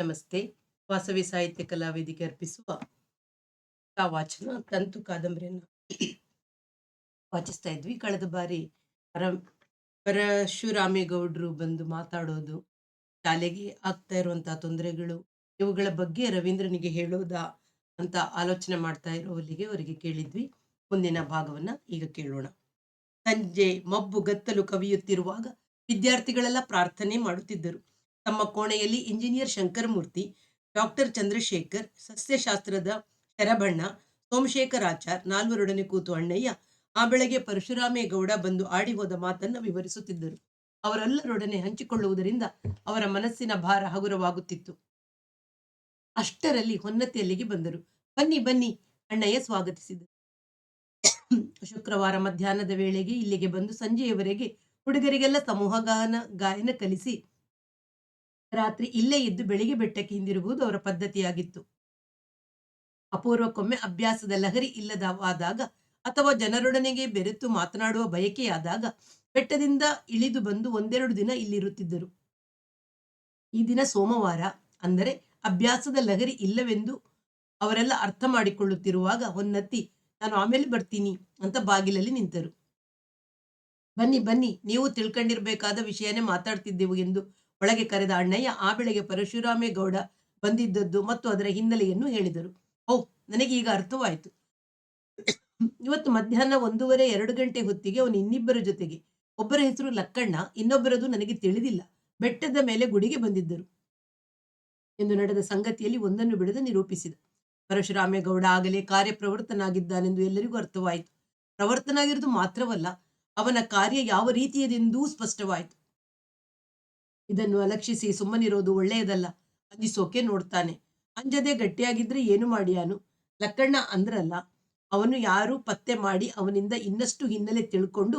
ನಮಸ್ತೆ. ವಾಸವಿ ಸಾಹಿತ್ಯ ಕಲಾವೇದಿಕೆ ಅರ್ಪಿಸುವ ವಾಚನ ತಂತು ಕಾದಂಬರಿಯನ್ನು ವಾಚಿಸ್ತಾ ಇದ್ವಿ. ಕಳೆದ ಬಾರಿ ಪರ ಪರಶುರಾಮೇಗೌಡರು ಬಂದು ಮಾತಾಡೋದು, ಶಾಲೆಗೆ ಆಗ್ತಾ ಇರುವಂತಹ ತೊಂದರೆಗಳು, ಇವುಗಳ ಬಗ್ಗೆ ರವೀಂದ್ರನಿಗೆ ಹೇಳೋದಾ ಅಂತ ಆಲೋಚನೆ ಮಾಡ್ತಾ ಇರೋವಲ್ಲಿಗೆ ಅವರಿಗೆ ಕೇಳಿದ್ವಿ. ಮುಂದಿನ ಭಾಗವನ್ನ ಈಗ ಕೇಳೋಣ. ಸಂಜೆ ಮಬ್ಬು ಗತ್ತಲು ಕವಿಯುತ್ತಿರುವಾಗ ವಿದ್ಯಾರ್ಥಿಗಳೆಲ್ಲ ಪ್ರಾರ್ಥನೆ ಮಾಡುತ್ತಿದ್ದರು. ತಮ್ಮ ಕೋಣೆಯಲ್ಲಿ ಇಂಜಿನಿಯರ್ ಶಂಕರಮೂರ್ತಿ, ಡಾಕ್ಟರ್ ಚಂದ್ರಶೇಖರ್, ಸಸ್ಯಶಾಸ್ತ್ರದ ಶರಭಣ್ಣ, ಸೋಮಶೇಖರಾಚಾರ್ ನಾಲ್ವರೊಡನೆ ಕೂತು ಅಣ್ಣಯ್ಯ ಆ ಬೆಳಗ್ಗೆ ಪರಶುರಾಮೇಗೌಡ ಬಂದು ಆಡಿ ಹೋದ ಮಾತನ್ನ ವಿವರಿಸುತ್ತಿದ್ದರು. ಅವರೆಲ್ಲರೊಡನೆ ಹಂಚಿಕೊಳ್ಳುವುದರಿಂದ ಅವರ ಮನಸ್ಸಿನ ಭಾರ ಹಗುರವಾಗುತ್ತಿತ್ತು. ಅಷ್ಟರಲ್ಲಿ ಹೊನ್ನತಿ ಅಲ್ಲಿಗೆ ಬಂದರು. ಬನ್ನಿ ಬನ್ನಿ, ಅಣ್ಣಯ್ಯ ಸ್ವಾಗತಿಸಿದರು. ಶುಕ್ರವಾರ ಮಧ್ಯಾಹ್ನದ ವೇಳೆಗೆ ಇಲ್ಲಿಗೆ ಬಂದು ಸಂಜೆಯವರೆಗೆ ಹುಡುಗರಿಗೆಲ್ಲ ಸಮೂಹ ಗಾಯನ ಕಲಿಸಿ ರಾತ್ರಿ ಇಲ್ಲೇ ಇದ್ದು ಬೆಳಿಗ್ಗೆ ಬೆಟ್ಟಕ್ಕೆ ಹಿಂದಿರುಗುವುದು ಅವರ ಪದ್ಧತಿಯಾಗಿತ್ತು. ಅಪೂರ್ವಕ್ಕೊಮ್ಮೆ ಅಭ್ಯಾಸದ ಲಹರಿ ಇಲ್ಲದವಾದಾಗ ಅಥವಾ ಜನರೊಡನೆಗೆ ಬೆರೆತು ಮಾತನಾಡುವ ಬಯಕೆಯಾದಾಗ ಬೆಟ್ಟದಿಂದ ಇಳಿದು ಬಂದು ಒಂದೆರಡು ದಿನ ಇಲ್ಲಿರುತ್ತಿದ್ದರು. ಈ ದಿನ ಸೋಮವಾರ, ಅಂದರೆ ಅಭ್ಯಾಸದ ಲಹರಿ ಇಲ್ಲವೆಂದು ಅವರೆಲ್ಲ ಅರ್ಥ ಮಾಡಿಕೊಳ್ಳುತ್ತಿರುವಾಗ ಹೊನ್ನತ್ತಿ, ನಾನು ಆಮೇಲೆ ಬರ್ತೀನಿ ಅಂತ ಬಾಗಿಲಲ್ಲಿ ನಿಂತರು. ಬನ್ನಿ ಬನ್ನಿ, ನೀವು ತಿಳ್ಕೊಂಡಿರ್ಬೇಕಾದ ವಿಷಯನೇ ಮಾತಾಡ್ತಿದ್ದೆವು ಎಂದು ಒಳಗೆ ಕರೆದ ಅಣ್ಣಯ್ಯ ಆ ಬೆಳಗ್ಗೆ ಪರಶುರಾಮೇಗೌಡ ಬಂದಿದ್ದದ್ದು ಮತ್ತು ಅದರ ಹಿನ್ನೆಲೆಯನ್ನು ಹೇಳಿದರು. ಓಹ್, ನನಗೆ ಈಗ ಅರ್ಥವಾಯಿತು. ಇವತ್ತು ಮಧ್ಯಾಹ್ನ 1:30-2 ಗಂಟೆ ಹೊತ್ತಿಗೆ ಅವನು ಇನ್ನಿಬ್ಬರ ಜೊತೆಗೆ, ಒಬ್ಬರ ಹೆಸರು ಲಕ್ಕಣ್ಣ, ಇನ್ನೊಬ್ಬರದು ನನಗೆ ತಿಳಿದಿಲ್ಲ, ಬೆಟ್ಟದ ಮೇಲೆ ಗುಡಿಗೆ ಬಂದಿದ್ದರು ಎಂದು ನಡೆದ ಸಂಗತಿಯಲ್ಲಿ ಒಂದನ್ನು ಬಿಡದೆ ನಿರೂಪಿಸಿದ. ಪರಶುರಾಮೇಗೌಡ ಆಗಲೇ ಕಾರ್ಯಪ್ರವೃತ್ತನಾಗಿದ್ದಾನೆಂದು ಎಲ್ಲರಿಗೂ ಅರ್ಥವಾಯಿತು. ಪ್ರವರ್ತನಾಗಿರುವುದು ಮಾತ್ರವಲ್ಲ, ಅವನ ಕಾರ್ಯ ಯಾವ ರೀತಿಯದೆಂದೂ ಸ್ಪಷ್ಟವಾಯಿತು. ಇದನ್ನು ಅಲಕ್ಷಿಸಿ ಸುಮ್ಮನಿರೋದು ಒಳ್ಳೆಯದಲ್ಲ. ಅಂಜಿಸೋಕೆ ನೋಡ್ತಾನೆ. ಅಂಜದೆ ಗಟ್ಟಿಯಾಗಿದ್ರೆ ಏನು ಮಾಡಿಯಾನು? ಲಕ್ಕಣ್ಣ ಅಂದ್ರಲ್ಲ, ಅವನು ಯಾರು ಪತ್ತೆ ಮಾಡಿ ಅವನಿಂದ ಇನ್ನಷ್ಟು ಹಿನ್ನೆಲೆ ತಿಳ್ಕೊಂಡು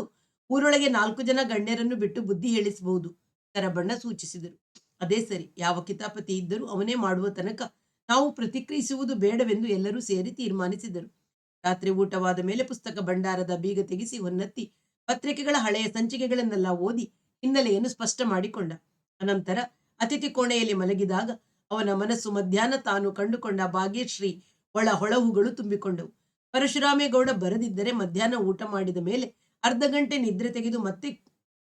ಊರೊಳಗೆ 4 ಜನ ಗಣ್ಯರನ್ನು ಬಿಟ್ಟು ಬುದ್ಧಿ ಹೇಳಿಸಬಹುದು. ಶರಬಣ್ಣ ಸೂಚಿಸಿದರು. ಅದೇ ಸರಿ, ಯಾವ ಕಿತಾಪತಿ ಇದ್ದರೂ ಅವನೇ ಮಾಡುವ ತನಕ ನಾವು ಪ್ರತಿಕ್ರಿಯಿಸುವುದು ಬೇಡವೆಂದು ಎಲ್ಲರೂ ಸೇರಿ ತೀರ್ಮಾನಿಸಿದರು. ರಾತ್ರಿ ಊಟವಾದ ಮೇಲೆ ಪುಸ್ತಕ ಭಂಡಾರದ ಬೀಗ ತೆಗೆಸಿ ಹೊನ್ನತ್ತಿ ಪತ್ರಿಕೆಗಳ ಹಳೆಯ ಸಂಚಿಕೆಗಳನ್ನೆಲ್ಲ ಓದಿ ಹಿನ್ನೆಲೆಯನ್ನು ಸ್ಪಷ್ಟ ಮಾಡಿಕೊಂಡ. ಅನಂತರ ಅತಿಥಿ ಕೋಣೆಯಲ್ಲಿ ಮಲಗಿದಾಗ ಅವನ ಮನಸ್ಸು ಮಧ್ಯಾಹ್ನ ತಾನು ಕಂಡುಕೊಂಡ ಭಾಗ್ಯಶ್ರೀ ಒಳ ಹೊಳಹುಗಳು ತುಂಬಿಕೊಂಡವು. ಪರಶುರಾಮೇಗೌಡ ಬರದಿದ್ದರೆ ಮಧ್ಯಾಹ್ನ ಊಟ ಮಾಡಿದ ಮೇಲೆ ಅರ್ಧ ಗಂಟೆ ನಿದ್ರೆ ತೆಗೆದು ಮತ್ತೆ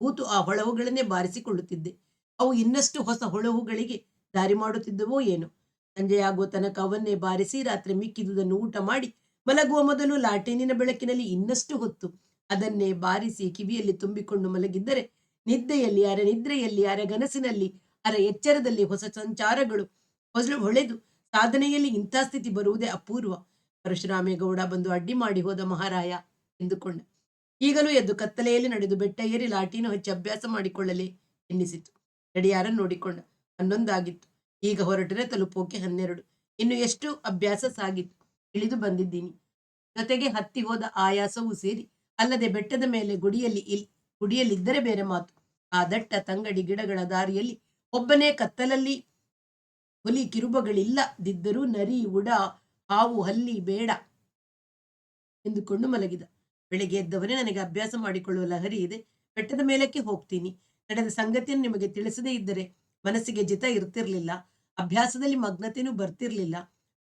ಕೂತು ಆ ಹೊಳಹುಗಳನ್ನೇ ಬಾರಿಸಿಕೊಳ್ಳುತ್ತಿದ್ದೆ. ಅವು ಇನ್ನಷ್ಟು ಹೊಸ ಹೊಳಹುಗಳಿಗೆ ದಾರಿ ಮಾಡುತ್ತಿದ್ದವೋ ಏನೋ. ಸಂಜೆಯಾಗುವ ತನಕ ಅವನ್ನೇ ಬಾರಿಸಿ ರಾತ್ರಿ ಮಿಕ್ಕಿದುದನ್ನು ಊಟ ಮಾಡಿ ಮಲಗುವ ಮೊದಲು ಲಾಟೀನಿನ ಬೆಳಕಿನಲ್ಲಿ ಇನ್ನಷ್ಟು ಹೊತ್ತು ಅದನ್ನೇ ಬಾರಿಸಿ ಕಿವಿಯಲ್ಲಿ ತುಂಬಿಕೊಂಡು ಮಲಗಿದ್ದರೆ ನಿದ್ದೆಯಲ್ಲಿ, ಅರೆ ನಿದ್ರೆಯಲ್ಲಿ, ಅರೆ ಗನಸಿನಲ್ಲಿ, ಅರೆ ಎಚ್ಚರದಲ್ಲಿ ಹೊಸ ಸಂಚಾರಗಳು ಹೊಳೆದು ಸಾಧನೆಯಲ್ಲಿ ಇಂಥ ಸ್ಥಿತಿ ಬರುವುದೇ ಅಪೂರ್ವ. ಪರಶುರಾಮೇಗೌಡ ಬಂದು ಅಡ್ಡಿ ಮಾಡಿ ಹೋದ ಮಹಾರಾಯ ಎಂದುಕೊಂಡ. ಈಗಲೂ ಎದ್ದು ಕತ್ತಲೆಯಲ್ಲಿ ನಡೆದು ಬೆಟ್ಟ ಏರಿ ಲಾಟೀನು ಹಚ್ಚಿ ಅಭ್ಯಾಸ ಮಾಡಿಕೊಳ್ಳಲೇ ಎನ್ನಿಸಿತು. ಗಡಿಯಾರ ನೋಡಿಕೊಂಡ. 11 ಆಗಿತ್ತು. ಈಗ ಹೊರಟರೆ ತಲುಪೋಕೆ 12. ಇನ್ನು ಎಷ್ಟು ಅಭ್ಯಾಸ ಸಾಗಿತ್ತು. ಇಳಿದು ಬಂದಿದ್ದೀನಿ. ಜೊತೆಗೆ ಹತ್ತಿ ಹೋದ ಆಯಾಸವೂ ಸೇರಿ, ಅಲ್ಲದೆ ಬೆಟ್ಟದ ಮೇಲೆ ಗುಡಿಯಲ್ಲಿದ್ದರೆ ಬೇರೆ ಮಾತು. ಆ ದಟ್ಟ ತಂಗಡಿ ಗಿಡಗಳ ದಾರಿಯಲ್ಲಿ ಒಬ್ಬನೇ ಕತ್ತಲಲ್ಲಿ ಹುಲಿ ಕಿರುಬಗಳಿಲ್ಲದಿದ್ದರೂ ನರಿ, ಉಡ, ಹಾವು, ಹಲ್ಲಿ ಬೇಡ ಎಂದುಕೊಂಡು ಮಲಗಿದ. ಬೆಳಿಗ್ಗೆ ಎದ್ದವರೇ ನನಗೆ ಅಭ್ಯಾಸ ಮಾಡಿಕೊಳ್ಳುವ ಲಹರಿ ಇದೆ, ಬೆಟ್ಟದ ಮೇಲಕ್ಕೆ ಹೋಗ್ತೀನಿ. ನಡೆದ ಸಂಗತಿಯನ್ನು ನಿಮಗೆ ತಿಳಿಸದೇ ಇದ್ದರೆ ಮನಸ್ಸಿಗೆ ಜಿತ ಇರ್ತಿರ್ಲಿಲ್ಲ, ಅಭ್ಯಾಸದಲ್ಲಿ ಮಗ್ನತೆನೂ ಬರ್ತಿರ್ಲಿಲ್ಲ.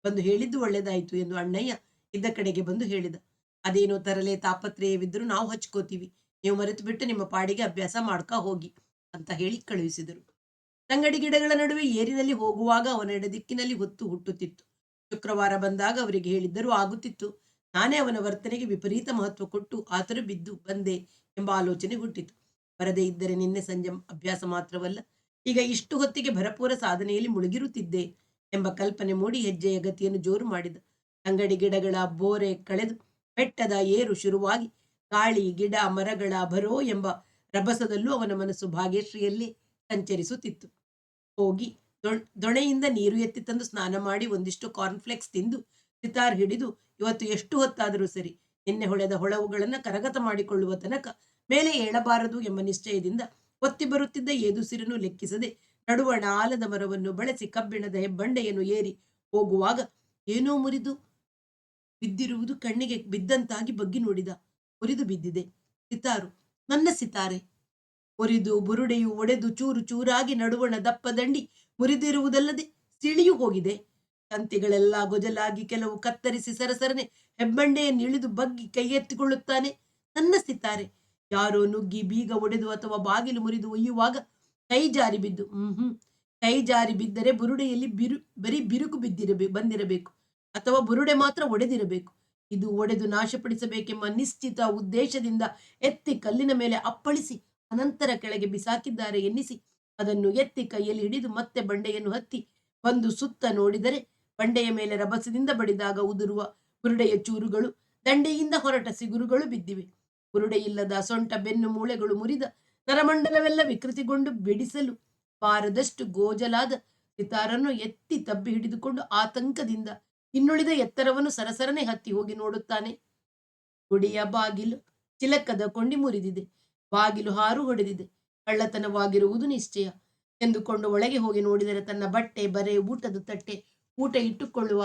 ಬಂದು ಹೇಳಿದ್ದು ಒಳ್ಳೇದಾಯ್ತು ಎಂದು ಅಣ್ಣಯ್ಯ ಇದ್ದ ಕಡೆಗೆ ಬಂದು ಹೇಳಿದ. ಅದೇನೋ ತರಲೆ ತಾಪತ್ರಯವಿದ್ದರೂ ನಾವು ಹಚ್ಕೋತೀವಿ, ನೀವು ಮರೆತು ಬಿಟ್ಟು ನಿಮ್ಮ ಪಾಡಿಗೆ ಅಭ್ಯಾಸ ಮಾಡ್ಕಾ ಹೋಗಿ ಅಂತ ಹೇಳಿ ಕಳುಹಿಸಿದರು. ತಂಗಡಿ ಗಿಡಗಳ ನಡುವೆ ಏರಿನಲ್ಲಿ ಹೋಗುವಾಗ ಅವನ ಎಡದಿಕ್ಕಿನಲ್ಲಿ ಹೊತ್ತು ಹುಟ್ಟುತ್ತಿತ್ತು. ಶುಕ್ರವಾರ ಬಂದಾಗ ಅವರಿಗೆ ಹೇಳಿದ್ದರೂ ಆಗುತ್ತಿತ್ತು. ನಾನೇ ಅವನ ವರ್ತನೆಗೆ ವಿಪರೀತ ಮಹತ್ವ ಕೊಟ್ಟು ಆತರು ಬಿದ್ದು ಬಂದೆ ಎಂಬ ಆಲೋಚನೆ ಹುಟ್ಟಿತು. ಬರದೇ ಇದ್ದರೆ ನಿನ್ನೆ ಸಂಜೆ ಅಭ್ಯಾಸ ಮಾತ್ರವಲ್ಲ, ಈಗ ಇಷ್ಟು ಹೊತ್ತಿಗೆ ಭರಪೂರ ಸಾಧನೆಯಲ್ಲಿ ಮುಳುಗಿರುತ್ತಿದ್ದೆ ಎಂಬ ಕಲ್ಪನೆ ಮೂಡಿ ಹೆಜ್ಜೆಯ ಗತಿಯನ್ನು ಜೋರು ಮಾಡಿದ. ತಂಗಡಿ ಗಿಡಗಳ ಬೋರೆ ಕಳೆದು ಬೆಟ್ಟದ ಏರು ಶುರುವಾಗಿ ಗಾಳಿ, ಗಿಡ, ಮರಗಳ ಭರೋ ಎಂಬ ರಭಸದಲ್ಲೂ ಅವನ ಮನಸ್ಸು ಭಾಗ್ಯಶ್ರೀಯಲ್ಲಿ ಸಂಚರಿಸುತ್ತಿತ್ತು. ಹೋಗಿ ದೊಣೆಯಿಂದ ನೀರು ಎತ್ತಿ ತಂದು ಸ್ನಾನ ಮಾಡಿ ಒಂದಿಷ್ಟು ಕಾರ್ನ್ಫ್ಲೆಕ್ಸ್ ತಿಂದು ಸಿತಾರ್ ಹಿಡಿದು ಇವತ್ತು ಎಷ್ಟು ಹೊತ್ತಾದರೂ ಸರಿ ನಿನ್ನೆ ಹೊಳೆದ ಹೊಳವುಗಳನ್ನು ಕರಗತ ಮಾಡಿಕೊಳ್ಳುವ ತನಕ ಮೇಲೆ ಏಳಬಾರದು ಎಂಬ ನಿಶ್ಚಯದಿಂದ ಒತ್ತಿ ಬರುತ್ತಿದ್ದ ಏದುಸಿರನ್ನು ಲೆಕ್ಕಿಸದೆ ನಡುವಣ ಆಲದ ಮರವನ್ನು ಬಳಸಿ ಕಬ್ಬಿಣದ ಹೆಬ್ಬಂಡೆಯನ್ನು ಏರಿ ಹೋಗುವಾಗ ಏನೋ ಮುರಿದು ಬಿದ್ದಿರುವುದು ಕಣ್ಣಿಗೆ ಬಿದ್ದಂತಾಗಿ ಬಗ್ಗಿ ನೋಡಿದ. ಮುರಿದು ಬಿದ್ದಿದೆ ಸಿತಾರು, ನನ್ನ ಸಿತಾರೆ. ಮುರಿದು ಬುರುಡೆಯು ಒಡೆದು ಚೂರು ಚೂರಾಗಿ ನಡುವಣ ದಪ್ಪ ದಂಡಿ ಮುರಿದಿರುವುದಲ್ಲದೆ ತಿಳಿಯು ಹೋಗಿದೆ. ತಂತಿಗಳೆಲ್ಲ ಗೊಜಲಾಗಿ ಕೆಲವು ಕತ್ತರಿಸಿ ಸರಸರನೆ ಹೆಬ್ಬಂಡೆಯನ್ನು ಇಳಿದು ಬಗ್ಗಿ ಕೈಗೆತ್ತಿಕೊಳ್ಳುತ್ತಾನೆ. ನನ್ನ ಸಿತಾರೆ ಯಾರೋ ನುಗ್ಗಿ ಬೀಗ ಒಡೆದು ಅಥವಾ ಬಾಗಿಲು ಮುರಿದು ಒಯ್ಯುವಾಗ ಕೈ ಜಾರಿ ಬಿದ್ದು ಕೈ ಜಾರಿ ಬಿದ್ದರೆ ಬುರುಡೆಯಲ್ಲಿ ಬರೀ ಬಿರುಕು ಬಂದಿರಬೇಕು, ಅಥವಾ ಬುರುಡೆ ಮಾತ್ರ ಒಡೆದಿರಬೇಕು. ಇದು ಒಡೆದು ನಾಶಪಡಿಸಬೇಕೆಂಬ ನಿಶ್ಚಿತ ಉದ್ದೇಶದಿಂದ ಎತ್ತಿ ಕಲ್ಲಿನ ಮೇಲೆ ಅಪ್ಪಳಿಸಿ ಅನಂತರ ಕೆಳಗೆ ಬಿಸಾಕಿದ್ದಾರೆ ಎನ್ನಿಸಿ ಅದನ್ನು ಎತ್ತಿ ಕೈಯಲ್ಲಿ ಹಿಡಿದು ಮತ್ತೆ ಬಂಡೆಯನ್ನು ಹತ್ತಿ ಬಂದು ಸುತ್ತ ನೋಡಿದರೆ ಬಂಡೆಯ ಮೇಲೆ ರಭಸದಿಂದ ಬಡಿದಾಗ ಉದುರುವ ಬುರುಡೆಯ ಚೂರುಗಳು, ದಂಡೆಯಿಂದ ಹೊರಟ ಸಿಗುರುಗಳು ಬಿದ್ದಿವೆ. ಬುರುಡೆಯಿಲ್ಲದ ಸೊಂಟ ಬೆನ್ನು ಮೂಳೆಗಳು ಮುರಿದ ನರಮಂಡಲವೆಲ್ಲ ವಿಕೃತಿಗೊಂಡು ಬಿಡಿಸಲು ಬಾರದಷ್ಟು ಗೋಜಲಾದ ಸಿತಾರನ್ನು ಎತ್ತಿ ತಬ್ಬಿ ಹಿಡಿದುಕೊಂಡು ಆತಂಕದಿಂದ ಇನ್ನುಳಿದ ಎತ್ತರವನ್ನು ಸರಸರನೆ ಹತ್ತಿ ಹೋಗಿ ನೋಡುತ್ತಾನೆ. ಗುಡಿಯ ಬಾಗಿಲು ಚಿಲಕದ ಕೊಂಡಿ ಮುರಿದಿದೆ, ಬಾಗಿಲು ಹಾರು ಹೊಡೆದಿದೆ, ಕಳ್ಳತನವಾಗಿರುವುದು ನಿಶ್ಚಯ ಎಂದುಕೊಂಡು ಒಳಗೆ ಹೋಗಿ ನೋಡಿದರೆ ತನ್ನ ಬಟ್ಟೆ, ಬರೆ, ಊಟದ ತಟ್ಟೆ, ಊಟ ಇಟ್ಟುಕೊಳ್ಳುವ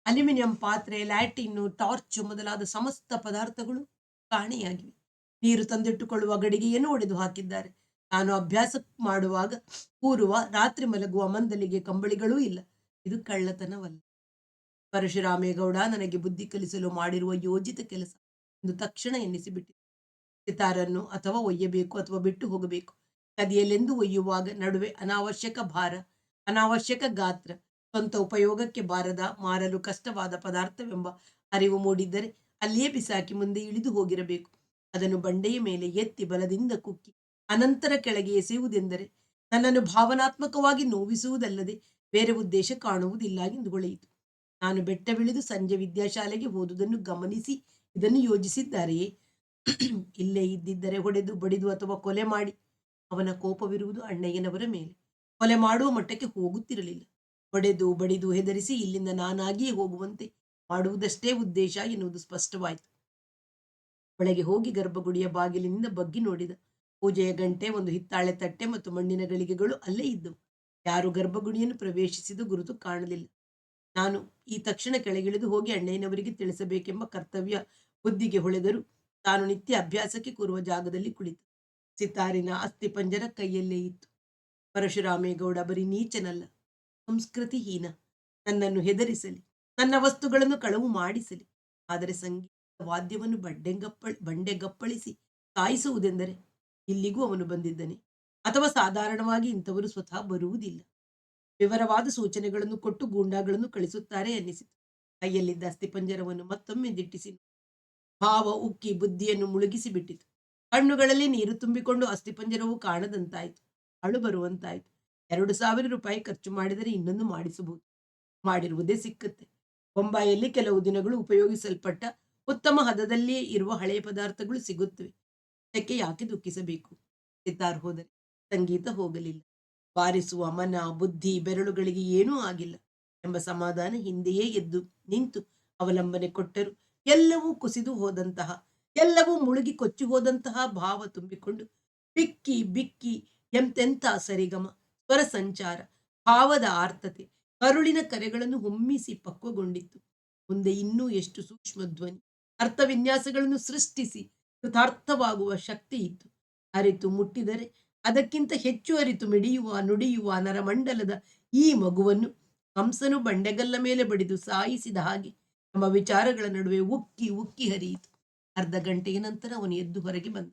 ಅಲ್ಯೂಮಿನಿಯಂ ಪಾತ್ರೆ, ಲ್ಯಾಟಿನ್ನು, ಟಾರ್ಚ್ ಮೊದಲಾದ ಸಮಸ್ತ ಪದಾರ್ಥಗಳು ಕಾಣೆಯಾಗಿವೆ. ನೀರು ತಂದಿಟ್ಟುಕೊಳ್ಳುವ ಗಡಿಗೆಯನ್ನು ಒಡೆದು ಹಾಕಿದ್ದಾರೆ. ತಾನು ಅಭ್ಯಾಸ ಮಾಡುವಾಗ ಕೂರುವ, ರಾತ್ರಿ ಮಲಗುವ ಮಂದಲಿಗೆ ಕಂಬಳಿಗಳೂ ಇಲ್ಲ. ಇದು ಕಳ್ಳತನವಲ್ಲ. ಪರಶುರಾಮೇಗೌಡ ನನಗೆ ಬುದ್ಧಿ ಕಲಿಸಲು ಮಾಡಿರುವ ಯೋಜಿತ ಕೆಲಸ ಎಂದು ತಕ್ಷಣ ಎನ್ನಿಸಿಬಿಟ್ಟಿದೆ. ಸಿತಾರನ್ನು ಅಥವಾ ಒಯ್ಯಬೇಕು ಅಥವಾ ಬಿಟ್ಟು ಹೋಗಬೇಕು. ಕದಿಯಲೆಂದು ಒಯ್ಯುವಾಗ ನಡುವೆ ಅನಾವಶ್ಯಕ ಭಾರ, ಅನಾವಶ್ಯಕ ಗಾತ್ರ, ಸ್ವಂತ ಉಪಯೋಗಕ್ಕೆ ಬಾರದ, ಮಾರಲು ಕಷ್ಟವಾದ ಪದಾರ್ಥವೆಂಬ ಅರಿವು ಮೂಡಿದ್ದರೆ ಅಲ್ಲಿಯೇ ಬಿಸಾಕಿ ಮುಂದೆ ಇಳಿದು ಹೋಗಿರಬೇಕು. ಅದನ್ನು ಬಂಡೆಯ ಮೇಲೆ ಎತ್ತಿ ಬಲದಿಂದ ಕುಕ್ಕಿ ಅನಂತರ ಕೆಳಗೆ ಎಸೆಯುವುದೆಂದರೆ ನನ್ನನ್ನು ಭಾವನಾತ್ಮಕವಾಗಿ ನೋವಿಸುವುದಲ್ಲದೆ ಬೇರೆ ಉದ್ದೇಶ ಕಾಣುವುದಿಲ್ಲ ಎಂದು ಹೊಳೆಯಿತು. ನಾನು ಬೆಟ್ಟವಿಳಿದು ಸಂಜೆ ವಿದ್ಯಾಶಾಲೆಗೆ ಹೋದುದನ್ನು ಗಮನಿಸಿ ಇದನ್ನು ಯೋಜಿಸಿದ್ದಾರೆಯೇ? ಇಲ್ಲೇ ಇದ್ದಿದ್ದರೆ ಹೊಡೆದು ಬಡಿದು ಅಥವಾ ಕೊಲೆ ಮಾಡಿ ಅವನ ಕೋಪವಿರುವುದು ಅಣ್ಣಯ್ಯನವರ ಮೇಲೆ. ಕೊಲೆ ಮಾಡುವ ಮಟ್ಟಕ್ಕೆ ಹೋಗುತ್ತಿರಲಿಲ್ಲ. ಹೊಡೆದು ಬಡಿದು ಹೆದರಿಸಿ ಇಲ್ಲಿಂದ ನಾನಾಗಿಯೇ ಹೋಗುವಂತೆ ಮಾಡುವುದಷ್ಟೇ ಉದ್ದೇಶ ಎನ್ನುವುದು ಸ್ಪಷ್ಟವಾಯಿತು. ಒಳಗೆ ಹೋಗಿ ಗರ್ಭಗುಡಿಯ ಬಾಗಿಲಿನಿಂದ ಬಗ್ಗಿ ನೋಡಿದ. ಪೂಜೆಯ ಗಂಟೆ, ಒಂದು ಹಿತ್ತಾಳೆ ತಟ್ಟೆ ಮತ್ತು ಮಣ್ಣಿನ ಗಳಿಗೆಗಳು ಅಲ್ಲೇ ಇದ್ದವು. ಯಾರು ಗರ್ಭಗುಡಿಯನ್ನು ಪ್ರವೇಶಿಸಿದ ಗುರುತು ಕಾಣಲಿಲ್ಲ. ನಾನು ಈ ತಕ್ಷಣ ಕೆಳಗಿಳಿದು ಹೋಗಿ ಅಣ್ಣಯ್ಯನವರಿಗೆ ತಿಳಿಸಬೇಕೆಂಬ ಕರ್ತವ್ಯ ಬುದ್ಧಿಗೆ ಹೊಳೆದರೂ ತಾನು ನಿತ್ಯ ಅಭ್ಯಾಸಕ್ಕೆ ಕೂರುವ ಜಾಗದಲ್ಲಿ ಕುಳಿತು ಸಿತಾರಿನ ಅಸ್ಥಿಪಂಜರ ಕೈಯಲ್ಲೇ ಇತ್ತು. ಪರಶುರಾಮೇಗೌಡ ಬರೀ ನೀಚನಲ್ಲ, ಸಂಸ್ಕೃತಿಹೀನ. ನನ್ನನ್ನು ಹೆದರಿಸಲಿ, ನನ್ನ ವಸ್ತುಗಳನ್ನು ಕಳವು ಮಾಡಿಸಲಿ, ಆದರೆ ಸಂಗೀತ ವಾದ್ಯವನ್ನು ಬಂಡೆಗಪ್ಪಳಿಸಿ ಸಾಯಿಸುವುದೆಂದರೆ ಇಲ್ಲಿಗೂ ಅವನು ಬಂದಿದ್ದನೆ, ಅಥವಾ ಸಾಧಾರಣವಾಗಿ ಇಂಥವರು ಸ್ವತಃ ಬರುವುದಿಲ್ಲ. ವಿವರವಾದ ಸೂಚನೆಗಳನ್ನು ಕೊಟ್ಟು ಗೂಂಡಾಗಳನ್ನು ಕಳಿಸುತ್ತಾರೆ ಎನ್ನಿಸಿತು. ಕೈಯಲ್ಲಿದ್ದ ಅಸ್ಥಿಪಂಜರವನ್ನು ಮತ್ತೊಮ್ಮೆ ದಿಟ್ಟಿಸಿ ಭಾವ ಉಕ್ಕಿ ಬುದ್ಧಿಯನ್ನು ಮುಳುಗಿಸಿ ಬಿಟ್ಟಿತು. ಕಣ್ಣುಗಳಲ್ಲಿ ನೀರು ತುಂಬಿಕೊಂಡು ಅಸ್ಥಿಪಂಜರವು ಕಾಣದಂತಾಯಿತು. ಅಳು ಬರುವಂತಾಯಿತು. 2,000 ರೂಪಾಯಿ ಖರ್ಚು ಮಾಡಿದರೆ ಇನ್ನೊಂದು ಮಾಡಿಸಬಹುದು. ಮಾಡಿರುವುದೇ ಸಿಕ್ಕುತ್ತೆ. ಬೊಂಬಾಯಲ್ಲಿ ಕೆಲವು ದಿನಗಳು ಉಪಯೋಗಿಸಲ್ಪಟ್ಟ ಉತ್ತಮ ಹದದಲ್ಲಿಯೇ ಇರುವ ಹಳೆಯ ಪದಾರ್ಥಗಳು ಸಿಗುತ್ತವೆ. ಅದಕ್ಕೆ ಯಾಕೆ ದುಃಖಿಸಬೇಕು? ಸಿತಾರ್ ಹೋದರೆ ಸಂಗೀತ ಹೋಗಲಿಲ್ಲ. ಬಾರಿಸುವ ಮನ, ಬುದ್ಧಿ, ಬೆರಳುಗಳಿಗೆ ಏನೂ ಆಗಿಲ್ಲ ಎಂಬ ಸಮಾಧಾನ ಹಿಂದೆಯೇ ಎದ್ದು ನಿಂತು ಅವಲಂಬನೆ ಕೊಟ್ಟರು ಎಲ್ಲವೂ ಕುಸಿದು ಹೋದಂತಹ, ಎಲ್ಲವೂ ಮುಳುಗಿ ಕೊಚ್ಚಿ ಹೋದಂತಹ ಭಾವ ತುಂಬಿಕೊಂಡು ಬಿಕ್ಕಿ ಬಿಕ್ಕಿ ಎಂತೆಂಥ ಸರಿಗಮ, ಸ್ವರ ಸಂಚಾರ, ಭಾವದ ಆರ್ತತೆ, ಕರುಳಿನ ಕರೆಗಳನ್ನು ಹೊಮ್ಮಿಸಿ ಪಕ್ವಗೊಂಡಿತ್ತು. ಮುಂದೆ ಇನ್ನೂ ಎಷ್ಟು ಸೂಕ್ಷ್ಮ ಧ್ವನಿ, ಅರ್ಥವಿನ್ಯಾಸಗಳನ್ನು ಸೃಷ್ಟಿಸಿ ಕೃತಾರ್ಥವಾಗುವ ಶಕ್ತಿ ಇತ್ತು. ಅರಿತು ಮುಟ್ಟಿದರೆ ಅದಕ್ಕಿಂತ ಹೆಚ್ಚು ಅರಿತು ಮಿಡಿಯುವ ನುಡಿಯುವ ನರಮಂಡಲದ ಈ ಮಗುವನ್ನು ಕಂಸನು ಬಂಡೆಗಲ್ಲ ಮೇಲೆ ಬಡಿದು ಸಾಯಿಸಿದ ಹಾಗೆ ನಮ್ಮ ವಿಚಾರಗಳ ನಡುವೆ ಉಕ್ಕಿ ಉಕ್ಕಿ ಹರಿಯಿತು. ಅರ್ಧ ಗಂಟೆಯ ನಂತರ ಅವನು ಎದ್ದು ಹೊರಗೆ ಬಂದ.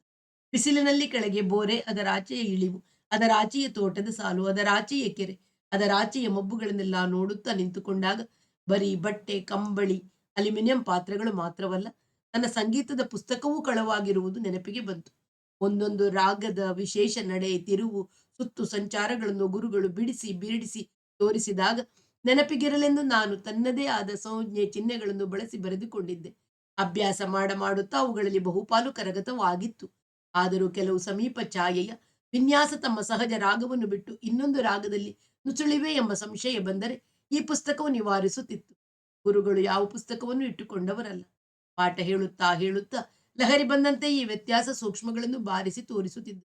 ಬಿಸಿಲಿನಲ್ಲಿ ಕೆಳಗೆ ಬೋರೆ, ಅದರಾಚೆಯ ಇಳಿವು, ಅದರಾಚೆಯ ತೋಟದ ಸಾಲು, ಅದರಾಚೆಯ ಕೆರೆ, ಅದರಾಚೆಯ ಮಬ್ಬುಗಳನ್ನೆಲ್ಲ ನೋಡುತ್ತಾ ನಿಂತುಕೊಂಡಾಗ ಬರೀ ಬಟ್ಟೆ, ಕಂಬಳಿ, ಅಲ್ಯೂಮಿನಿಯಂ ಪಾತ್ರೆಗಳು ಮಾತ್ರವಲ್ಲ, ತನ್ನ ಸಂಗೀತದ ಪುಸ್ತಕವೂ ಕಳವಾಗಿರುವುದು ನೆನಪಿಗೆ ಬಂತು. ಒಂದೊಂದು ರಾಗದ ವಿಶೇಷ ನಡೆ, ತಿರುವು, ಸುತ್ತು ಸಂಚಾರಗಳನ್ನು ಗುರುಗಳು ಬಿಡಿಸಿ ಬಿಡಿಸಿ ತೋರಿಸಿದಾಗ ನೆನಪಿಗಿರಲೆಂದು ನಾನು ತನ್ನದೇ ಆದ ಸಂಜ್ಞೆ ಚಿಹ್ನೆಗಳನ್ನು ಬಳಸಿ ಬರೆದುಕೊಂಡಿದ್ದೆ. ಅಭ್ಯಾಸ ಮಾಡುತ್ತಾ ಅವುಗಳಲ್ಲಿ ಬಹುಪಾಲು ಕರಗತವಾಗಿತ್ತು. ಆದರೂ ಕೆಲವು ಸಮೀಪ ಛಾಯೆಯ ವಿನ್ಯಾಸ ತಮ್ಮ ಸಹಜ ರಾಗವನ್ನು ಬಿಟ್ಟು ಇನ್ನೊಂದು ರಾಗದಲ್ಲಿ ನುಸುಳಿವೆ ಎಂಬ ಸಂಶಯ ಬಂದರೆ ಈ ಪುಸ್ತಕವು ನಿವಾರಿಸುತ್ತಿತ್ತು. ಗುರುಗಳು ಯಾವ ಪುಸ್ತಕವನ್ನು ಇಟ್ಟುಕೊಂಡವರಲ್ಲ. ಪಾಠ ಹೇಳುತ್ತಾ ಹೇಳುತ್ತಾ ಲಹರಿ ಬಂದಂತೆ ಈ ವ್ಯತ್ಯಾಸ ಸೂಕ್ಷ್ಮಗಳನ್ನು ಬಾರಿಸಿ ತೋರಿಸುತ್ತಿದ್ದರು.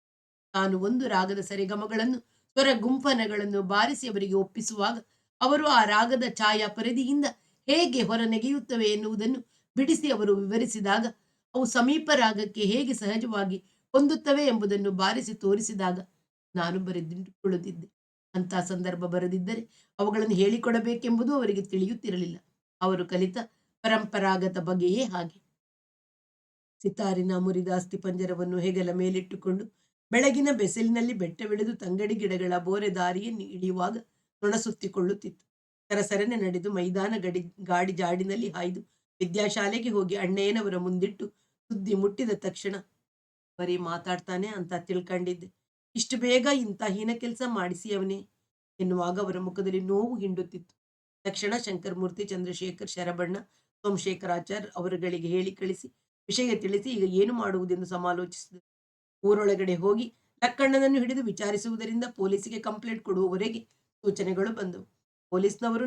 ತಾನು ಒಂದು ರಾಗದ ಸರಿಗಮಗಳನ್ನು, ಸ್ವರ ಗುಂಪನಗಳನ್ನು ಬಾರಿಸಿ ಅವರಿಗೆ ಒಪ್ಪಿಸುವಾಗ ಅವರು ಆ ರಾಗದ ಛಾಯಾ ಪರಿಧಿಯಿಂದ ಹೇಗೆ ಹೊರನೆಗೆಯುತ್ತವೆ ಎನ್ನುವುದನ್ನು ಬಿಡಿಸಿ ಅವರು ವಿವರಿಸಿದಾಗ, ಅವು ಸಮೀಪ ರಾಗಕ್ಕೆ ಹೇಗೆ ಸಹಜವಾಗಿ ಹೊಂದುತ್ತವೆ ಎಂಬುದನ್ನು ಬಾರಿಸಿ ತೋರಿಸಿದಾಗ ನಾನು ಬರೆದಿಟ್ಟುಕೊಳ್ಳುತ್ತಿದ್ದೆ. ಅಂತ ಸಂದರ್ಭ ಬರದಿದ್ದರೆ ಅವುಗಳನ್ನು ಹೇಳಿಕೊಡಬೇಕೆಂಬುದು ಅವರಿಗೆ ತಿಳಿಯುತ್ತಿರಲಿಲ್ಲ. ಅವರು ಕಲಿತ ಪರಂಪರಾಗತ ಬಗೆಯೇ ಹಾಗೆ. ಸಿತಾರಿನ ಮುರಿದ ಅಸ್ಥಿಪಂಜರವನ್ನು ಹೆಗಲ ಮೇಲಿಟ್ಟುಕೊಂಡು ಬೆಳಗಿನ ಬೆಸಲಿನಲ್ಲಿ ಬೆಟ್ಟವಿಳಿದು ತಂಗಡಿ ಗಿಡಗಳ ಬೋರೆ ದಾರಿಯನ್ನು ಇಳಿಯುವಾಗ ನೊಣಸುತ್ತಿಕೊಳ್ಳುತ್ತಿತ್ತು. ಸರಸರನೆ ನಡೆದು ಮೈದಾನ ಗಾಡಿ ಜಾಡಿನಲ್ಲಿ ಹಾಯ್ದು ವಿದ್ಯಾಶಾಲೆಗೆ ಹೋಗಿ ಅಣ್ಣಯ್ಯನವರ ಮುಂದಿಟ್ಟು ಸುದ್ದಿ ಮುಟ್ಟಿದ ತಕ್ಷಣ ಬರೀ ಮಾತಾಡ್ತಾನೆ ಅಂತ ತಿಳ್ಕೊಂಡಿದ್ದೆ, ಇಷ್ಟು ಬೇಗ ಇಂಥ ಹೀನ ಕೆಲಸ ಮಾಡಿಸಿ ಅವನೇ ಎನ್ನುವಾಗ ಅವರ ಮುಖದಲ್ಲಿ ನೋವು ಹಿಂಡುತ್ತಿತ್ತು. ತಕ್ಷಣ ಶಂಕರಮೂರ್ತಿ, ಚಂದ್ರಶೇಖರ್, ಶರಬಣ್ಣ, ಸೋಮಶೇಖರಾಚಾರ್ ಅವರುಗಳಿಗೆ ಹೇಳಿ ಕಳಿಸಿ ವಿಷಯ ತಿಳಿಸಿ ಈಗ ಏನು ಮಾಡುವುದೆಂದು ಸಮಾಲೋಚಿಸಿದರು. ಊರೊಳಗಡೆ ಹೋಗಿ ಲಕ್ಕಣ್ಣನನ್ನು ಹಿಡಿದು ವಿಚಾರಿಸುವುದರಿಂದ ಪೊಲೀಸಿಗೆ ಕಂಪ್ಲೇಂಟ್ ಕೊಡುವವರೆಗೆ ಸೂಚನೆಗಳು ಬಂದವು. ಪೊಲೀಸ್ನವರು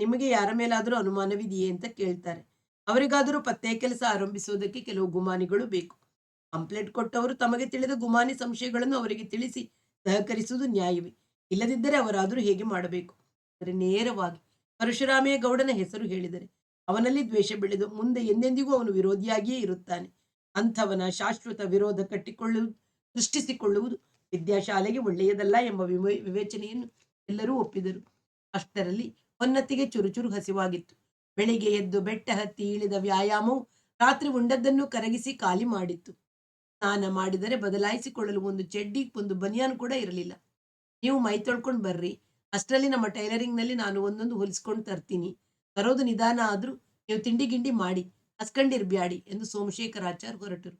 ನಿಮಗೆ ಯಾರ ಮೇಲಾದರೂ ಅನುಮಾನವಿದೆಯೇ ಅಂತ ಕೇಳ್ತಾರೆ. ಅವರಿಗಾದರೂ ಪತ್ತೆ ಕೆಲಸ ಆರಂಭಿಸುವುದಕ್ಕೆ ಕೆಲವು ಗುಮಾನಿಗಳು ಬೇಕು. ಕಂಪ್ಲೇಂಟ್ ಕೊಟ್ಟವರು ತಮಗೆ ತಿಳಿದ ಗುಮಾನಿ ಸಂಶಯಗಳನ್ನು ಅವರಿಗೆ ತಿಳಿಸಿ ಸಹಕರಿಸುವುದು ನ್ಯಾಯವೇ. ಇಲ್ಲದಿದ್ದರೆ ಅವರಾದರೂ ಹೇಗೆ ಮಾಡಬೇಕು? ಆದರೆ ನೇರವಾಗಿ ಪರಶುರಾಮೇಗೌಡನ ಗೌಡನ ಹೆಸರು ಹೇಳಿದರೆ ಅವನಲ್ಲಿ ದ್ವೇಷ ಬೆಳೆದು ಮುಂದೆ ಎಂದೆಂದಿಗೂ ಅವನು ವಿರೋಧಿಯಾಗಿಯೇ ಇರುತ್ತಾನೆ. ಅಂಥವನ ಶಾಶ್ವತ ವಿರೋಧ ಸೃಷ್ಟಿಸಿಕೊಳ್ಳುವುದು ವಿದ್ಯಾಶಾಲೆಗೆ ಒಳ್ಳೆಯದಲ್ಲ ಎಂಬ ವಿವೇಚನೆಯನ್ನು ಎಲ್ಲರೂ ಒಪ್ಪಿದರು. ಅಷ್ಟರಲ್ಲಿ ಹೊನ್ನತಿಗೆ ಚುರುಚುರು ಹಸಿವಾಗಿತ್ತು. ಬೆಳಿಗ್ಗೆ ಎದ್ದು ಬೆಟ್ಟ ಹತ್ತಿ ಇಳಿದ ವ್ಯಾಯಾಮವು ರಾತ್ರಿ ಉಂಡದ್ದನ್ನು ಕರಗಿಸಿ ಖಾಲಿ ಮಾಡಿತ್ತು. ಸ್ನಾನ ಮಾಡಿದರೆ ಬದಲಾಯಿಸಿಕೊಳ್ಳಲು ಒಂದು ಚೆಡ್ಡಿ, ಒಂದು ಬನಿಯಾನ್ ಕೂಡ ಇರಲಿಲ್ಲ. ನೀವು ಮೈ ತೊಳ್ಕೊಂಡು ಬರ್ರಿ, ಅಷ್ಟರಲ್ಲಿ ನಮ್ಮ ಟೈಲರಿಂಗ್ನಲ್ಲಿ ನಾನು ಒಂದೊಂದು ಹೊಲಿಸ್ಕೊಂಡು ತರ್ತೀನಿ. ತರೋದು ನಿಧಾನ ಆದ್ರೂ ನೀವು ತಿಂಡಿ ಗಿಂಡಿ ಮಾಡಿ ಹಸ್ಕೊಂಡಿರ್ಬ್ಯಾಡಿ ಎಂದು ಸೋಮಶೇಖರಾಚಾರ್ ಹೊರಟರು.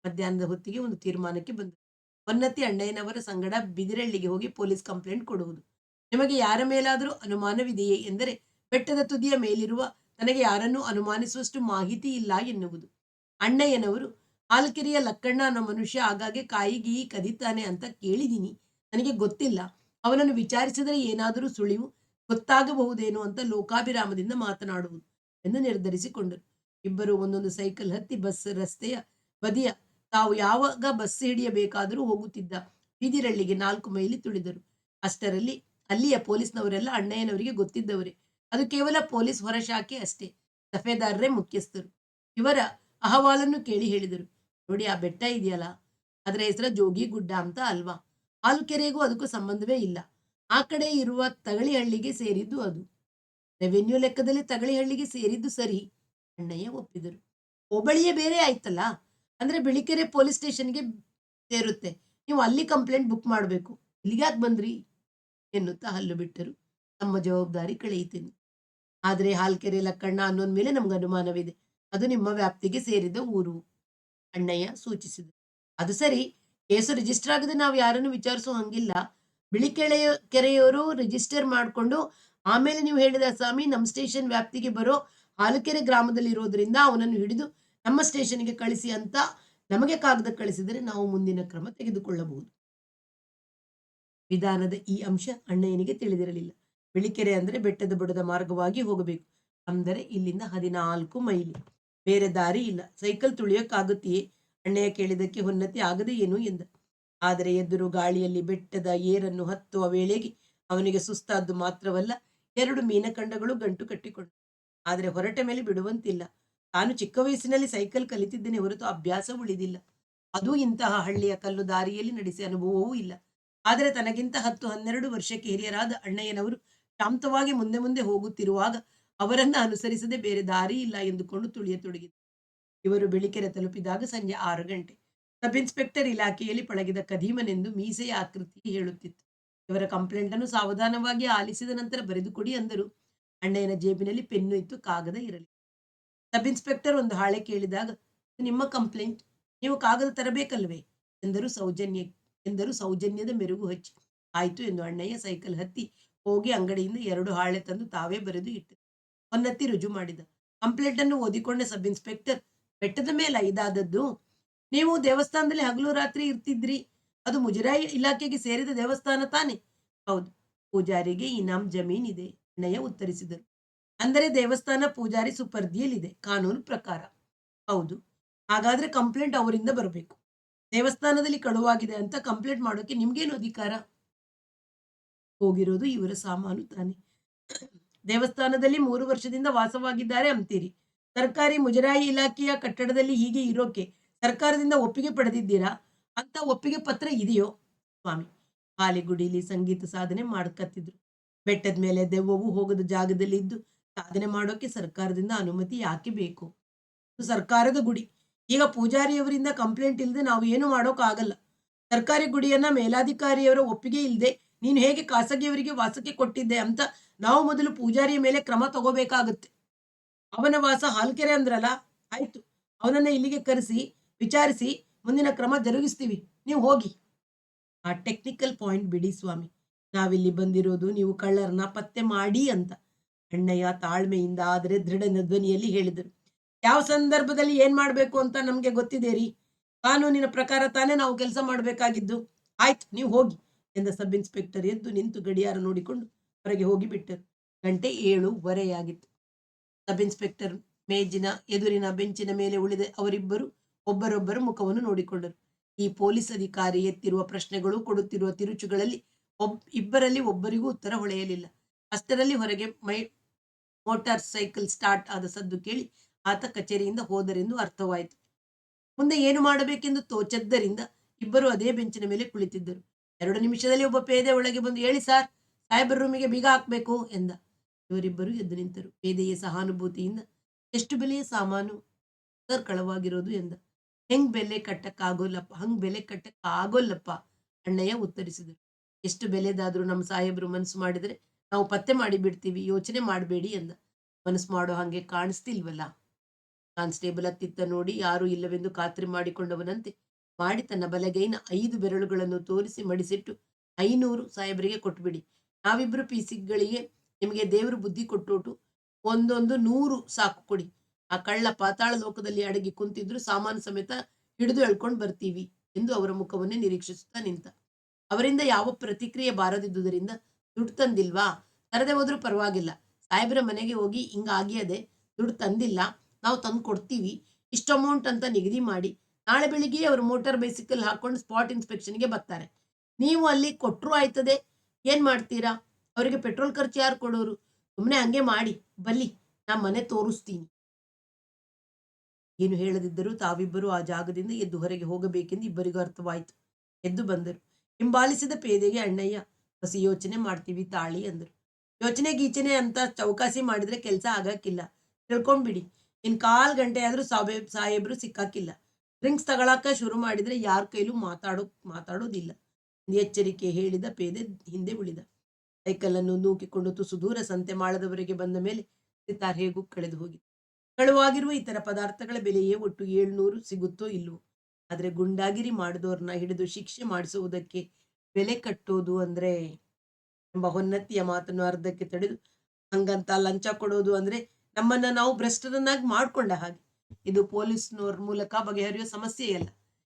ಮಧ್ಯಾಹ್ನದ ಹೊತ್ತಿಗೆ ಒಂದು ತೀರ್ಮಾನಕ್ಕೆ ಬಂದರು. ಹೊನ್ನತಿ ಅಣ್ಣಯ್ಯನವರ ಸಂಗಡ ಬಿದಿರಳ್ಳಿಗೆ ಹೋಗಿ ಪೊಲೀಸ್ ಕಂಪ್ಲೇಂಟ್ ಕೊಡುವುದು. ನಿಮಗೆ ಯಾರ ಮೇಲಾದರೂ ಅನುಮಾನವಿದೆಯೇ ಎಂದರೆ ಬೆಟ್ಟದ ತುದಿಯ ಮೇಲಿರುವ ತನಗೆ ಯಾರನ್ನೂ ಅನುಮಾನಿಸುವಷ್ಟು ಮಾಹಿತಿ ಇಲ್ಲ ಎನ್ನುವುದು. ಅಣ್ಣಯ್ಯನವರು ಹಾಲ್ಕೆರೆಯ ಲಕ್ಕಣ್ಣ ಅನ್ನೋ ಮನುಷ್ಯ ಆಗಾಗ್ಗೆ ಕಾಯಿಗಿ ಕದೀತಾನೆ ಅಂತ ಕೇಳಿದೀನಿ, ನನಗೆ ಗೊತ್ತಿಲ್ಲ, ಅವನನ್ನು ವಿಚಾರಿಸಿದರೆ ಏನಾದರೂ ಸುಳಿವು ಗೊತ್ತಾಗಬಹುದೇನೋ ಅಂತ ಲೋಕಾಭಿರಾಮದಿಂದ ಮಾತನಾಡುವುದು ಎಂದು ನಿರ್ಧರಿಸಿಕೊಂಡರು. ಇಬ್ಬರು ಒಂದೊಂದು ಸೈಕಲ್ ಹತ್ತಿ ಬಸ್ ರಸ್ತೆಯ ಬದಿಯ ತಾವು ಯಾವಾಗ ಬಸ್ ಹಿಡಿಯಬೇಕಾದರೂ ಹೋಗುತ್ತಿದ್ದ ಬೀದಿರಳ್ಳಿಗೆ 4 ಮೈಲಿ ತುಳಿದರು. ಅಷ್ಟರಲ್ಲಿ ಅಲ್ಲಿಯ ಪೊಲೀಸ್ನವರೆಲ್ಲ ಅಣ್ಣಯ್ಯನವರಿಗೆ ಗೊತ್ತಿದ್ದವರೇ. ಅದು ಕೇವಲ ಪೊಲೀಸ್ ಹೊರಶಾಖೆ ಅಷ್ಟೇ. ದಫೇದಾರರೇ ಮುಖ್ಯಸ್ಥರು. ಇವರ ಅಹವಾಲನ್ನು ಕೇಳಿ ಹೇಳಿದರು, ನೋಡಿ ಆ ಬೆಟ್ಟ ಇದೆಯಲ್ಲ, ಅದರ ಹೆಸರ ಜೋಗಿ ಗುಡ್ಡ ಅಂತ ಅಲ್ವಾ? ಹಾಲುಕೆರೆಗೂ ಅದಕ್ಕೂ ಸಂಬಂಧವೇ ಇಲ್ಲ. ಆ ಕಡೆ ಇರುವ ತಗಳಿಹಳ್ಳಿಗೆ ಸೇರಿದ್ದು ಅದು. ರೆವೆನ್ಯೂ ಲೆಕ್ಕದಲ್ಲಿ ತಗಳಿಹಳ್ಳಿಗೆ ಸೇರಿದ್ದು ಸರಿ. ಅಣ್ಣಯ್ಯ ಒಪ್ಪಿದರು. ಹೋಬಳಿಯೇ ಬೇರೆ ಆಯ್ತಲ್ಲ, ಅಂದ್ರೆ ಬಿಳಿಕೆರೆ ಪೊಲೀಸ್ ಸ್ಟೇಷನ್ಗೆ ಸೇರುತ್ತೆ. ನೀವು ಅಲ್ಲಿ ಕಂಪ್ಲೇಂಟ್ ಬುಕ್ ಮಾಡಬೇಕು. ಇಲ್ಲಿಗ್ಯಾಕೆ ಬಂದ್ರಿ ಎನ್ನುತ್ತಾ ಹಲ್ಲು ಬಿಟ್ಟರು. ತಮ್ಮ ಜವಾಬ್ದಾರಿ ಕಳೆಯಿತೇನೆ. ಆದ್ರೆ ಹಾಲ್ಕೆರೆ ಲಕ್ಕಣ್ಣ ಅನ್ನೋನ್ ಮೇಲೆ ನಮ್ಗೆ ಅನುಮಾನವಿದೆ. ಅದು ನಿಮ್ಮ ವ್ಯಾಪ್ತಿಗೆ ಸೇರಿದ ಊರು ಅಣ್ಣಯ್ಯ ಸೂಚಿಸಿದರು. ಅದು ಸರಿ, ಕೇಸು ರಿಜಿಸ್ಟರ್ ಆಗದೆ ನಾವು ಯಾರನ್ನು ವಿಚಾರಿಸೋ ಹಂಗಿಲ್ಲ. ಕೆರೆಯವರು ರಿಜಿಸ್ಟರ್ ಮಾಡಿಕೊಂಡು ಆಮೇಲೆ ನೀವು ಹೇಳಿದ ಸ್ವಾಮಿ ನಮ್ಮ ಸ್ಟೇಷನ್ ವ್ಯಾಪ್ತಿಗೆ ಬರೋ ಹಾಲುಕೆರೆ ಗ್ರಾಮದಲ್ಲಿ ಇರೋದ್ರಿಂದ ಅವನನ್ನು ಹಿಡಿದು ನಮ್ಮ ಸ್ಟೇಷನ್ಗೆ ಕಳಿಸಿ ಅಂತ ನಮಗೆ ಕಾಗದ ಕಳಿಸಿದರೆ ನಾವು ಮುಂದಿನ ಕ್ರಮ ತೆಗೆದುಕೊಳ್ಳಬಹುದು. ವಿಧಾನದ ಈ ಅಂಶ ಅಣ್ಣಯ್ಯನಿಗೆ ತಿಳಿದಿರಲಿಲ್ಲ. ಬಿಳಿಕೆರೆ ಅಂದರೆ ಬೆಟ್ಟದ ಬುಡದ ಮಾರ್ಗವಾಗಿ ಹೋಗಬೇಕು. ಅಂದರೆ ಇಲ್ಲಿಂದ 14 ಮೈಲಿ. ಬೇರೆ ದಾರಿ ಇಲ್ಲ. ಸೈಕಲ್ ತುಳಿಯೋಕ್ಕಾಗುತ್ತೆಯೇ? ಅಣ್ಣಯ್ಯ ಕೇಳಿದಕ್ಕೆ ಹೊನ್ನತಿ ಆಗದೆ ಏನು ಎಂದ. ಆದರೆ ಎದುರು ಗಾಳಿಯಲ್ಲಿ ಬೆಟ್ಟದ ಏರನ್ನು ಹತ್ತುವ ವೇಳೆಗೆ ಅವನಿಗೆ ಸುಸ್ತಾದ್ದು ಮಾತ್ರವಲ್ಲ, 2 ಮೀನಖಂಡಗಳು ಗಂಟು ಕಟ್ಟಿಕೊಂಡು. ಆದರೆ ಹೊರಟ ಮೇಲೆ ಬಿಡುವಂತಿಲ್ಲ. ತಾನು ಚಿಕ್ಕ ವಯಸ್ಸಿನಲ್ಲಿ ಸೈಕಲ್ ಕಲಿತಿದ್ದೇನೆ ಹೊರತು ಅಭ್ಯಾಸ ಉಳಿದಿಲ್ಲ. ಅದು ಇಂತಹ ಹಳ್ಳಿಯ ಕಲ್ಲು ದಾರಿಯಲ್ಲಿ ನಡೆಸಿ ಅನುಭವವೂ ಇಲ್ಲ. ಆದರೆ ತನಗಿಂತ 10-12 ವರ್ಷಕ್ಕೆ ಹಿರಿಯರಾದ ಅಣ್ಣಯ್ಯನವರು ಶಾಂತವಾಗಿ ಮುಂದೆ ಮುಂದೆ ಹೋಗುತ್ತಿರುವಾಗ ಅವರನ್ನ ಅನುಸರಿಸದೆ ಬೇರೆ ದಾರಿ ಇಲ್ಲ ಎಂದುಕೊಂಡು ತುಳಿಯತೊಡಗಿದರು. ಇವರು ಬಿಳಿಕೆರೆ ತಲುಪಿದಾಗ ಸಂಜೆ 6 ಗಂಟೆ. ಸಬ್ ಇನ್ಸ್ಪೆಕ್ಟರ್ ಇಲಾಖೆಯಲ್ಲಿ ಪಳಗಿದ ಕದೀಮನೆಂದು ಮೀಸೆಯ ಆಕೃತಿ ಹೇಳುತ್ತಿತ್ತು. ಇವರ ಕಂಪ್ಲೇಂಟ್ ಅನ್ನು ಸಾವಧಾನವಾಗಿ ಆಲಿಸಿದ ನಂತರ ಬರೆದುಕೊಡಿ ಅಂದರು. ಅಣ್ಣಯ್ಯನ ಜೇಬಿನಲ್ಲಿ ಪೆನ್ನು ಇತ್ತು, ಕಾಗದ ಇರಲಿ. ಸಬ್ ಇನ್ಸ್ಪೆಕ್ಟರ್ ಒಂದು ಹಾಳೆ ಕೇಳಿದಾಗ, ನಿಮ್ಮ ಕಂಪ್ಲೇಂಟ್, ನೀವು ಕಾಗದ ತರಬೇಕಲ್ವೇ ಎಂದರು ಸೌಜನ್ಯದ ಮೆರುಗು ಹಚ್ಚಿ. ಆಯ್ತು ಎಂದು ಅಣ್ಣಯ್ಯ ಸೈಕಲ್ ಹತ್ತಿ ಹೋಗಿ ಅಂಗಡಿಯಿಂದ 2 ಹಾಳೆ ತಂದು ತಾವೇ ಬರೆದು ಇಟ್ಟರು. ಹೊನ್ನತ್ತಿ ರುಜು ಮಾಡಿದ. ಕಂಪ್ಲೇಂಟ್ ಅನ್ನು ಓದಿಕೊಂಡ ಸಬ್ ಇನ್ಸ್ಪೆಕ್ಟರ್, ಬೆಟ್ಟದ ಮೇಲೆ ಇದಾದದ್ದು, ನೀವು ದೇವಸ್ಥಾನದಲ್ಲಿ ಹಗಲು ರಾತ್ರಿ ಇರ್ತಿದ್ರಿ, ಅದು ಮುಜರಾಯಿ ಇಲಾಖೆಗೆ ಸೇರಿದ ದೇವಸ್ಥಾನ ತಾನೆ? ಹೌದು, ಪೂಜಾರಿಗೆ ಇನಾಮ್ ಜಮೀನ್ ಇದೆ, ಅಣ್ಣಯ್ಯ ಉತ್ತರಿಸಿದರು. ಅಂದರೆ ದೇವಸ್ಥಾನ ಪೂಜಾರಿ ಸುಪರ್ದಿಯಲ್ಲಿದೆ ಕಾನೂನು ಪ್ರಕಾರ? ಹೌದು. ಹಾಗಾದ್ರೆ ಕಂಪ್ಲೇಂಟ್ ಅವರಿಂದ ಬರಬೇಕು. ದೇವಸ್ಥಾನದಲ್ಲಿ ಕಳುವಾಗಿದೆ ಅಂತ ಕಂಪ್ಲೇಂಟ್ ಮಾಡೋಕೆ ನಿಮ್ಗೇನು ಅಧಿಕಾರ? ಹೋಗಿರೋದು ಇವರ ಸಾಮಾನು ತಾನೆ. ದೇವಸ್ಥಾನದಲ್ಲಿ 3 ವರ್ಷದಿಂದ ವಾಸವಾಗಿದ್ದಾರೆ ಅಂತೀರಿ. ಸರ್ಕಾರಿ ಮುಜರಾಯಿ ಇಲಾಖೆಯ ಕಟ್ಟಡದಲ್ಲಿ ಹೀಗೆ ಇರೋಕೆ ಸರ್ಕಾರದಿಂದ ಒಪ್ಪಿಗೆ ಪಡೆದಿದ್ದೀರಾ ಅಂತ ಒಪ್ಪಿಗೆ ಪತ್ರ ಇದೆಯೋ? ಸ್ವಾಮಿ, ಹಾಲಿಗುಡಿಲಿ ಸಂಗೀತ ಸಾಧನೆ ಮಾಡ್ಕತ್ತಿದ್ರು. ಬೆಟ್ಟದ ಮೇಲೆ ದೆವ್ವವು ಹೋಗದ ಜಾಗದಲ್ಲಿ ಇದ್ದು ಸಾಧನೆ ಮಾಡೋಕೆ ಸರ್ಕಾರದಿಂದ ಅನುಮತಿ ಯಾಕೆ ಬೇಕು? ಇದು ಸರ್ಕಾರದ ಗುಡಿ. ಈಗ ಪೂಜಾರಿಯವರಿಂದ ಕಂಪ್ಲೇಂಟ್ ಇಲ್ಲದೆ ನಾವು ಏನು ಮಾಡೋಕ್ಕಾಗಲ್ಲ. ಸರ್ಕಾರಿ ಗುಡಿಯನ್ನ ಮೇಲಾಧಿಕಾರಿಯವರ ಒಪ್ಪಿಗೆ ಇಲ್ಲದೆ ನೀನು ಹೇಗೆ ಖಾಸಗಿಯವರಿಗೆ ವಾಸಕ್ಕೆ ಕೊಟ್ಟಿದ್ದೆ ಅಂತ ನಾವು ಮೊದಲು ಪೂಜಾರಿಯ ಮೇಲೆ ಕ್ರಮ ತಗೋಬೇಕಾಗುತ್ತೆ. ಅವನ ವಾಸ ಹಾಲ್ಕೆರೆ ಅಂದ್ರಲ್ಲ, ಆಯ್ತು. ಅವನನ್ನ ಇಲ್ಲಿಗೆ ಕರೆಸಿ ವಿಚಾರಿಸಿ ಮುಂದಿನ ಕ್ರಮ ಜರುಗಿಸ್ತೀವಿ. ನೀವು ಹೋಗಿ. ಆ ಟೆಕ್ನಿಕಲ್ ಪಾಯಿಂಟ್ ಬಿಡಿ ಸ್ವಾಮಿ. ನಾವಿಲ್ಲಿ ಬಂದಿರೋದು ನೀವು ಕಳ್ಳರನ್ನ ಪತ್ತೆ ಮಾಡಿ ಅಂತ. ಅಣ್ಣಯ್ಯ ತಾಳ್ಮೆಯಿಂದ ಆದರೆ ದೃಢ ಧ್ವನಿಯಲ್ಲಿ ಹೇಳಿದರು. ಯಾವ ಸಂದರ್ಭದಲ್ಲಿ ಏನ್ ಮಾಡ್ಬೇಕು ಅಂತ ನಮ್ಗೆ ಗೊತ್ತಿದೆ ರೀ. ಕಾನೂನಿನ ಪ್ರಕಾರ ತಾನೇ ನಾವು ಕೆಲಸ ಮಾಡ್ಬೇಕಾಗಿದ್ದು. ಆಯ್ತು, ನೀವು ಹೋಗಿ ಎಂದ ಸಬ್ ಇನ್ಸ್ಪೆಕ್ಟರ್ ಎದ್ದು ನಿಂತು ಗಡಿಯಾರ ನೋಡಿಕೊಂಡು ಹೊರಗೆ ಹೋಗಿ ಬಿಟ್ಟರು. ಗಂಟೆ 7:15 ಸಬ್ ಇನ್ಸ್ಪೆಕ್ಟರ್ ಮೇಜಿನ ಎದುರಿನ ಬೆಂಚಿನ ಮೇಲೆ ಉಳಿದ ಅವರಿಬ್ಬರು ಒಬ್ಬರೊಬ್ಬರ ಮುಖವನ್ನು ನೋಡಿಕೊಂಡರು. ಈ ಪೊಲೀಸ್ ಅಧಿಕಾರಿ ಎತ್ತಿರುವ ಪ್ರಶ್ನೆಗಳು, ಕೊಡುತ್ತಿರುವ ತಿರುಚುಗಳಲ್ಲಿ ಇಬ್ಬರಲ್ಲಿ ಒಬ್ಬರಿಗೂ ಉತ್ತರ ಹೊಳೆಯಲಿಲ್ಲ. ಅಷ್ಟರಲ್ಲಿ ಹೊರಗೆ ಮೋಟಾರ್ ಸೈಕಲ್ ಸ್ಟಾರ್ಟ್ ಆದ ಸದ್ದು ಕೇಳಿ ಆತ ಕಚೇರಿಯಿಂದ ಹೋದರೆಂದು ಅರ್ಥವಾಯಿತು. ಮುಂದೆ ಏನು ಮಾಡಬೇಕೆಂದು ತೋಚದ್ದರಿಂದ ಇಬ್ಬರು ಅದೇ ಬೆಂಚಿನ ಮೇಲೆ ಕುಳಿತಿದ್ದರು. 2 ನಿಮಿಷದಲ್ಲಿ ಒಬ್ಬ ಪೇದೆ ಒಳಗೆ ಬಂದು, ಹೇಳಿ ಸಾರ್, ಸಾಹೇಬರ ರೂಮಿಗೆ ಬೀಗ ಹಾಕ್ಬೇಕು ಎಂದ. ಇವರಿಬ್ಬರು ಎದ್ದು ನಿಂತರು. ಪೇದೆಯ ಸಹಾನುಭೂತಿಯಿಂದ, ಎಷ್ಟು ಬೆಲೆಯ ಸಾಮಾನು ಸರ್ ಕಳವಾಗಿರೋದು ಎಂದ. ಹಂಗ್ ಬೆಲೆ ಕಟ್ಟಕ್ ಆಗೋಲ್ಲಪ್ಪ ಅಣ್ಣಯ್ಯ ಉತ್ತರಿಸಿದರು. ಎಷ್ಟು ಬೆಲೆದಾದ್ರೂ ನಮ್ಮ ಸಾಹೇಬರು ಮನಸ್ಸು ಮಾಡಿದರೆ ನಾವು ಪತ್ತೆ ಮಾಡಿ ಬಿಡ್ತೀವಿ, ಯೋಚನೆ ಮಾಡಬೇಡಿ ಎಂದ. ಮನಸ್ಸು ಮಾಡೋ ಹಾಗೆ ಕಾಣಿಸ್ತಿಲ್ವಲ್ಲ. ಕಾನ್ಸ್ಟೇಬಲ್ ಅತ್ತಿತ್ತ ನೋಡಿ ಯಾರೂ ಇಲ್ಲವೆಂದು ಖಾತ್ರಿ ಮಾಡಿಕೊಂಡವನಂತೆ ಮಾಡಿ ತನ್ನ ಬಲಗೈನ 5 ಬೆರಳುಗಳನ್ನು ತೋರಿಸಿ ಮಡಿಸಿಟ್ಟು, 500 ಸಾಹೇಬರಿಗೆ ಕೊಟ್ಬಿಡಿ. ನಾವಿಬ್ರು ಪೀಸಿಗಳಿಗೆ ನಿಮಗೆ ದೇವರು ಬುದ್ಧಿ ಕೊಟ್ಟೋಟು, ಒಂದೊಂದು 100 ಸಾಕು ಕೊಡಿ. ಆ ಕಳ್ಳ ಪಾತಾಳ ಲೋಕದಲ್ಲಿ ಅಡಗಿ ಕುಂತಿದ್ರು ಸಾಮಾನು ಸಮೇತ ಹಿಡಿದು ಎಳ್ಕೊಂಡು ಬರ್ತೀವಿ ಎಂದು ಅವರ ಮುಖವನ್ನೇ ನಿರೀಕ್ಷಿಸುತ್ತಾ ನಿಂತ. ಅವರಿಂದ ಯಾವ ಪ್ರತಿಕ್ರಿಯೆ ಬಾರದಿದ್ದುದರಿಂದ, ದುಡ್ಡು ತಂದಿಲ್ವಾ, ತರದೆ ಹೋದ್ರೂ ಪರವಾಗಿಲ್ಲ, ಸಾಹೇಬ್ರ ಮನೆಗೆ ಹೋಗಿ ಹಿಂಗಾಗ್ಯದೆ, ದುಡ್ಡು ತಂದಿಲ್ಲ, ನಾವು ತಂದು ಕೊಡ್ತೀವಿ, ಇಷ್ಟು ಅಮೌಂಟ್ ಅಂತ ನಿಗದಿ ಮಾಡಿ ನಾಳೆ ಬೆಳಿಗ್ಗೆ ಅವರು ಮೋಟಾರ್ ಬೈಸಿಕಲ್ ಹಾಕೊಂಡು ಸ್ಪಾಟ್ ಇನ್ಸ್ಪೆಕ್ಷನ್ಗೆ ಬರ್ತಾರೆ. ನೀವು ಅಲ್ಲಿ ಕೊಟ್ಟರು ಆಯ್ತದೆ, ಏನ್ ಮಾಡ್ತೀರಾ? ಅವರಿಗೆ ಪೆಟ್ರೋಲ್ ಖರ್ಚು ಯಾರು ಕೊಡೋರು? ಸುಮ್ಮನೆ ಹಂಗೆ ಮಾಡಿ ಬಲ್ಲಿ, ನಾ ಮನೆ ತೋರಿಸ್ತೀನಿ. ಏನು ಹೇಳದಿದ್ದರೂ ತಾವಿಬ್ಬರು ಆ ಜಾಗದಿಂದ ಎದ್ದು ಹೊರಗೆ ಹೋಗಬೇಕೆಂದು ಇಬ್ಬರಿಗೂ ಅರ್ಥವಾಯಿತು. ಎದ್ದು ಬಂದರು. ಹಿಂಬಾಲಿಸಿದ ಪೇದೆಗೆ ಅಣ್ಣಯ್ಯ, ಹೊಸಿ ಯೋಚನೆ ಮಾಡ್ತೀವಿ ತಾಳಿ ಅಂದರು. ಯೋಚನೆ ಗೀಚನೆ ಅಂತ ಚೌಕಾಸಿ ಮಾಡಿದ್ರೆ ಕೆಲಸ ಆಗಕ್ಕಿಲ್ಲ, ತಿಳ್ಕೊಂಡ್ಬಿಡಿ. ಇನ್ 1/4 ಗಂಟೆ ಆದ್ರೂ ಸಾಹೇಬ್ರು ಸಿಕ್ಕಾಕಿಲ್ಲ. ಡ್ರಿಂಕ್ಸ್ ತಗೊಳಕ ಶುರು ಮಾಡಿದ್ರೆ ಯಾರ ಕೈಲೂ ಮಾತಾಡೋದಿಲ್ಲ. ಎಚ್ಚರಿಕೆ ಹೇಳಿದ ಪೇದೆ ಹಿಂದೆ ಉಳಿದ. ಸೈಕಲನ್ನು ನೂಕಿಕೊಂಡು ತುಸು ದೂರ ಸಂತೆ ಮಾಳದವರೆಗೆ ಬಂದ ಮೇಲೆ ಸಿತಾರ್ ಹೇಗೂ ಕಳೆದು ಹೋಗಿ. ಕಳುವಾಗಿರುವ ಇತರ ಪದಾರ್ಥಗಳ ಬೆಲೆಯೇ ಒಟ್ಟು 700 ಸಿಗುತ್ತೋ ಇಲ್ವೋ. ಆದ್ರೆ ಗುಂಡಾಗಿರಿ ಮಾಡಿದವ್ರನ್ನ ಹಿಡಿದು ಶಿಕ್ಷೆ ಮಾಡಿಸುವುದಕ್ಕೆ ಬೆಲೆ ಕಟ್ಟೋದು ಅಂದ್ರೆ ಎಂಬ ಹೊನ್ನತಿಯ ಮಾತನ್ನು ಅರ್ಧಕ್ಕೆ ತಡೆದು, ಹಂಗಂತ ಲಂಚ ಕೊಡೋದು ಅಂದ್ರೆ ನಮ್ಮನ್ನ ನಾವು ಭ್ರಷ್ಟರನ್ನಾಗಿ ಮಾಡ್ಕೊಂಡ ಹಾಗೆ. ಇದು ಪೊಲೀಸ್ನವ್ರ ಮೂಲಕ ಬಗೆಹರಿಯೋ ಸಮಸ್ಯೆಯಲ್ಲ.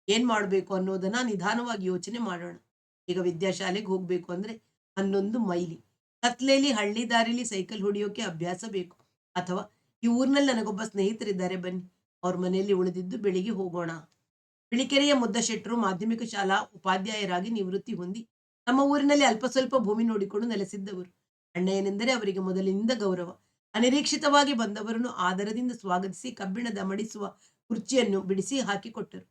ಏನ್ ಮಾಡ್ಬೇಕು ಅನ್ನೋದನ್ನ ನಿಧಾನವಾಗಿ ಯೋಚನೆ ಮಾಡೋಣ. ಈಗ ವಿದ್ಯಾಶಾಲೆಗೆ ಹೋಗ್ಬೇಕು ಅಂದ್ರೆ 11 ಮೈಲಿ ಕತ್ಲೇಲಿ ಹಳ್ಳಿ ದಾರಿಲಿ ಸೈಕಲ್ ಹೊಡಿಯೋಕೆ ಅಭ್ಯಾಸ ಬೇಕು. ಅಥವಾ ಈ ಊರಿನಲ್ಲಿ ನನಗೊಬ್ಬ ಸ್ನೇಹಿತರಿದ್ದಾರೆ, ಬನ್ನಿ ಅವ್ರ ಮನೆಯಲ್ಲಿ ಉಳಿದಿದ್ದು ಬೆಳಿಗ್ಗೆ ಹೋಗೋಣ. ಬಿಳಿಕೆರೆಯ ಮುದ್ದಶೆಟ್ಟರು ಮಾಧ್ಯಮಿಕ ಶಾಲಾ ಉಪಾಧ್ಯಾಯರಾಗಿ ನಿವೃತ್ತಿ ಹೊಂದಿ ನಮ್ಮ ಊರಿನಲ್ಲಿ ಅಲ್ಪ ಸ್ವಲ್ಪ ಭೂಮಿ ನೋಡಿಕೊಂಡು ನೆಲೆಸಿದ್ದವರು. ಅಣ್ಣಯ್ಯನೆಂದರೆ ಅವರಿಗೆ ಮೊದಲಿನಿಂದ ಗೌರವ. ಅನಿರೀಕ್ಷಿತವಾಗಿ ಬಂದವರನ್ನು ಆದರದಿಂದ ಸ್ವಾಗತಿಸಿ ಕಬ್ಬಿಣದ ಮಡಿಸುವ ಕುರ್ಚಿಯನ್ನು ಬಿಡಿಸಿ ಹಾಕಿಕೊಟ್ಟರು.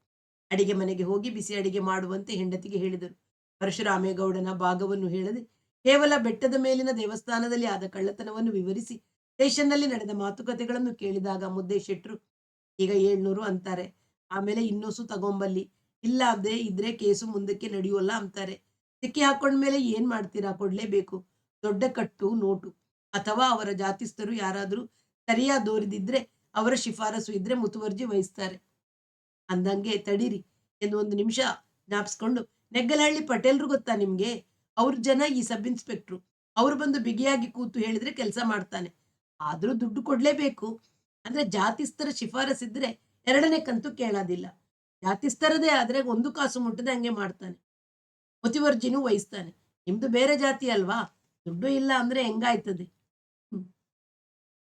ಅಡಿಗೆ ಮನೆಗೆ ಹೋಗಿ ಬಿಸಿ ಅಡಿಗೆ ಮಾಡುವಂತೆ ಹೆಂಡತಿಗೆ ಹೇಳಿದರು. ಪರಶುರಾಮೇಗೌಡನ ಭಾಗವನ್ನು ಹೇಳದೆ ಕೇವಲ ಬೆಟ್ಟದ ಮೇಲಿನ ದೇವಸ್ಥಾನದಲ್ಲಿ ಆದ ಕಳ್ಳತನವನ್ನು ವಿವರಿಸಿ ಸ್ಟೇಷನ್ನಲ್ಲಿ ನಡೆದ ಮಾತುಕತೆಗಳನ್ನು ಕೇಳಿದಾಗ ಮುದ್ದೆ ಶೆಟ್ರು, ಈಗ 700 ಅಂತಾರೆ, ಆಮೇಲೆ ಇನ್ನೂಸು ತಗೊಂಬಲ್ಲಿ, ಇಲ್ಲ ಅದೇ ಇದ್ರೆ ಕೇಸು ಮುಂದಕ್ಕೆ ನಡೆಯೋಲ್ಲ ಅಂತಾರೆ. ಸಿಕ್ಕಿ ಹಾಕೊಂಡ್ಮೇಲೆ ಏನ್ ಮಾಡ್ತೀರಾ? ಕೊಡ್ಲೇಬೇಕು. ದೊಡ್ಡ ಕಟ್ಟು ನೋಟು. ಅಥವಾ ಅವರ ಜಾತಿಸ್ಥರು ಯಾರಾದ್ರೂ ಸರಿಯಾದೋರಿದಿದ್ರೆ ಅವರ ಶಿಫಾರಸು ಇದ್ರೆ ಮುತುವರ್ಜಿ ವಹಿಸ್ತಾರೆ. ಅಂದಂಗೆ ತಡೀರಿ ಎಂದು 1 ನಿಮಿಷ ಜ್ಞಾಪಿಸ್ಕೊಂಡು, ನೆಗ್ಗಲಹಳ್ಳಿ ಪಟೇಲ್ರು ಗೊತ್ತಾ ನಿಮ್ಗೆ? ಅವ್ರ ಜನ ಈ ಸಬ್ ಇನ್ಸ್ಪೆಕ್ಟ್ರು. ಅವ್ರು ಬಂದು ಬಿಗಿಯಾಗಿ ಕೂತು ಹೇಳಿದ್ರೆ ಕೆಲಸ ಮಾಡ್ತಾನೆ. ಆದ್ರೂ ದುಡ್ಡು ಕೊಡ್ಲೇಬೇಕು. ಅಂದ್ರೆ ಜಾತಿಸ್ಥರ ಶಿಫಾರಸಿದ್ರೆ 2ನೇ ಕಂತು ಕೇಳೋದಿಲ್ಲ. ಜಾತಿಸ್ಥರದೇ ಆದ್ರೆ 1 ಕಾಸು ಮುಟ್ಟದೆ ಹಂಗೆ ಮಾಡ್ತಾನೆ. ಮುತುವರ್ಜಿನೂ ವಹಿಸ್ತಾನೆ. ನಿಮ್ದು ಬೇರೆ ಜಾತಿ ಅಲ್ವಾ, ದುಡ್ಡು ಇಲ್ಲ ಅಂದ್ರೆ ಹೆಂಗಾಯ್ತದೆ?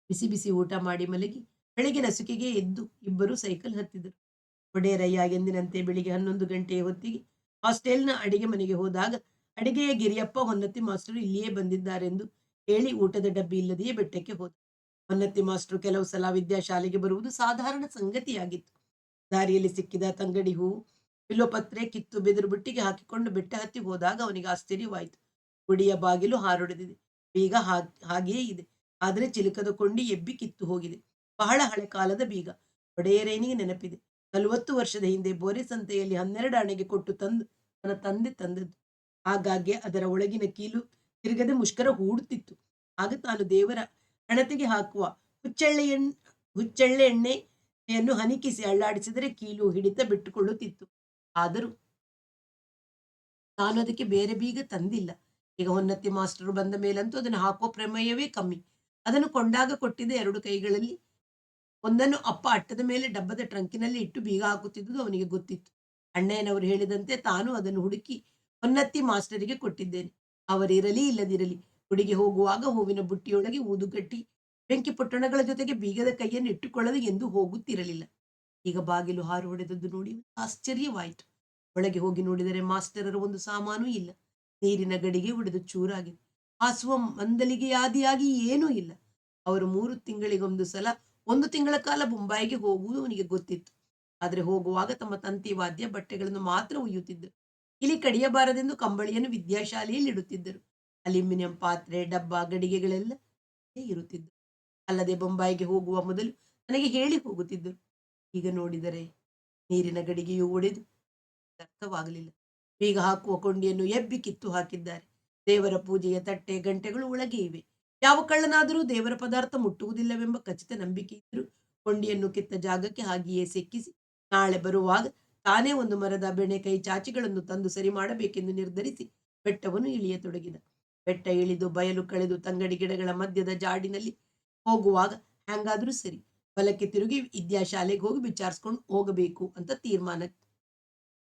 ಬಿಸಿ ಬಿಸಿ ಊಟ ಮಾಡಿ ಮಲಗಿ ಬೆಳಿಗ್ಗೆ ನಸುಕಿಗೆ ಎದ್ದು ಇಬ್ಬರು ಸೈಕಲ್ ಹತ್ತಿದರು. ಒಡೆಯರಯ್ಯ ಎಂದಿನಂತೆ ಬೆಳಿಗ್ಗೆ 11 ಗಂಟೆಯ ಹೊತ್ತಿಗೆ ಹಾಸ್ಟೆಲ್ನ ಅಡಿಗೆ ಮನೆಗೆ ಹೋದಾಗ ಅಡಿಗೆಯ ಗಿರಿಯಪ್ಪ ಹೊನ್ನತಿ ಮಾಸ್ಟರು ಇಲ್ಲಿಯೇ ಬಂದಿದ್ದಾರೆಂದು ಹೇಳಿ ಊಟದ ಡಬ್ಬಿ ಇಲ್ಲದೆಯೇ ಬೆಟ್ಟಕ್ಕೆ ಹೋದ. ಹೊನ್ನತಿ ಮಾಸ್ಟರು ಕೆಲವು ಸಲ ವಿದ್ಯಾಶಾಲೆಗೆ ಬರುವುದು ಸಾಧಾರಣ ಸಂಗತಿಯಾಗಿತ್ತು. ದಾರಿಯಲ್ಲಿ ಸಿಕ್ಕಿದ ತಂಗಡಿ ಹೂವು, ಬಿಲ್ವಪತ್ರೆ ಕಿತ್ತು ಬೆದರು ಬುಟ್ಟಿಗೆ ಹಾಕಿಕೊಂಡು ಬೆಟ್ಟ ಹತ್ತಿ ಹೋದಾಗ ಅವನಿಗೆ ಆಶ್ಚರ್ಯವಾಯಿತು. ಗುಡಿಯ ಬಾಗಿಲು ಹಾರೊಡೆದಿದೆ. ಬೀಗ ಹಾಗೆಯೇ ಇದೆ. ಆದರೆ ಚಿಲುಕದ ಕೊಂಡಿ ಎಬ್ಬಿ ಕಿತ್ತು ಹೋಗಿದೆ. ಬಹಳ ಹಳೆ ಕಾಲದ ಬೀಗ. ಒಡೆಯರೇನಿಗೆ ನೆನಪಿದೆ. 40 ವರ್ಷದ ಹಿಂದೆ ಬೋರೆ ಸಂತೆಯಲ್ಲಿ 12 ಆಣೆಗೆ ಕೊಟ್ಟು ತಂದು ತನ್ನ ತಂದೆ ತಂದದ್ದು. ಆಗಾಗ್ಗೆ ಅದರ ಒಳಗಿನ ಕೀಲು ತಿರುಗದೆ ಮುಷ್ಕರ ಹೂಡುತ್ತಿತ್ತು. ಆಗ ತಾನು ದೇವರ ಹಣತೆಗೆ ಹಾಕುವ ಹುಚ್ಚೆಳ್ಳೆ ಎಣ್ಣೆಯನ್ನು ಹನಿಕಿಸಿ ಅಳ್ಳಾಡಿಸಿದರೆ ಕೀಲು ಹಿಡಿತ ಬಿಟ್ಟುಕೊಳ್ಳುತ್ತಿತ್ತು. ಆದರೂ ತಾನು ಅದಕ್ಕೆ ಬೇರೆ ಬೀಗ ತಂದಿಲ್ಲ. ಈಗ ಹೊನ್ನತ್ತಿ ಮಾಸ್ಟರು ಬಂದ ಮೇಲಂತೂ ಅದನ್ನು ಹಾಕುವ ಪ್ರಮೇಯವೇ ಕಮ್ಮಿ. ಅದನ್ನು ಕೊಂಡಾಗ ಕೊಟ್ಟಿದ್ದ 2 ಕೈಗಳಲ್ಲಿ ಒಂದನ್ನು ಅಪ್ಪ ಅಟ್ಟದ ಮೇಲೆ ಡಬ್ಬದ ಟ್ರಂಕಿನಲ್ಲಿ ಇಟ್ಟು ಬೀಗ ಹಾಕುತ್ತಿದ್ದುದು ಅವನಿಗೆ ಗೊತ್ತಿತ್ತು. ಅಣ್ಣಯ್ಯನವರು ಹೇಳಿದಂತೆ ತಾನು ಅದನ್ನು ಹುಡುಕಿ ಹೊನ್ನತ್ತಿ ಮಾಸ್ಟರಿಗೆ ಕೊಟ್ಟಿದ್ದೇನೆ. ಅವರಿರಲಿ ಇಲ್ಲದಿರಲಿ ಗುಡಿಗೆ ಹೋಗುವಾಗ ಹೂವಿನ ಬುಟ್ಟಿಯೊಳಗೆ ಊದುಗಟ್ಟಿ ಬೆಂಕಿ ಪೊಟ್ಟಣಗಳ ಜೊತೆಗೆ ಬೀಗದ ಕೈಯನ್ನು ಇಟ್ಟುಕೊಳ್ಳದೆ ಎಂದು ಹೋಗುತ್ತಿರಲಿಲ್ಲ. ಈಗ ಬಾಗಿಲು ಹಾರು ಹೊಡೆದದ್ದು ನೋಡಿ ಆಶ್ಚರ್ಯವಾಯಿತು. ಒಳಗೆ ಹೋಗಿ ನೋಡಿದರೆ ಮಾಸ್ಟರರ ಒಂದು ಸಾಮಾನೂ ಇಲ್ಲ. ನೀರಿನ ಗಡಿಗೆ ಒಡೆದು ಚೂರಾಗಿದೆ. ಹಾಸುವ ಮಂದಲಿಗೆಯಾದಿಯಾಗಿ ಏನೂ ಇಲ್ಲ. ಅವರು 3 ತಿಂಗಳಿಗೊಂದು ಸಲ 1 ತಿಂಗಳ ಕಾಲ ಬೊಂಬಾಯಿಗೆ ಹೋಗುವುದು ಅವನಿಗೆ ಗೊತ್ತಿತ್ತು. ಆದರೆ ಹೋಗುವಾಗ ತಮ್ಮ ತಂತಿ ವಾದ್ಯ ಬಟ್ಟೆಗಳನ್ನು ಮಾತ್ರ ಒಯ್ಯುತ್ತಿದ್ದರು. ಇಲ್ಲಿ ಕಡಿಯಬಾರದೆಂದು ಕಂಬಳಿಯನ್ನು ವಿದ್ಯಾಶಾಲೆಯಲ್ಲಿ ಇಡುತ್ತಿದ್ದರು. ಅಲ್ಯೂಮಿನಿಯಂ ಪಾತ್ರೆ ಡಬ್ಬ ಗಡಿಗೆಗಳೆಲ್ಲ ಇರುತ್ತಿದ್ದವು. ಅಲ್ಲದೆ ಬೊಂಬಾಯಿಗೆ ಹೋಗುವ ಮೊದಲು ನನಗೆ ಹೇಳಿ ಹೋಗುತ್ತಿದ್ದರು. ಈಗ ನೋಡಿದರೆ ನೀರಿನ ಗಡಿಗೆಯು ಒಡೆದು ಅರ್ಥವಾಗಲಿಲ್ಲ. ಬೀಗ ಹಾಕುವ ಕೊಂಡಿಯನ್ನು ಎಬ್ಬಿ ಕಿತ್ತು ಹಾಕಿದ್ದಾರೆ. ದೇವರ ಪೂಜೆಯ ತಟ್ಟೆ ಗಂಟೆಗಳು ಒಳಗೆ ಇವೆ. ಯಾವ ಕಳ್ಳನಾದರೂ ದೇವರ ಪದಾರ್ಥ ಮುಟ್ಟುವುದಿಲ್ಲವೆಂಬ ಖಚಿತ ನಂಬಿಕೆ ಇದ್ದರೂ ಕೊಂಡಿಯನ್ನು ಕಿತ್ತ ಜಾಗಕ್ಕೆ ಹಾಗೆಯೇ ಸೆಕ್ಕಿಸಿ ನಾಳೆ ಬರುವಾಗ ತಾನೇ ಒಂದು ಮರದ ಬೆಣೆ ಕೈ ಚಾಚಿಗಳನ್ನು ತಂದು ಸರಿ ಮಾಡಬೇಕೆಂದು ನಿರ್ಧರಿಸಿ ಬೆಟ್ಟವನ್ನು ಇಳಿಯತೊಡಗಿದ. ಬೆಟ್ಟ ಇಳಿದು ಬಯಲು ಕಳೆದು ತಂಗಡಿ ಗಿಡಗಳ ಮಧ್ಯದ ಜಾಡಿನಲ್ಲಿ ಹೋಗುವಾಗ ಹ್ಯಾಂಗಾದ್ರೂ ಸರಿ ಬಲಕ್ಕೆ ತಿರುಗಿ ವಿದ್ಯಾಶಾಲೆಗೆ ಹೋಗಿ ವಿಚಾರಿಸ್ಕೊಂಡು ಹೋಗಬೇಕು ಅಂತ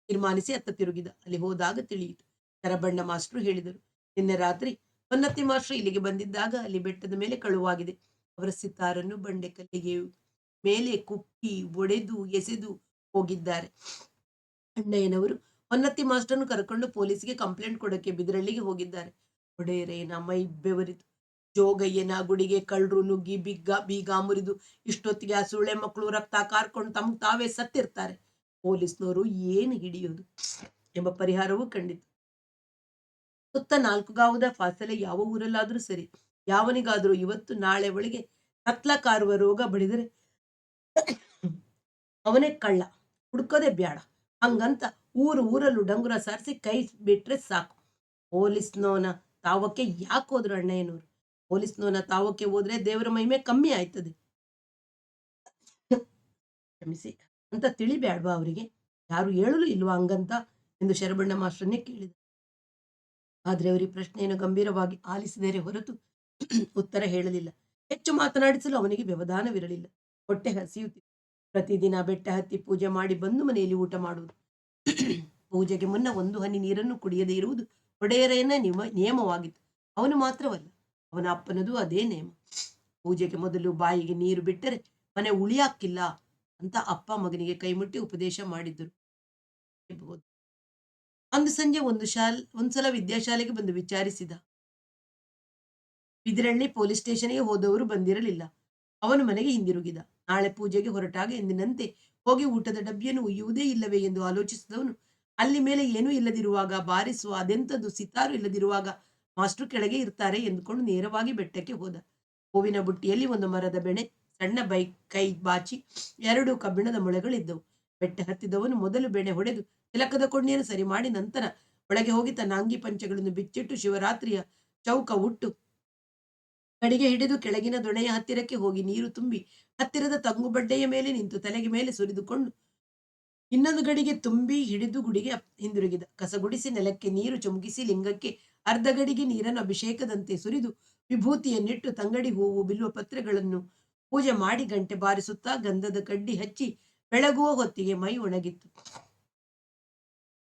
ತೀರ್ಮಾನಿಸಿ ಅತ್ತ ತಿರುಗಿದ. ಅಲ್ಲಿ ಹೋದಾಗ ತಿಳಿಯಿತು. ಶರಬಣ್ಣ ಮಾಸ್ಟ್ರು ಹೇಳಿದರು, ನಿನ್ನೆ ರಾತ್ರಿ ಹೊನ್ನತ್ತಿ ಮಾಸ್ಟ್ರು ಇಲ್ಲಿಗೆ ಬಂದಿದ್ದಾಗ ಅಲ್ಲಿ ಬೆಟ್ಟದ ಮೇಲೆ ಕಳುವಾಗಿದೆ. ಅವರ ಸಿತಾರನ್ನು ಬಂಡೆ ಕಲ್ಲಿಗೆ ಮೇಲೆ ಕುಕ್ಕಿ ಒಡೆದು ಎಸೆದು ಹೋಗಿದ್ದಾರೆ. ಅಣ್ಣಯ್ಯನವರು ಹೊನ್ನತ್ತಿ ಮಾಸ್ಟರ್ನು ಕರ್ಕೊಂಡು ಪೊಲೀಸ್ಗೆ ಕಂಪ್ಲೇಂಟ್ ಕೊಡಕ್ಕೆ ಬಿದರಳ್ಳಿಗೆ ಹೋಗಿದ್ದಾರೆ. ಒಡೆಯರೇನ ಮೈ ಬೆವರಿತು. ಜೋಗಯ್ಯನ ಗುಡಿಗೆ ಕಳ್ಳರು ನುಗ್ಗಿ ಬೀಗ ಮುರಿದು ಇಷ್ಟೊತ್ತಿಗೆ ಆ ಸುಳ್ಳೆ ಮಕ್ಕಳು ರಕ್ತ ಕಾರ್ಕೊಂಡು ತಮ್ಗೆ ತಾವೇ ಸತ್ತಿರ್ತಾರೆ. ಪೊಲೀಸ್ನವರು ಏನು ಹಿಡಿಯೋದು ಎಂಬ ಪರಿಹಾರವೂ ಕಂಡಿತು. ಸುತ್ತ 4 ಗಾವದ ಫಾಸಲೆ ಯಾವ ಊರಲ್ಲಾದ್ರೂ ಸರಿ, ಯಾವನಿಗಾದ್ರೂ ಇವತ್ತು ನಾಳೆ ಒಳಗೆ ಕತ್ಲ ಕಾರುವ ರೋಗ ಬಡಿದರೆ ಅವನೇ ಕಳ್ಳ, ಹುಡ್ಕೋದೆ ಬ್ಯಾಡ. ಹಂಗಂತ ಊರಲ್ಲೂ ಡಂಗುರ ಸಾರಿಸಿ ಕೈ ಬಿಟ್ರೆ ಸಾಕು. ಪೊಲೀಸ್ನವನ ತಾವಕ್ಕೆ ಯಾಕೆ ಹೋದ್ರು ಅಣ್ಣಯ್ಯನವರು? ಪೊಲೀಸ್ನವನ ತಾವಕ್ಕೆ ಹೋದ್ರೆ ದೇವರ ಮಹಿಮೆ ಕಮ್ಮಿ ಆಯ್ತದೆ ಕ್ಷಮಿಸಿ ಅಂತ ತಿಳಿಬ್ಯಾಡ್ವಾ ಅವರಿಗೆ? ಯಾರು ಹೇಳಲು ಇಲ್ವಾ ಹಂಗಂತ ಎಂದು ಶರಬಣ್ಣ ಮಾಸ್ಟರನ್ನೇ ಕೇಳಿದ. ಆದ್ರೆ ಅವರಿಗೆ ಪ್ರಶ್ನೆಯನ್ನು ಗಂಭೀರವಾಗಿ ಆಲಿಸಿದರೆ ಹೊರತು ಉತ್ತರ ಹೇಳಲಿಲ್ಲ. ಹೆಚ್ಚು ಮಾತನಾಡಿಸಲು ಅವನಿಗೆ ವ್ಯವಧಾನವಿರಲಿಲ್ಲ. ಹೊಟ್ಟೆ ಹಸಿಯುತ್ತಿತ್ತು. ಪ್ರತಿದಿನ ಬೆಟ್ಟ ಹತ್ತಿ ಪೂಜೆ ಮಾಡಿ ಬಂದು ಮನೆಯಲ್ಲಿ ಊಟ ಮಾಡುವುದು. ಪೂಜೆಗೆ ಮುನ್ನ 1 ಹನಿ ನೀರನ್ನು ಕುಡಿಯದೇ ಇರುವುದು ಒಡೆಯರೇನ ನಿಯಮವಾಗಿತ್ತು. ಅವನು ಮಾತ್ರವಲ್ಲ, ಅವನ ಅಪ್ಪನದು ಅದೇ ನೇಮ. ಪೂಜೆಗೆ ಮೊದಲು ಬಾಯಿಗೆ ನೀರು ಬಿಟ್ಟರೆ ಮನೆ ಉಳಿಯಾಕಿಲ್ಲ ಅಂತ ಅಪ್ಪ ಮಗನಿಗೆ ಕೈಮುಟ್ಟಿ ಉಪದೇಶ ಮಾಡಿದ್ದರು. ಅಂದು ಸಂಜೆ ಒಂದ್ಸಲ ವಿದ್ಯಾಶಾಲೆಗೆ ಬಂದು ವಿಚಾರಿಸಿದ. ಬಿದಿರಳ್ಳಿ ಪೊಲೀಸ್ ಸ್ಟೇಷನ್ಗೆ ಹೋದವರು ಬಂದಿರಲಿಲ್ಲ. ಅವನು ಮನೆಗೆ ಹಿಂದಿರುಗಿದ. ನಾಳೆ ಪೂಜೆಗೆ ಹೊರಟಾಗ ಎಂದಿನಂತೆ ಹೋಗಿ ಊಟದ ಡಬ್ಬಿಯನ್ನು ಒಯ್ಯುವುದೇ ಇಲ್ಲವೇ ಎಂದು ಆಲೋಚಿಸಿದವನು ಅಲ್ಲಿ ಮೇಲೆ ಏನೂ ಇಲ್ಲದಿರುವಾಗ ಬಾರಿಸುವ ಅದೆಂಥದ್ದು ಸಿತಾರು ಇಲ್ಲದಿರುವಾಗ ಮಾಸ್ಟ್ರು ಕೆಳಗೆ ಇರ್ತಾರೆ ಎಂದುಕೊಂಡು ನೇರವಾಗಿ ಬೆಟ್ಟಕ್ಕೆ ಹೋದ. ಹೂವಿನ ಬುಟ್ಟಿಯಲ್ಲಿ ಒಂದು ಮರದ ಬೆಣೆ, ಸಣ್ಣ ಕೈ ಬಾಚಿ, 2 ಕಬ್ಬಿಣದ ಮೊಳೆಗಳಿದ್ದವು. ಬೆಟ್ಟ ಹತ್ತಿದವನು ಮೊದಲು ಬೆಣೆ ಹೊಡೆದು ತಿಲಕದ ಕೊಂಡಿಯನ್ನು ಸರಿ ಮಾಡಿ ನಂತರ ಒಳಗೆ ಹೋಗಿ ತನ್ನ ಅಂಗಿ ಪಂಚಗಳನ್ನು ಬಿಚ್ಚಿಟ್ಟು ಶಿವರಾತ್ರಿಯ ಚೌಕ ಉಟ್ಟು ಕಡಿಗೆ ಹಿಡಿದು ಕೆಳಗಿನ ದೊಣೆಯ ಹತ್ತಿರಕ್ಕೆ ಹೋಗಿ ನೀರು ತುಂಬಿ ಹತ್ತಿರದ ತಂಗು ಬಡ್ಡೆಯ ಮೇಲೆ ನಿಂತು ತಲೆಗೆ ಮೇಲೆ ಸುರಿದುಕೊಂಡು ಇನ್ನೊಂದು ಗಡಿಗೆ ತುಂಬಿ ಹಿಡಿದು ಗುಡಿಗೆ ಹಿಂದಿರುಗಿದ. ಕಸಗುಡಿಸಿ ನೆಲಕ್ಕೆ ನೀರು ಚುಮುಕಿಸಿ ಲಿಂಗಕ್ಕೆ ಅರ್ಧ ಗಡಿಗೆ ನೀರನ್ನು ಅಭಿಷೇಕದಂತೆ ಸುರಿದು ವಿಭೂತಿಯನ್ನಿಟ್ಟು ತಂಗಡಿ ಹೂವು ಬಿಲ್ವ ಪತ್ರೆಗಳನ್ನು ಪೂಜೆ ಮಾಡಿ ಗಂಟೆ ಬಾರಿಸುತ್ತಾ ಗಂಧದ ಕಡ್ಡಿ ಹಚ್ಚಿ ಬೆಳಗುವ ಹೊತ್ತಿಗೆ ಮೈ ಒಣಗಿತ್ತು.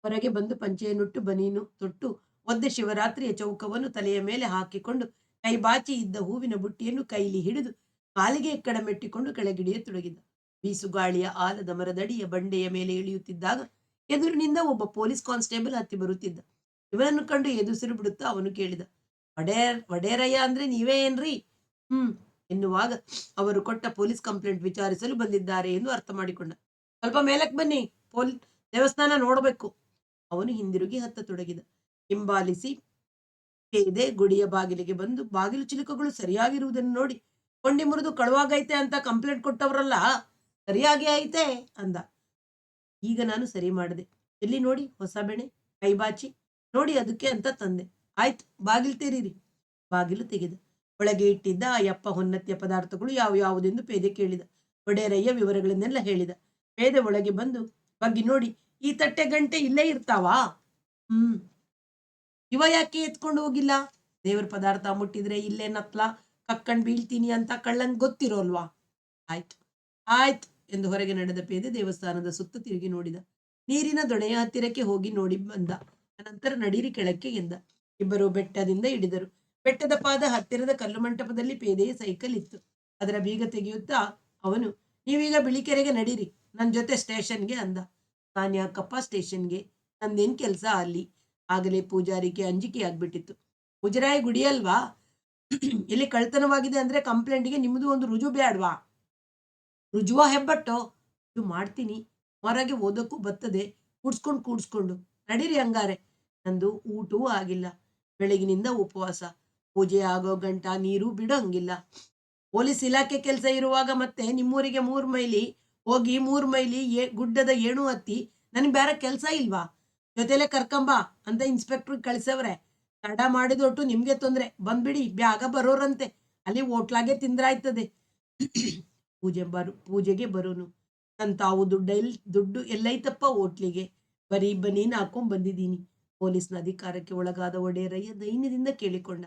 ಹೊರಗೆ ಬಂದು ಪಂಚೆಯನ್ನುಟ್ಟು ಬನೀನು ತೊಟ್ಟು ಒದ್ದೆ ಶಿವರಾತ್ರಿಯ ಚೌಕವನ್ನು ತಲೆಯ ಮೇಲೆ ಹಾಕಿಕೊಂಡು ಕೈ ಬಾಚಿ ಇದ್ದ ಹೂವಿನ ಬುಟ್ಟಿಯನ್ನು ಕೈಲಿ ಹಿಡಿದು ಕಾಲಿಗೆ ಎಕ್ಕಡ ಮೆಟ್ಟಿಕೊಂಡು ಕೆಳಗಿಳಿಯತೊಡಗಿದ. ಬೀಸುಗಾಳಿಯ ಆಲದ ಮರದಡಿಯ ಬಂಡೆಯ ಮೇಲೆ ಇಳಿಯುತ್ತಿದ್ದಾಗ ಎದುರಿನಿಂದ ಒಬ್ಬ ಪೊಲೀಸ್ ಕಾನ್ಸ್ಟೇಬಲ್ ಹತ್ತಿ ಬರುತ್ತಿದ್ದ. ಇವನನ್ನು ಕಂಡು ಎದುಸಿರು ಬಿಡುತ್ತಾ ಅವನು ಕೇಳಿದ, ವಡೇರಯ್ಯ ಅಂದ್ರೆ ನೀವೇ ಏನ್ರಿ? ಎನ್ನುವಾಗ ಅವರು ಕೊಟ್ಟ ಪೊಲೀಸ್ ಕಂಪ್ಲೇಂಟ್ ವಿಚಾರಿಸಲು ಬಂದಿದ್ದಾರೆ ಎಂದು ಅರ್ಥ ಮಾಡಿಕೊಂಡ. ಸ್ವಲ್ಪ ಮೇಲಕ್ಕೆ ಬನ್ನಿ, ದೇವಸ್ಥಾನ ನೋಡಬೇಕು. ಅವನು ಹಿಂದಿರುಗಿ ಹತ್ತತೊಡಗಿದ. ಹಿಂಬಾಲಿಸಿ ಪೇದೆ ಗುಡಿಯ ಬಾಗಿಲಿಗೆ ಬಂದು ಬಾಗಿಲು ಚಿಲುಕುಗಳು ಸರಿಯಾಗಿರುವುದನ್ನು ನೋಡಿ ಕೊಂಡಿ ಮುರಿದು ಕಳುವಾಗೈತೆ ಅಂತ ಕಂಪ್ಲೇಂಟ್ ಕೊಟ್ಟವರಲ್ಲ, ಸರಿಯಾಗಿ ಐತೆ ಅಂದ. ಈಗ ನಾನು ಸರಿ ಮಾಡಿದೆ. ಎಲ್ಲಿ ನೋಡಿ ಹೊಸ ಬೆಣೆ, ಕೈಬಾಚಿ ನೋಡಿ ಅದಕ್ಕೆ ಅಂತ ತಂದೆ. ಆಯ್ತು, ಬಾಗಿಲು ತೆರೀರಿ. ಬಾಗಿಲು ತೆಗೆದ. ಒಳಗೆ ಇಟ್ಟಿದ್ದ ಆ ಯಪ್ಪ ಹೊನ್ನತ್ತಿಯ ಪದಾರ್ಥಗಳು ಯಾವುದೆಂದು ಪೇದೆ ಕೇಳಿದ. ಒಡೆಯರಯ್ಯ ವಿವರಗಳನ್ನೆಲ್ಲ ಹೇಳಿದ. ಪೇದೆ ಒಳಗೆ ಬಂದು ಬಗ್ಗಿ ನೋಡಿ, ಈ ತಟ್ಟೆ ಗಂಟೆ ಇಲ್ಲೇ ಇರ್ತಾವಾ? ಹ್ಮ್. ಇವ ಯಾಕೆ ಎತ್ಕೊಂಡು ಹೋಗಿಲ್ಲ? ದೇವ್ರ ಪದಾರ್ಥ ಮುಟ್ಟಿದ್ರೆ ಇಲ್ಲೇ ನತ್ಲ ಕಕ್ಕಂಡ್ ಬೀಳ್ತೀನಿ ಅಂತ ಕಳ್ಳಂಗ್ ಗೊತ್ತಿರೋಲ್ವಾ? ಆಯ್ತು ಆಯ್ತು ಎಂದು ಹೊರಗೆ ನಡೆದ ಪೇದೆ ದೇವಸ್ಥಾನದ ಸುತ್ತ ತಿರುಗಿ ನೋಡಿದ. ನೀರಿನ ದೊಣೆಯ ಹತ್ತಿರಕ್ಕೆ ಹೋಗಿ ನೋಡಿ ಬಂದ. ಅನಂತರ ನಡೀರಿ ಕೆಳಕ್ಕೆ ಎಂದ. ಇಬ್ಬರು ಬೆಟ್ಟದಿಂದ ಇಳಿದರು. ಬೆಟ್ಟದ ಪಾದ ಹತ್ತಿರದ ಕಲ್ಲು ಮಂಟಪದಲ್ಲಿ ಪೇದೆಯ ಸೈಕಲ್ ಇತ್ತು. ಅದರ ಬೀಗ ತೆಗೆಯುತ್ತಾ ಅವನು, ನೀವೀಗ ಬಿಳಿಕೆರೆಗೆ ನಡೀರಿ, ನನ್ನ ಜೊತೆ ಸ್ಟೇಷನ್ಗೆ ಅಂದ. ನಾನು ಯಾಕಪ್ಪ ಸ್ಟೇಷನ್ಗೆ? ನಂದೇನ್ ಕೆಲಸ ಅಲ್ಲಿ? ಆಗಲೇ ಪೂಜಾರಿಗೆ ಅಂಜಿಕೆ ಆಗ್ಬಿಟ್ಟಿತ್ತು. ಮುಜರಾಯಿ ಗುಡಿ ಅಲ್ವಾ? ಇಲ್ಲಿ ಕಳ್ತನವಾಗಿದೆ ಅಂದ್ರೆ ಕಂಪ್ಲೇಂಟ್ಗೆ ನಿಮ್ಮದು ಒಂದು ರುಜು ಬೇಡ್ವಾ? ರುಜುವ ಹೆಬ್ಬಟ್ಟೋ? ಇದು ಮಾಡ್ತೀನಿ, ಹೊರಗೆ ಓದಕ್ಕೂ ಬರ್ತದೆ, ಕೂಡ್ಸ್ಕೊಂಡು ನಡೀರಿ ಹಂಗಾರೆ. ನಂದು ಊಟವೂ ಆಗಿಲ್ಲ, ಬೆಳಗಿನಿಂದ ಉಪವಾಸ, ಪೂಜೆ ಆಗೋ ಗಂಟ ನೀರು ಬಿಡೋಂಗಿಲ್ಲ. ಪೊಲೀಸ್ ಇಲಾಖೆ ಕೆಲಸ ಇರುವಾಗ ಮತ್ತೆ ನಿಮ್ಮೂರಿಗೆ 3 ಮೈಲಿ ಹೋಗಿ 3 ಮೈಲಿ ಗುಡ್ಡದ ಏಣು ಹತ್ತಿ ನನಗೆ ಬೇರೆ ಕೆಲಸ ಇಲ್ವಾ? ಜೊತೆಲೆ ಕರ್ಕಂಬ ಅಂತ ಇನ್ಸ್ಪೆಕ್ಟರ್ ಕಳ್ಸವ್ರೆ. ತಡ ಮಾಡಿದೊಟ್ಟು ನಿಮ್ಗೆ ತೊಂದ್ರೆ, ಬಂದ್ಬಿಡಿ, ಬ್ಯಾಗ ಬರೋರಂತೆ, ಅಲ್ಲಿ ಹೋಟ್ಲಾಗೆ ತಿಂದ್ರಾಯ್ತದೆ. ಪೂಜೆಗೆ ಬರೋನು, ನನ್ ತಾವು ದುಡ್ಡು ಎಲ್ಲೈತಪ್ಪ ಹೋಟ್ಲಿಗೆ, ಬರೀ ಬನೀನ್ ಹಾಕೊಂಡ್ ಬಂದಿದ್ದೀನಿ. ಪೊಲೀಸ್ನ ಅಧಿಕಾರಕ್ಕೆ ಒಳಗಾದ ಒಡೆಯರಯ್ಯ ದೈನ್ಯದಿಂದ ಕೇಳಿಕೊಂಡ.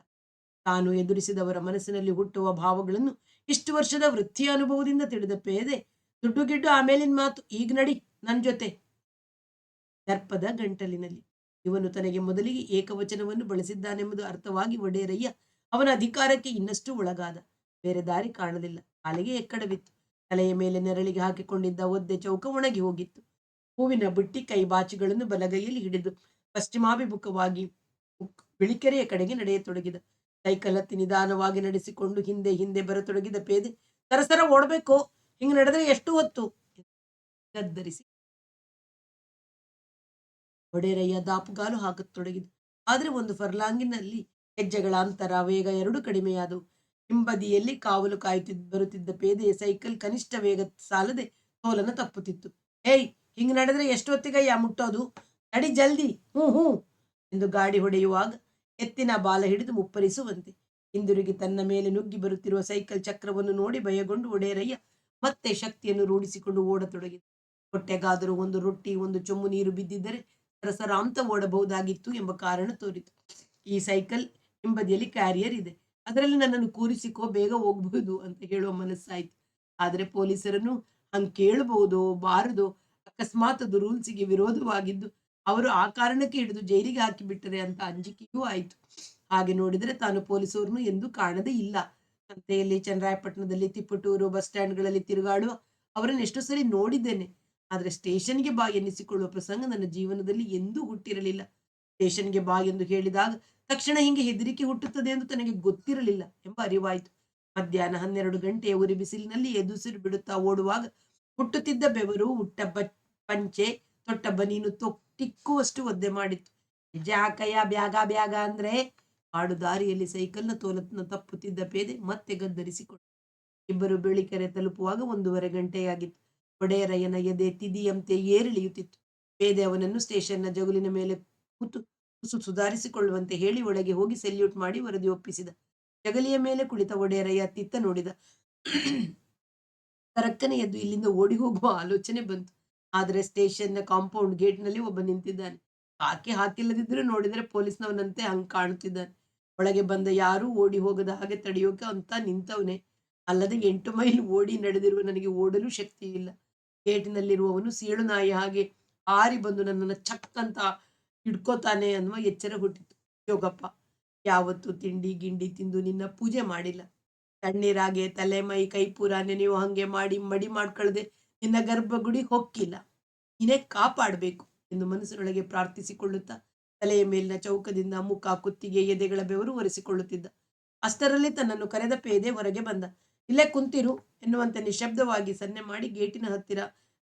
ತಾನು ಎದುರಿಸಿದವರ ಮನಸ್ಸಿನಲ್ಲಿ ಹುಟ್ಟುವ ಭಾವಗಳನ್ನು ಇಷ್ಟು ವರ್ಷದ ವೃತ್ತಿಯ ಅನುಭವದಿಂದ ತಿಳಿದ ಪೇದೆ, ದುಡ್ಡು ಗಿಡ್ಡು ಆಮೇಲಿನ ಮಾತು, ಈಗ ನಡಿ ನನ್ ಜೊತೆ. ದರ್ಪದ ಗಂಟಲಿನಲ್ಲಿ ಇವನು ತನಗೆ ಮೊದಲಿಗೆ ಏಕವಚನವನ್ನು ಬಳಸಿದ್ದಾನೆಂಬುದು ಅರ್ಥವಾಗಿ ಒಡೆಯರಯ್ಯ ಅವನ ಅಧಿಕಾರಕ್ಕೆ ಇನ್ನಷ್ಟು ಒಳಗಾದ. ಬೇರೆ ದಾರಿ ಕಾಣಲಿಲ್ಲ. ಕಾಲಿಗೆ ಎಕ್ಕಡವಿತ್ತು. ತಲೆಯ ಮೇಲೆ ನೆರಳಿಗೆ ಹಾಕಿಕೊಂಡಿದ್ದ ಒದ್ದೆ ಚೌಕ ಒಣಗಿ ಹೋಗಿತ್ತು. ಹೂವಿನ ಬುಟ್ಟಿ ಕೈಬಾಚಿಗಳನ್ನು ಬಲಗೈಯಲ್ಲಿ ಹಿಡಿದು ಪಶ್ಚಿಮಾಭಿಮುಖವಾಗಿ ಬಿಳಿಕೆರೆಯ ಕಡೆಗೆ ನಡೆಯತೊಡಗಿದ. ಸೈಕಲ್ ಹತ್ತಿ ನಿಧಾನವಾಗಿ ನಡೆಸಿಕೊಂಡು ಹಿಂದೆ ಹಿಂದೆ ಬರತೊಡಗಿದ ಪೇದೆ, ಸರಸರ ಓಡಬೇಕು, ಹಿಂಗ್ ನಡೆದ್ರೆ ಎಷ್ಟು ಹೊತ್ತು? ಗದ್ದರಿಸಿ ಒಡೆಯರಯ್ಯ ದಾಪುಗಾಲು ಹಾಕತೊಡಗಿದ. ಆದ್ರೆ ಒಂದು ಫರ್ಲಾಂಗಿನಲ್ಲಿ ಹೆಜ್ಜೆಗಳ ಅಂತರ, ವೇಗ ಎರಡೂ ಕಡಿಮೆಯಾದವು. ಹಿಂಬದಿಯಲ್ಲಿ ಕಾವಲು ಬರುತ್ತಿದ್ದ ಪೇದೆಯ ಸೈಕಲ್ ಕನಿಷ್ಠ ವೇಗ ಸಾಲದೆ ಸೋಲನ ತಪ್ಪುತ್ತಿತ್ತು. ಏಯ್, ಹಿಂಗ್ ನಡೆದ್ರೆ ಎಷ್ಟೊತ್ತಿಗಯ್ಯ ಮುಟ್ಟೋದು? ನಡಿ ಜಲ್ದಿ, ಹ್ಞೂ ಎಂದು ಗಾಡಿ ಹೊಡೆಯುವಾಗ ಎತ್ತಿನ ಬಾಲ ಹಿಡಿದು ಮುಪ್ಪರಿಸುವಂತೆ. ಹಿಂದಿರುಗಿ ತನ್ನ ಮೇಲೆ ನುಗ್ಗಿ ಬರುತ್ತಿರುವ ಸೈಕಲ್ ಚಕ್ರವನ್ನು ನೋಡಿ ಭಯಗೊಂಡು ಒಡೆಯರಯ್ಯ ಮತ್ತೆ ಶಕ್ತಿಯನ್ನು ರೂಢಿಸಿಕೊಂಡು ಓಡತೊಡಗಿದ. ಹೊಟ್ಟೆಗಾದರೂ ಒಂದು ರೊಟ್ಟಿ, ಒಂದು ಚೊಂಬು ನೀರು ಬಿದ್ದಿದ್ದರೆ ಸರಸರಾಂತ ಓಡಬಹುದಾಗಿತ್ತು ಎಂಬ ಕಾರಣ ತೋರಿತು. ಈ ಸೈಕಲ್ ಹಿಂಬದಿಯಲ್ಲಿ ಕ್ಯಾರಿಯರ್ ಇದೆ, ಅದರಲ್ಲಿ ನನ್ನನ್ನು ಕೂರಿಸಿಕೋ, ಬೇಗ ಹೋಗ್ಬಹುದು ಅಂತ ಹೇಳುವ ಮನಸ್ಸಾಯ್ತು. ಆದ್ರೆ ಪೊಲೀಸರನ್ನು ಹಂಗ್ ಕೇಳಬಹುದೋ ಬಾರದೋ, ಅಕಸ್ಮಾತ್ ಅದು ರೂಲ್ಸಿಗೆ ವಿರೋಧವಾಗಿದ್ದು ಅವರು ಆ ಕಾರಣಕ್ಕೆ ಹಿಡಿದು ಜೈಲಿಗೆ ಹಾಕಿಬಿಟ್ಟರೆ ಅಂತ ಅಂಜಿಕೆಯೂ ಆಯಿತು. ಹಾಗೆ ನೋಡಿದರೆ ತಾನು ಪೊಲೀಸರನ್ನು ಎಂದೂ ಕಾಣದೇ ಇಲ್ಲ. ಸಂತೆಯಲ್ಲಿ, ಚನ್ನರಾಯಪಟ್ಟಣದಲ್ಲಿ, ತಿಪ್ಪಟೂರು, ಬಸ್ ಸ್ಟ್ಯಾಂಡ್ಗಳಲ್ಲಿ ತಿರುಗಾಡುವ ಅವರನ್ನು ಎಷ್ಟು ಸರಿ ನೋಡಿದ್ದೇನೆ. ಆದ್ರೆ ಸ್ಟೇಷನ್ಗೆ ಬಾ ಎನ್ನಿಸಿಕೊಳ್ಳುವ ಪ್ರಸಂಗ ನನ್ನ ಜೀವನದಲ್ಲಿ ಎಂದೂ ಹುಟ್ಟಿರಲಿಲ್ಲ. ಸ್ಟೇಷನ್ಗೆ ಬಾ ಎಂದು ಹೇಳಿದಾಗ ತಕ್ಷಣ ಹಿಂಗೆ ಹೆದರಿಕೆ ಹುಟ್ಟುತ್ತದೆ ಎಂದು ತನಗೆ ಗೊತ್ತಿರಲಿಲ್ಲ ಎಂಬ ಅರಿವಾಯಿತು. ಮಧ್ಯಾಹ್ನ 12 ಗಂಟೆಯ ಉರಿ ಬಿಸಿಲಿನಲ್ಲಿ ಎದುಸಿರು ಬಿಡುತ್ತಾ ಓಡುವಾಗ ಹುಟ್ಟುತ್ತಿದ್ದ ಬೆವರು ಉಟ್ಟ ಪಂಚೆ ತೊಟ್ಟ ಬನೀನು ತಿಕ್ಕುವಷ್ಟು ಒದ್ದೆ ಮಾಡಿತ್ತು. ಹೆಜ್ಜೆ ಹಾಕಯ್ಯ, ಬ್ಯಾಗ ಅಂದ್ರೆ ಆಡು ದಾರಿಯಲ್ಲಿ ಸೈಕಲ್ನ ತೋಲತ್ನ ತಪ್ಪುತ್ತಿದ್ದ ಪೇದೆ ಮತ್ತೆ ಗದ್ದರಿಸಿಕೊಂಡು. ಇಬ್ಬರು ಬೆಳಿಕೆರೆ ತಲುಪುವಾಗ 1:30 ಗಂಟೆಯಾಗಿತ್ತು. ಒಡೆಯರಯ್ಯನ ಎದೆ ತಿದಿಯಂತೆ ಏರಿಳಿಯುತ್ತಿತ್ತು. ಪೇದೆ ಅವನನ್ನು ಸ್ಟೇಷನ್ನ ಜಗುಲಿನ ಮೇಲೆ ಕೂತು ಸುಧಾರಿಸಿಕೊಳ್ಳುವಂತೆ ಹೇಳಿ ಒಳಗೆ ಹೋಗಿ ಸೆಲ್ಯೂಟ್ ಮಾಡಿ ವರದಿ ಒಪ್ಪಿಸಿದ. ಜಗಲಿಯ ಮೇಲೆ ಕುಳಿತ ಒಡೆಯರಯ್ಯ ಅತ್ತಿತ್ತ ನೋಡಿದ. ತರಕ್ಕನೆ ಎದ್ದು ಇಲ್ಲಿಂದ ಓಡಿ ಹೋಗುವ ಆಲೋಚನೆ ಬಂತು. ಆದರೆ ಸ್ಟೇಷನ್ನ ಕಾಂಪೌಂಡ್ ಗೇಟ್ ನಲ್ಲಿ ಒಬ್ಬ ನಿಂತಿದ್ದಾನೆ. ಹಾಕಿಲ್ಲದಿದ್ರೂ ನೋಡಿದರೆ ಪೊಲೀಸ್ನವನಂತೆ ಹಂಗ್ ಕಾಣುತ್ತಿದ್ದಾನೆ. ಒಳಗೆ ಬಂದ ಯಾರೂ ಓಡಿ ಹೋಗದ ಹಾಗೆ ತಡೆಯೋಕೆ ಅಂತ ನಿಂತವನೇ. ಅಲ್ಲದೆ 8 ಮೈಲ್ ಓಡಿ ನಡೆದಿರುವ ನನಗೆ ಓಡಲು ಶಕ್ತಿ ಇಲ್ಲ. ಗೇಟಿನಲ್ಲಿರುವವನು ಸೀಳು ನಾಯಿ ಹಾಗೆ ಹಾರಿ ಬಂದು ನನ್ನನ್ನು ಚಕ್ ಅಂತ ಹಿಡ್ಕೋತಾನೆ ಅನ್ನುವ ಎಚ್ಚರ ಹುಟ್ಟಿತು. ಯೋಗಪ್ಪ, ಯಾವತ್ತು ತಿಂಡಿ ಗಿಂಡಿ ತಿಂದು ನಿನ್ನ ಪೂಜೆ ಮಾಡಿಲ್ಲ. ತಣ್ಣೀರಾಗೆ ತಲೆ ಮೈ ಕೈ ಪೂರ ನೆನೆಯುವ ಹಂಗೆ ಮಾಡಿ ಮಡಿ ಮಾಡ್ಕೊಳ್ಳದೆ ನಿನ್ನ ಗರ್ಭಗುಡಿ ಹೊಕ್ಕಿಲ್ಲ. ನೀನೇ ಕಾಪಾಡಬೇಕು ಎಂದು ಮನಸ್ಸಿನೊಳಗೆ ಪ್ರಾರ್ಥಿಸಿಕೊಳ್ಳುತ್ತಾ ತಲೆಯ ಮೇಲಿನ ಚೌಕದಿಂದ ಮುಖ, ಕುತ್ತಿಗೆ, ಎದೆಗಳ ಬೆವರು ಒರೆಸಿಕೊಳ್ಳುತ್ತಿದ್ದ. ಅಷ್ಟರಲ್ಲಿ ತನ್ನನ್ನು ಕರೆದ ಪೇದೆ ಹೊರಗೆ ಬಂದ. ಇಲ್ಲೇ ಕುಂತಿರು ಎನ್ನುವಂತೆ ನಿಶಬ್ದವಾಗಿ ಸನ್ನೆ ಮಾಡಿ ಗೇಟಿನ ಹತ್ತಿರ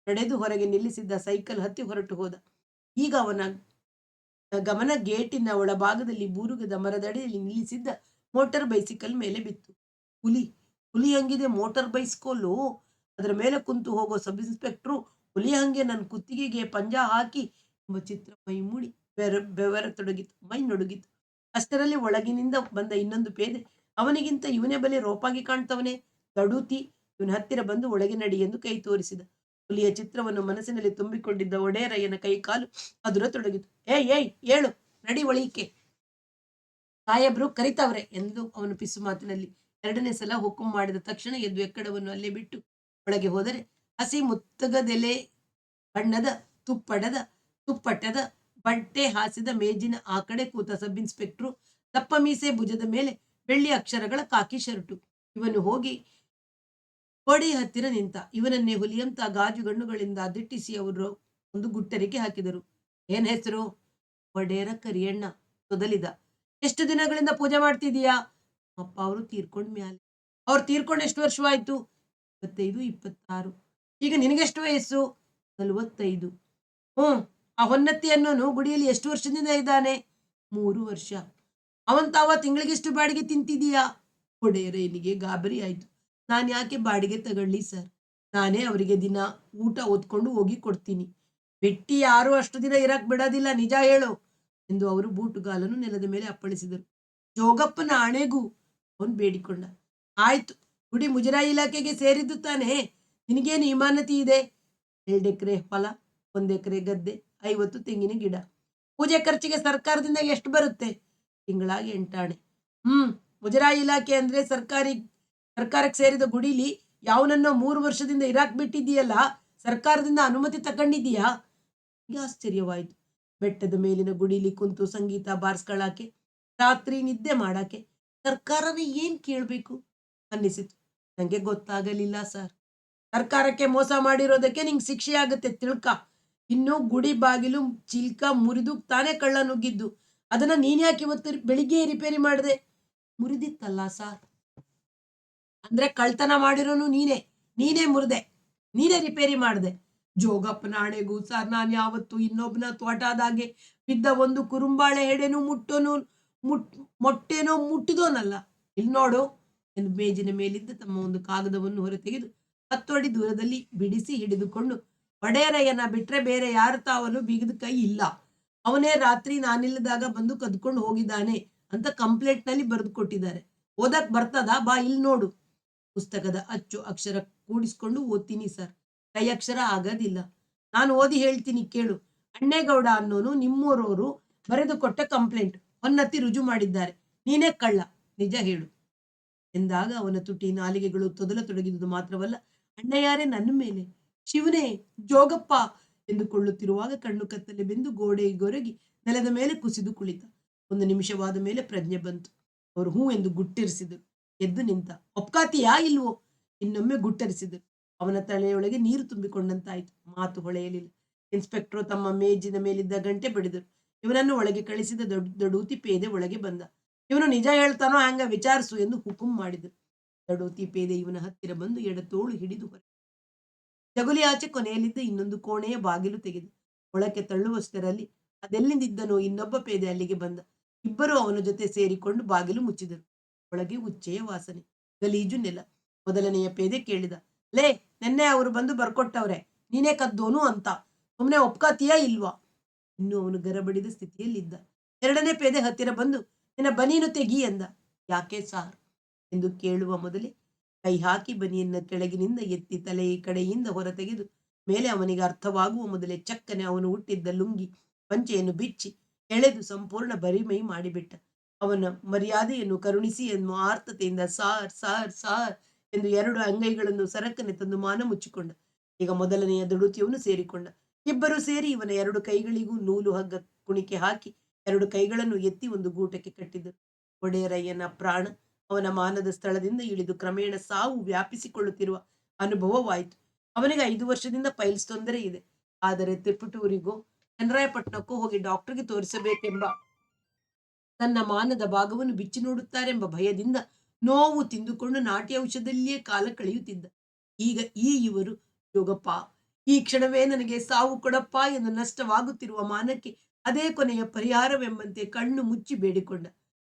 ನಡೆದು ಹೊರಗೆ ನಿಲ್ಲಿಸಿದ್ದ ಸೈಕಲ್ ಹತ್ತಿ ಹೊರಟು ಹೋದ. ಈಗ ಅವನ ಗಮನ ಗೇಟಿನ ಒಳಭಾಗದಲ್ಲಿ ಬೂರುಗದ ಮರದಡಿಯಲ್ಲಿ ನಿಲ್ಲಿಸಿದ್ದ ಮೋಟಾರ್ ಬೈಸಿಕಲ್ ಮೇಲೆ ಬಿತ್ತು. ಹುಲಿ ಹುಲಿ ಹಂಗಿದೆ ಮೋಟಾರ್ ಬೈಸ್ಕೋಲು. ಅದರ ಮೇಲೆ ಕುಂತು ಹೋಗೋ ಸಬ್ ಇನ್ಸ್ಪೆಕ್ಟ್ರು ಹುಲಿ ಹಂಗೆ ನನ್ನ ಕುತ್ತಿಗೆಗೆ ಪಂಜಾ ಹಾಕಿ ಎಂಬ ಚಿತ್ರ ಮೈ ಮೂಡಿ ಬೆವರತೊಡಗಿತು. ಮೈ ನಡುಗಿತು. ಅಷ್ಟರಲ್ಲಿ ಒಳಗಿನಿಂದ ಬಂದ ಇನ್ನೊಂದು ಪೇದೆ ಅವನಿಗಿಂತ ಇವನೇ ಬಲೆ ರೋಪಾಗಿ ಕಾಣ್ತವನೆ. ದಡೂತಿ ಇವನ ಹತ್ತಿರ ಬಂದು ಒಳಗೆ ನಡಿ ಎಂದು ಕೈ ತೋರಿಸಿದ. ಹುಲಿಯ ಚಿತ್ರವನ್ನು ಮನಸ್ಸಿನಲ್ಲಿ ತುಂಬಿಕೊಂಡಿದ್ದ ಒಡೆಯರಯ್ಯನ ಕೈ ಕಾಲು ಅದುರತೊಡಗಿತು. ಏಯ್ ಏಯ್ ಏಳು, ನಡಿ ಒಳಿಕೆ, ಸಾಹೇಬ್ರು ಕರಿತವ್ರೆ ಎಂದು ಅವನು ಪಿಸು ಮಾತಿನಲ್ಲಿ ಎರಡನೇ ಸಲ ಹುಕುಂ ಮಾಡಿದ ತಕ್ಷಣ ಎದ್ದು ಎಕ್ಕಡವನ್ನು ಅಲ್ಲೇ ಬಿಟ್ಟು ಒಳಗೆ ಹೋದರೆ ಹಸಿ ಮುತ್ತಗದೆಲೆ ಬಣ್ಣದ ತುಪ್ಪಟ್ಟದ ಬಟ್ಟೆ ಹಾಸಿದ ಮೇಜಿನ ಆ ಕಡೆ ಕೂತ ಸಬ್ ಇನ್ಸ್ಪೆಕ್ಟ್ರು ದಪ್ಪ ಮೀಸೆ, ಭುಜದ ಮೇಲೆ ಬೆಳ್ಳಿ ಅಕ್ಷರಗಳ ಕಾಕಿ ಶರ್ಟು. ಇವನು ಹೋಗಿ ಗೋಡೆಯ ಹತ್ತಿರ ನಿಂತ. ಇವನನ್ನೇ ಹುಲಿಯಂತ ಗಾಜು ಗಣ್ಣುಗಳಿಂದ ದಿಟ್ಟಿಸಿ ಅವರು ಒಂದು ಗುಟ್ಟರಿಕೆ ಹಾಕಿದರು. ಏನ್ ಹೆಸರು? ಒಡೆಯರ ಕರಿಯಣ್ಣ. ತೊದಲಿದ. ಎಷ್ಟು ದಿನಗಳಿಂದ ಪೂಜೆ ಮಾಡ್ತಿದೀಯಾ? ಅಪ್ಪ ಅವರು ತೀರ್ಕೊಂಡ್ ಮ್ಯಾಲೆ. ಅವ್ರು ತೀರ್ಕೊಂಡು ಎಷ್ಟು ವರ್ಷವಾಯ್ತು? 25, 26. ಈಗ ನಿನಗೆಷ್ಟು ವಯಸ್ಸು? 45. ಆ ಹೊನ್ನತ್ತಿ ಅನ್ನೋನು ಗುಡಿಯಲ್ಲಿ ಎಷ್ಟು ವರ್ಷದಿಂದ ಇದ್ದಾನೆ? 3 ವರ್ಷ. ಅವಂತಾವ ತಿಂಗಳಿಗೆಷ್ಟು ಬಾಡಿಗೆ ತಿಂತಿದೀಯಾ? ಒಡೆಯರಯ್ಯನಿಗೆ ಗಾಬರಿ ಆಯ್ತು. ನಾನು ಯಾಕೆ ಬಾಡಿಗೆ ತಗೊಳ್ಳಿ ಸರ್, ನಾನೇ ಅವರಿಗೆ ದಿನ ಊಟ ಓದ್ಕೊಂಡು ಹೋಗಿ ಕೊಡ್ತೀನಿ. ಬಿಟ್ಟಿ ಯಾರು ಅಷ್ಟು ದಿನ ಇರಕ್ ಬಿಡೋದಿಲ್ಲ, ನಿಜ ಹೇಳು ಎಂದು ಅವರು ಬೂಟುಗಾಲನ್ನು ನೆಲದ ಮೇಲೆ ಅಪ್ಪಳಿಸಿದರು. ಜೋಗಪ್ಪನ ಆಣೆಗೂ ಅವನು ಬೇಡಿಕೊಂಡ. ಆಯ್ತು, ಗುಡಿ ಮುಜರಾಯಿ ಇಲಾಖೆಗೆ ಸೇರಿದ್ದು ತಾನೇ, ನಿನಗೇನು ಇಮಾನತಿ ಇದೆ? 2 ಎಕರೆ ಹೊಲ, 1 ಎಕರೆ ಗದ್ದೆ, 50 ತೆಂಗಿನ ಗಿಡ. ಪೂಜೆ ಖರ್ಚಿಗೆ ಸರ್ಕಾರದಿಂದ ಎಷ್ಟು ಬರುತ್ತೆ? ತಿಂಗಳಾಗಿ 8 ಆಣೆ. ಮುಜರಾಯಿ ಇಲಾಖೆ ಅಂದ್ರೆ ಸರ್ಕಾರಕ್ಕೆ ಸೇರಿದ ಗುಡಿಲಿ ಯಾವನನ್ನೋ 3 ವರ್ಷದಿಂದ ಇರಾಕ್ ಬಿಟ್ಟಿದೀಯಲ್ಲ, ಸರ್ಕಾರದಿಂದ ಅನುಮತಿ ತಗೊಂಡಿದೀಯಾ? ಈಗ ಆಶ್ಚರ್ಯವಾಯಿತು. ಬೆಟ್ಟದ ಮೇಲಿನ ಗುಡಿಲಿ ಕುಂತು ಸಂಗೀತ ಬಾರಿಸ್ಕೊಳ್ಳಾಕೆ, ರಾತ್ರಿ ನಿದ್ದೆ ಮಾಡಾಕೆ ಸರ್ಕಾರನ ಏನ್ ಕೇಳ್ಬೇಕು ಅನ್ನಿಸಿತು. ನಂಗೆ ಗೊತ್ತಾಗಲಿಲ್ಲ ಸರ್. ಸರ್ಕಾರಕ್ಕೆ ಮೋಸ ಮಾಡಿರೋದಕ್ಕೆ ನಿಂಗೆ ಶಿಕ್ಷೆ ಆಗುತ್ತೆ ತಿಳ್ಕ. ಇನ್ನು ಗುಡಿ ಬಾಗಿಲು ಚಿಲ್ಕ ಮುರಿದು ತಾನೇ ಕಳ್ಳ ನುಗ್ಗಿದ್ದು, ಅದನ್ನ ನೀನ್ ಯಾಕೆ ಇವತ್ತು ಬೆಳಿಗ್ಗೆ ರಿಪೇರಿ ಮಾಡಿದೆ? ಮುರಿದಿತ್ತಲ್ಲ ಸಾರ್. ಅಂದ್ರೆ ಕಳ್ತನ ಮಾಡಿರೋನು ನೀನೇ ಮುರಿದೆ, ನೀನೇ ರಿಪೇರಿ ಮಾಡಿದೆ. ಜೋಗಪ್ಪನ ಆಣೆಗೂ ಸರ್, ನಾನು ಯಾವತ್ತು ಇನ್ನೊಬ್ಬನ ತೋಟದಾಗೆ ಬಿದ್ದ ಒಂದು ಕುರುಂಬಾಳೆ ಹೆಡೆನು ಮೊಟ್ಟೆನೋ ಮುಟ್ಟಿದೋನಲ್ಲ. ಇಲ್ಲಿ ನೋಡು ಎಂದು ಮೇಜಿನ ಮೇಲಿದ್ದ ತಮ್ಮ ಒಂದು ಕಾಗದವನ್ನು ಹೊರತೆಗೆದು 10 ಅಡಿ ದೂರದಲ್ಲಿ ಬಿಡಿಸಿ ಹಿಡಿದುಕೊಂಡು, ಒಡೆಯರಯ್ಯನ ಬಿಟ್ರೆ ಬೇರೆ ಯಾರು ತಾವಲು ಬೀಗದ ಕೈ ಇಲ್ಲ. ಅವನೇ ರಾತ್ರಿ ನಾನಿಲ್ಲದಾಗ ಬಂದು ಕದ್ಕೊಂಡು ಹೋಗಿದ್ದಾನೆ ಅಂತ ಕಂಪ್ಲೇಂಟ್ ನಲ್ಲಿ ಬರೆದು ಕೊಟ್ಟಿದ್ದಾರೆ. ಓದಕ್ ಬರ್ತದ? ಬಾ ಇಲ್ಲಿ ನೋಡು. ಪುಸ್ತಕದ ಅಚ್ಚು ಅಕ್ಷರ ಕೂಡಿಸ್ಕೊಂಡು ಓದ್ತೀನಿ ಸರ್. ಕೈ ಅಕ್ಷರ ಆಗೋದಿಲ್ಲ. ನಾನು ಓದಿ ಹೇಳ್ತೀನಿ ಕೇಳು. ಅಣ್ಣೇಗೌಡ ಅನ್ನೋನು ನಿಮ್ಮೂರವರು ಬರೆದು ಕೊಟ್ಟ ಕಂಪ್ಲೇಂಟ್ ಹೊನ್ನತ್ತಿ ರುಜು ಮಾಡಿದ್ದಾರೆ. ನೀನೇ ಕಳ್ಳ, ನಿಜ ಹೇಳು ಎಂದಾಗ ಅವನ ತುಟಿ ನಾಲಿಗೆಗಳು ತೊದಲತೊಡಗಿದುದು ಮಾತ್ರವಲ್ಲ, ಅಣ್ಣಯ್ಯಾರೇ ನನ್ನ ಮೇಲೆ, ಶಿವನೇ, ಜೋಗಪ್ಪ ಎಂದುಕೊಳ್ಳುತ್ತಿರುವಾಗ ಕಣ್ಣು ಕತ್ತಲೆ ಬೆಂದು ಗೋಡೆಗೊರಗಿ ನೆಲದ ಮೇಲೆ ಕುಸಿದು ಕುಳಿತ. 1 ನಿಮಿಷವಾದ ಮೇಲೆ ಪ್ರಜ್ಞೆ ಬಂತು. ಅವರು ಹೂ ಎಂದು ಗುಟ್ಟರಿಸಿದರು. ಎದ್ದು ನಿಂತ. ಒಪ್ಕಾತಿಯಾ ಇಲ್ವೋ? ಇನ್ನೊಮ್ಮೆ ಗುಟ್ಟರಿಸಿದರು. ಅವನ ತಲೆಯೊಳಗೆ ನೀರು ತುಂಬಿಕೊಂಡಂತಾಯ್ತು. ಮಾತು ಹೊಳೆಯಲಿಲ್ಲ. ಇನ್ಸ್ಪೆಕ್ಟರ್ ತಮ್ಮ ಮೇಜಿನ ಮೇಲಿದ್ದ ಗಂಟೆ ಬಡಿದರು. ಇವನನ್ನು ಒಳಗೆ ಕಳಿಸಿದ ದಡೂತಿ ಪೇದೆ ಒಳಗೆ ಬಂದ. ಇವನು ನಿಜ ಹೇಳ್ತಾನೋ ಹಂಗ ವಿಚಾರಿಸು ಎಂದು ಹುಕುಂ ಮಾಡಿದರು. ದಡೂತಿ ಪೇದೆ ಇವನ ಹತ್ತಿರ ಬಂದು ಎಡತೋಳು ಹಿಡಿದು ಹೊರ ಜಗುಲಿ ಆಚೆ ಕೊನೆಯಲ್ಲಿದ್ದ ಇನ್ನೊಂದು ಕೋಣೆಯ ಬಾಗಿಲು ತೆಗೆದು ಒಳಕ್ಕೆ ತಳ್ಳುವಷ್ಟರಲ್ಲಿ ಅದೆಲ್ಲಿಂದಿದ್ದನೋ ಇನ್ನೊಬ್ಬ ಪೇದೆ ಅಲ್ಲಿಗೆ ಬಂದ. ಇಬ್ಬರು ಅವನ ಜೊತೆ ಸೇರಿಕೊಂಡು ಬಾಗಿಲು ಮುಚ್ಚಿದರು. ಒಳಗೆ ಉಚ್ಚೆಯ ವಾಸನೆ, ಗಲೀಜು ನೆಲ. ಮೊದಲನೆಯ ಪೇದೆ ಕೇಳಿದ, ಲೇ, ನೆನ್ನೆ ಅವರು ಬಂದು ಬರ್ಕೊಟ್ಟವ್ರೆ, ನೀನೇ ಕದ್ದೋನು ಅಂತ, ಸುಮ್ನೆ ಒಪ್ಕಾತೀಯಾ ಇಲ್ವಾ? ಇನ್ನು ಅವನು ಗರಬಡಿದ ಸ್ಥಿತಿಯಲ್ಲಿದ್ದ. ಎರಡನೇ ಪೇದೆ ಹತ್ತಿರ ಬಂದು, ನಿನ್ನ ಬನೀನು ತೆಗಿ ಎಂದ. ಯಾಕೆ ಸಾರ್ ಎಂದು ಕೇಳುವ ಮೊದಲೇ ಕೈ ಹಾಕಿ ಬನಿಯನ್ನ ಕೆಳಗಿನಿಂದ ಎತ್ತಿ ತಲೆಯ ಕಡೆಯಿಂದ ಹೊರತೆಗೆದು ಮೇಲೆ ಅವನಿಗೆ ಅರ್ಥವಾಗುವ ಮೊದಲೇ ಚಕ್ಕನೆ ಅವನು ಹುಟ್ಟಿದ್ದ ಲುಂಗಿ ಪಂಚೆಯನ್ನು ಬಿಚ್ಚಿ ಎಳೆದು ಸಂಪೂರ್ಣ ಬರಿಮೈ ಮಾಡಿಬಿಟ್ಟ. ಅವನ ಮರ್ಯಾದೆಯನ್ನು ಕರುಣಿಸಿ ಎನ್ನುವ ಆರ್ತತೆಯಿಂದ ಸಾರ್ ಸಾರ್ ಸಾರ್ ಎಂದು 2 ಅಂಗೈಗಳನ್ನು ಸರಕನೆ ತಂದು ಮಾನ ಮುಚ್ಚಿಕೊಂಡ. ಈಗ ಮೊದಲನೆಯ ದಡುತಿಯವನು ಸೇರಿಕೊಂಡ. ಇಬ್ಬರು ಸೇರಿ ಇವನ 2 ಕೈಗಳಿಗೂ ನೂಲು ಹಗ್ಗ ಕುಣಿಕೆ ಹಾಕಿ 2 ಕೈಗಳನ್ನು ಎತ್ತಿ ಒಂದು ಗೂಟಕ್ಕೆ ಕಟ್ಟಿದರು. ಒಡೆಯರಯ್ಯನ ಪ್ರಾಣ ಅವನ ಮಾನದ ಸ್ಥಳದಿಂದ ಇಳಿದು ಕ್ರಮೇಣ ಸಾವು ವ್ಯಾಪಿಸಿಕೊಳ್ಳುತ್ತಿರುವ ಅನುಭವವಾಯಿತು. ಅವನಿಗೆ 5 ವರ್ಷದಿಂದ ಪೈಲ್ಸ್ ತೊಂದರೆ ಇದೆ. ಆದರೆ ತಿರುಪಟೂರಿಗೋ ಚನ್ನರಾಯಪಟ್ಟಣಕ್ಕೂ ಹೋಗಿ ಡಾಕ್ಟರ್ಗೆ ತೋರಿಸಬೇಕೆಂಬ, ತನ್ನ ಮಾನದ ಭಾಗವನ್ನು ಬಿಚ್ಚಿ ನೋಡುತ್ತಾರೆಂಬ ಭಯದಿಂದ ನೋವು ತಿಂದುಕೊಂಡು ನಾಟಿ ಔಷಧದಲ್ಲಿಯೇ ಕಾಲ ಕಳೆಯುತ್ತಿದ್ದ. ಈಗ ಇವರು ಜೋಗಪ್ಪ ಈ ಕ್ಷಣವೇ ನನಗೆ ಸಾವು ಕೊಡಪ್ಪ ಎಂದು ನಷ್ಟವಾಗುತ್ತಿರುವ ಮಾನಕ್ಕೆ ಅದೇ ಕೊನೆಯ ಪರಿಹಾರವೆಂಬಂತೆ ಕಣ್ಣು ಮುಚ್ಚಿ ಬೇಡಿಕೊಂಡ.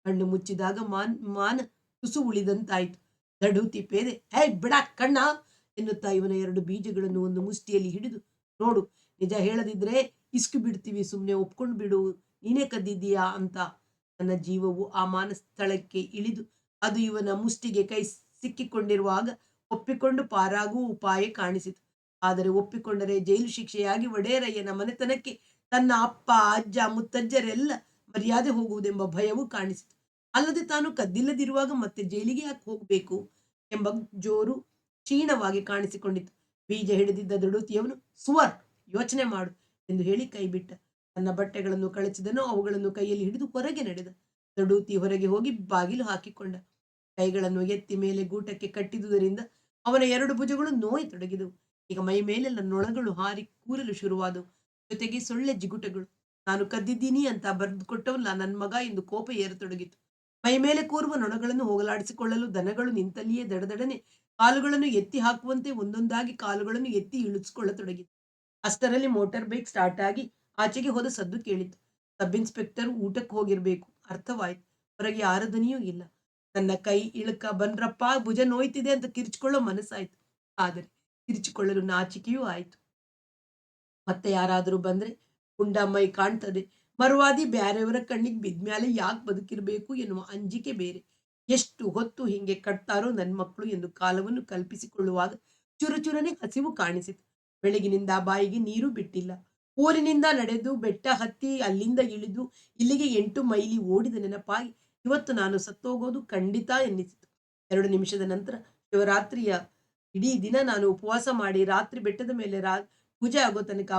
ಕಣ್ಣು ಮುಚ್ಚಿದಾಗ ಮಾನ ತುಸು ಉಳಿದಂತಾಯಿತು. ದಡೂತಿ ಪೇದೆ ಹೇ ಬಿಡ ಕಣ್ಣ ಎನ್ನುತ್ತಾ ಇವನ 2 ಬೀಜಗಳನ್ನು ಒಂದು ಮುಷ್ಟಿಯಲ್ಲಿ ಹಿಡಿದು, ನೋಡು, ನಿಜ ಹೇಳದಿದ್ರೆ ಇಸ್ಕು ಬಿಡ್ತೀವಿ, ಸುಮ್ಮನೆ ಒಪ್ಕೊಂಡು ಬಿಡು, ನೀನೇ ಕದ್ದಿದ್ದೀಯಾ ಅಂತ. ನನ್ನ ಜೀವವು ಆ ಮಾನಸ್ಥಳಕ್ಕೆ ಇಳಿದು ಅದು ಇವನ ಮುಷ್ಟಿಗೆ ಕೈ ಸಿಕ್ಕಿಕೊಂಡಿರುವಾಗ ಒಪ್ಪಿಕೊಂಡು ಪಾರಾಗುವ ಉಪಾಯ ಕಾಣಿಸಿತು. ಆದರೆ ಒಪ್ಪಿಕೊಂಡರೆ ಜೈಲು ಶಿಕ್ಷೆಯಾಗಿ ಒಡೆಯರಯ್ಯನ ಮನೆತನಕ್ಕೆ ತನ್ನ ಅಪ್ಪ, ಅಜ್ಜ, ಮುತ್ತಜ್ಜರೆಲ್ಲ ಮರ್ಯಾದೆ ಹೋಗುವುದೆಂಬ ಭಯವೂ ಕಾಣಿಸಿತು. ಅಲ್ಲದೆ ತಾನು ಕದ್ದಿಲ್ಲದಿರುವಾಗ ಮತ್ತೆ ಜೈಲಿಗೆ ಯಾಕೆ ಹೋಗಬೇಕು ಎಂಬ ಜೋರು ಕ್ಷೀಣವಾಗಿ ಕಾಣಿಸಿಕೊಂಡಿತು. ಬೀಜ ಹಿಡಿದಿದ್ದ ದಡುತಿಯವನು ಸುವರ್, ಯೋಚನೆ ಮಾಡು ಎಂದು ಹೇಳಿ ಕೈಬಿಟ್ಟ. ತನ್ನ ಬಟ್ಟೆಗಳನ್ನು ಕಳಚಿದನು. ಅವುಗಳನ್ನು ಕೈಯಲ್ಲಿ ಹಿಡಿದು ಹೊರಗೆ ನಡೆದ. ದಡೂತಿ ಹೊರಗೆ ಹೋಗಿ ಬಾಗಿಲು ಹಾಕಿಕೊಂಡ. ಕೈಗಳನ್ನು ಎತ್ತಿ ಮೇಲೆ ಗೂಟಕ್ಕೆ ಕಟ್ಟಿದುದರಿಂದ ಅವನ 2 ಭುಜಗಳು ನೋಯತೊಡಗಿದವು. ಈಗ ಮೈ ಮೇಲೆಲ್ಲ ನೊಣಗಳು ಹಾರಿ ಕೂರಲು ಶುರುವಾದವು. ಜೊತೆಗೆ ಸೊಳ್ಳೆ ಜಿಗುಟಗಳು. ನಾನು ಕದ್ದಿದ್ದೀನಿ ಅಂತ ಬರೆದು ಕೊಟ್ಟವಲ್ಲ ನನ್ನ ಮಗ ಎಂದು ಕೋಪ ಏರತೊಡಗಿತು. ಮೈ ಮೇಲೆ ಕೂರುವ ನೊಣಗಳನ್ನು ಹೋಗಲಾಡಿಸಿಕೊಳ್ಳಲು ದನಗಳು ನಿಂತಲ್ಲಿಯೇ ದಡದಡನೆ ಕಾಲುಗಳನ್ನು ಎತ್ತಿ ಹಾಕುವಂತೆ ಒಂದೊಂದಾಗಿ ಕಾಲುಗಳನ್ನು ಎತ್ತಿ ಇಳಿಸಿಕೊಳ್ಳತೊಡಗಿತು. ಅಷ್ಟರಲ್ಲಿ ಮೋಟಾರ್ ಬೈಕ್ ಸ್ಟಾರ್ಟ್ ಆಗಿ ಆಚೆಗೆ ಹೋದ ಸದ್ದು ಕೇಳಿತು. ಸಬ್ ಇನ್ಸ್ಪೆಕ್ಟರ್ ಊಟಕ್ಕೆ ಹೋಗಿರ್ಬೇಕು, ಅರ್ಥವಾಯ್ತು. ಹೊರಗೆ ಯಾರ ದನಿಯೂ ಇಲ್ಲ. ನನ್ನ ಕೈ ಇಳಕ, ಬನ್ರಪ್ಪ ಭುಜ ನೋಯ್ತಿದೆ ಅಂತ ಕಿರ್ಚಿಕೊಳ್ಳೋ ಮನಸ್ಸಾಯ್ತು. ಆದರೆ ಕಿರ್ಚಿಕೊಳ್ಳಲು ನಾಚಿಕೆಯೂ ಆಯ್ತು. ಮತ್ತೆ ಯಾರಾದರೂ ಬಂದ್ರೆ ಪುಂಡ ಮೈ ಕಾಣ್ತದೆ, ಮರುವಾದಿ ಬ್ಯಾರೆಯವರ ಕಣ್ಣಿಗೆ ಬಿದ್ಮ್ಯಾಲೆ ಯಾಕೆ ಬದುಕಿರ್ಬೇಕು ಎನ್ನುವ ಅಂಜಿಕೆ ಬೇರೆ. ಎಷ್ಟು ಹೊತ್ತು ಹಿಂಗೆ ಕಟ್ತಾರೋ ನನ್ನ ಮಕ್ಕಳು ಎಂದು ಕಾಲವನ್ನು ಕಲ್ಪಿಸಿಕೊಳ್ಳುವಾಗ ಚುರುಚುರನೆ ಹಸಿವು ಕಾಣಿಸಿತು. ಬೆಳಗಿನಿಂದ ಬಾಯಿಗೆ ನೀರು ಬಿಟ್ಟಿಲ್ಲ. ಊರಿನಿಂದ ನಡೆದು ಬೆಟ್ಟ ಹತ್ತಿ ಅಲ್ಲಿಂದ ಇಳಿದು ಇಲ್ಲಿಗೆ 8 ಮೈಲಿ ಓಡಿದ ನೆನಪಾಗಿ ಇವತ್ತು ನಾನು ಸತ್ತೋಗೋದು ಖಂಡಿತ ಎನ್ನಿಸಿತು. 2 ನಿಮಿಷದ ನಂತರ ಶಿವರಾತ್ರಿಯ ಇಡೀ ದಿನ ನಾನು ಉಪವಾಸ ಮಾಡಿ ರಾತ್ರಿ ಬೆಟ್ಟದ ಮೇಲೆ ಪೂಜೆ ಆಗೋ ತನಕ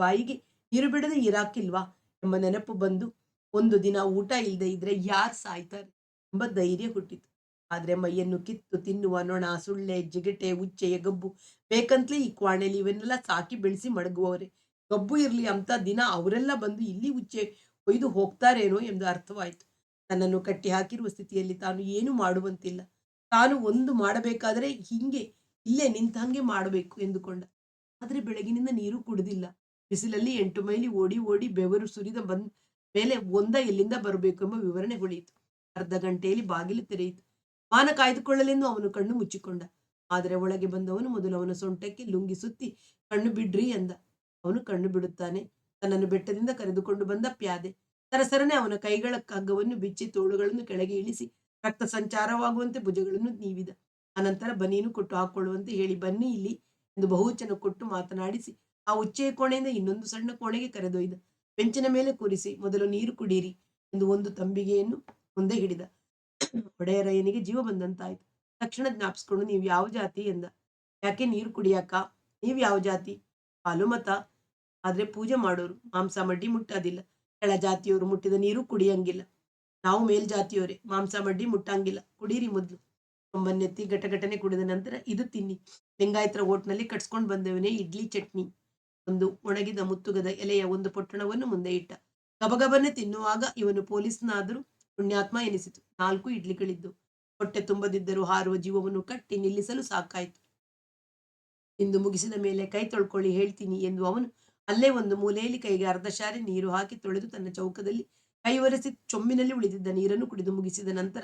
ಬಾಯಿಗೆ ನೀರು ಬಿಡದೆ ಇರಾಕಿಲ್ವಾ ಎಂಬ ನೆನಪು ಬಂದು, ಒಂದು ದಿನ ಊಟ ಇಲ್ಲದೆ ಇದ್ರೆ ಯಾರು ಸಾಯ್ತಾರೆ ಎಂಬ ಧೈರ್ಯ ಹುಟ್ಟಿತು. ಆದ್ರೆ ಮೈಯನ್ನು ಕಿತ್ತು ತಿನ್ನುವ ನೊಣ, ಸುಳ್ಳೆ, ಜಿಗಟೆ, ಉಚ್ಚೆಯ ಗಬ್ಬು ಬೇಕಂತಲೇ ಈ ಕ್ವಾಣೆಲಿ ಇವನ್ನೆಲ್ಲ ಸಾಕಿ ಬೆಳೆಸಿ ಮಡಗುವವರೇ. ಗಬ್ಬು ಇರ್ಲಿ ಅಂತ ದಿನ ಅವರೆಲ್ಲ ಬಂದು ಇಲ್ಲಿ ಉಚ್ಚೆ ಒಯ್ದು ಹೋಗ್ತಾರೇನೋ ಎಂದು ಅರ್ಥವಾಯಿತು. ತನ್ನನ್ನು ಕಟ್ಟಿ ಹಾಕಿರುವ ಸ್ಥಿತಿಯಲ್ಲಿ ತಾನು ಏನು ಮಾಡುವಂತಿಲ್ಲ. ತಾನು ಒಂದು ಮಾಡಬೇಕಾದರೆ ಇಲ್ಲೇ ನಿಂತಂಗೆ ಮಾಡಬೇಕು ಎಂದುಕೊಂಡ. ಆದರೆ ಬೆಳಗಿನಿಂದ ನೀರು ಕುಡಿದಿಲ್ಲ. ಬಿಸಿಲಲ್ಲಿ 8 ಮೈಲಿ ಓಡಿ ಓಡಿ ಬೆವರು ಸುರಿದ ಮೇಲೆ ಎಲ್ಲಿಂದ ಬರಬೇಕು ಎಂಬ ವಿವರಣೆ ಹೊಳೆಯಿತು. ಅರ್ಧ ಗಂಟೆಯಲ್ಲಿ ಬಾಗಿಲು ತೆರೆಯಿತು. ಮಾನ ಕಾಯ್ದುಕೊಳ್ಳಲೆಂದು ಅವನು ಕಣ್ಣು ಮುಚ್ಚಿಕೊಂಡ. ಆದರೆ ಒಳಗೆ ಬಂದವನು ಮೊದಲು ಅವನ ಸೊಂಟಕ್ಕೆ ಲುಂಗಿ ಸುತ್ತಿ ಕಣ್ಣು ಬಿಡ್ರಿ ಎಂದ. ಅವನು ಕಣ್ಣು ಬಿಡುತ್ತಾನೆ. ತನ್ನನ್ನು ಬೆಟ್ಟದಿಂದ ಕರೆದುಕೊಂಡು ಬಂದ ಪ್ಯಾದೆ ಸರಸರನೆ ಅವನ ಕೈಗಳ ಕಗ್ಗವನ್ನು ಬಿಚ್ಚಿ ತೋಳುಗಳನ್ನು ಕೆಳಗೆ ಇಳಿಸಿ ರಕ್ತ ಸಂಚಾರವಾಗುವಂತೆ ಭುಜಗಳನ್ನು ನೀವಿದ. ಅನಂತರ ಬನೀನು ಕೊಟ್ಟು ಹಾಕೊಳ್ಳುವಂತೆ ಹೇಳಿ ಬನ್ನಿ ಇಲ್ಲಿ ಎಂದು ಬಹುವಚನ ಕೊಟ್ಟು ಮಾತನಾಡಿಸಿ ಆ ಉಚ್ಚೆಯ ಕೋಣೆಯಿಂದ ಇನ್ನೊಂದು ಸಣ್ಣ ಕೋಣೆಗೆ ಕರೆದೊಯ್ದ. ಬೆಂಚಿನ ಮೇಲೆ ಕೂರಿಸಿ ಮೊದಲು ನೀರು ಕುಡೀರಿ ಎಂದು ಒಂದು ತಂಬಿಗೆಯನ್ನು ಮುಂದೆ ಹಿಡಿದ. ಒಡೆಯರಯ್ಯನಿಗೆ ಜೀವ ಬಂದಂತಾಯ್ತು. ತಕ್ಷಣ ಜ್ಞಾಪಿಸ್ಕೊಂಡು ನೀವು ಯಾವ ಜಾತಿ ಎಂದ. ಯಾಕೆ ನೀರು ಕುಡಿಯಾಕ? ನೀವ್ ಯಾವ ಜಾತಿ? ಹಾಲು ಮತ. ಆದ್ರೆ ಪೂಜೆ ಮಾಡೋರು, ಮಾಂಸ ಮಡ್ಡಿ ಮುಟ್ಟೋದಿಲ್ಲ. ಕೆಳ ಜಾತಿಯವರು ಮುಟ್ಟಿದ ನೀರು ಕುಡಿಯಂಗಿಲ್ಲ. ನಾವು ಮೇಲ್ಜಾತಿಯವರೇ, ಮಾಂಸ ಮಡ್ಡಿ ಮುಟ್ಟಂಗಿಲ್ಲ. ಕುಡೀರಿ ಮೊದ್ಲು. ಸೊಂಬನ್ನೆತ್ತಿ ಘಟಘಟನೆ ಕುಡಿದ ನಂತರ ಇದು ತಿನ್ನಿ. ಲಿಂಗಾಯತರ ಓಟ್ನಲ್ಲಿ ಕಟ್ಸ್ಕೊಂಡು ಬಂದವನೇ ಇಡ್ಲಿ ಚಟ್ನಿ. ಒಂದು ಒಣಗಿದ ಮುತ್ತುಗದ ಎಲೆಯ ಒಂದು ಪೊಟ್ಟಣವನ್ನು ಮುಂದೆ ಇಟ್ಟ. ಗಬಗಬನೆ ತಿನ್ನುವಾಗ ಇವನು ಪೊಲೀಸ್ನಾದರೂ ಪುಣ್ಯಾತ್ಮ ಎನಿಸಿತು. 4 ಇಡ್ಲಿಗಳಿದ್ದು. ಹೊಟ್ಟೆ ತುಂಬದಿದ್ದರೂ ಹಾರುವ ಜೀವವನ್ನು ಕಟ್ಟಿ ನಿಲ್ಲಿಸಲು ಸಾಕಾಯಿತು. ಇಂದು ಮುಗಿಸಿದ ಮೇಲೆ ಕೈ ತೊಳ್ಕೊಳ್ಳಿ ಹೇಳ್ತೀನಿ ಎಂದು ಅವನು ಅಲ್ಲೇ ಒಂದು ಮೂಲೆಯಲ್ಲಿ ಕೈಗೆ ಅರ್ಧ ಶಾರೆ ನೀರು ಹಾಕಿ ತೊಳೆದು ತನ್ನ ಚೌಕದಲ್ಲಿ ಕೈ ಒರೆಸಿ ಚೊಮ್ಮಿನಲ್ಲಿ ಉಳಿದಿದ್ದ ನೀರನ್ನು ಕುಡಿದು ಮುಗಿಸಿದ ನಂತರ,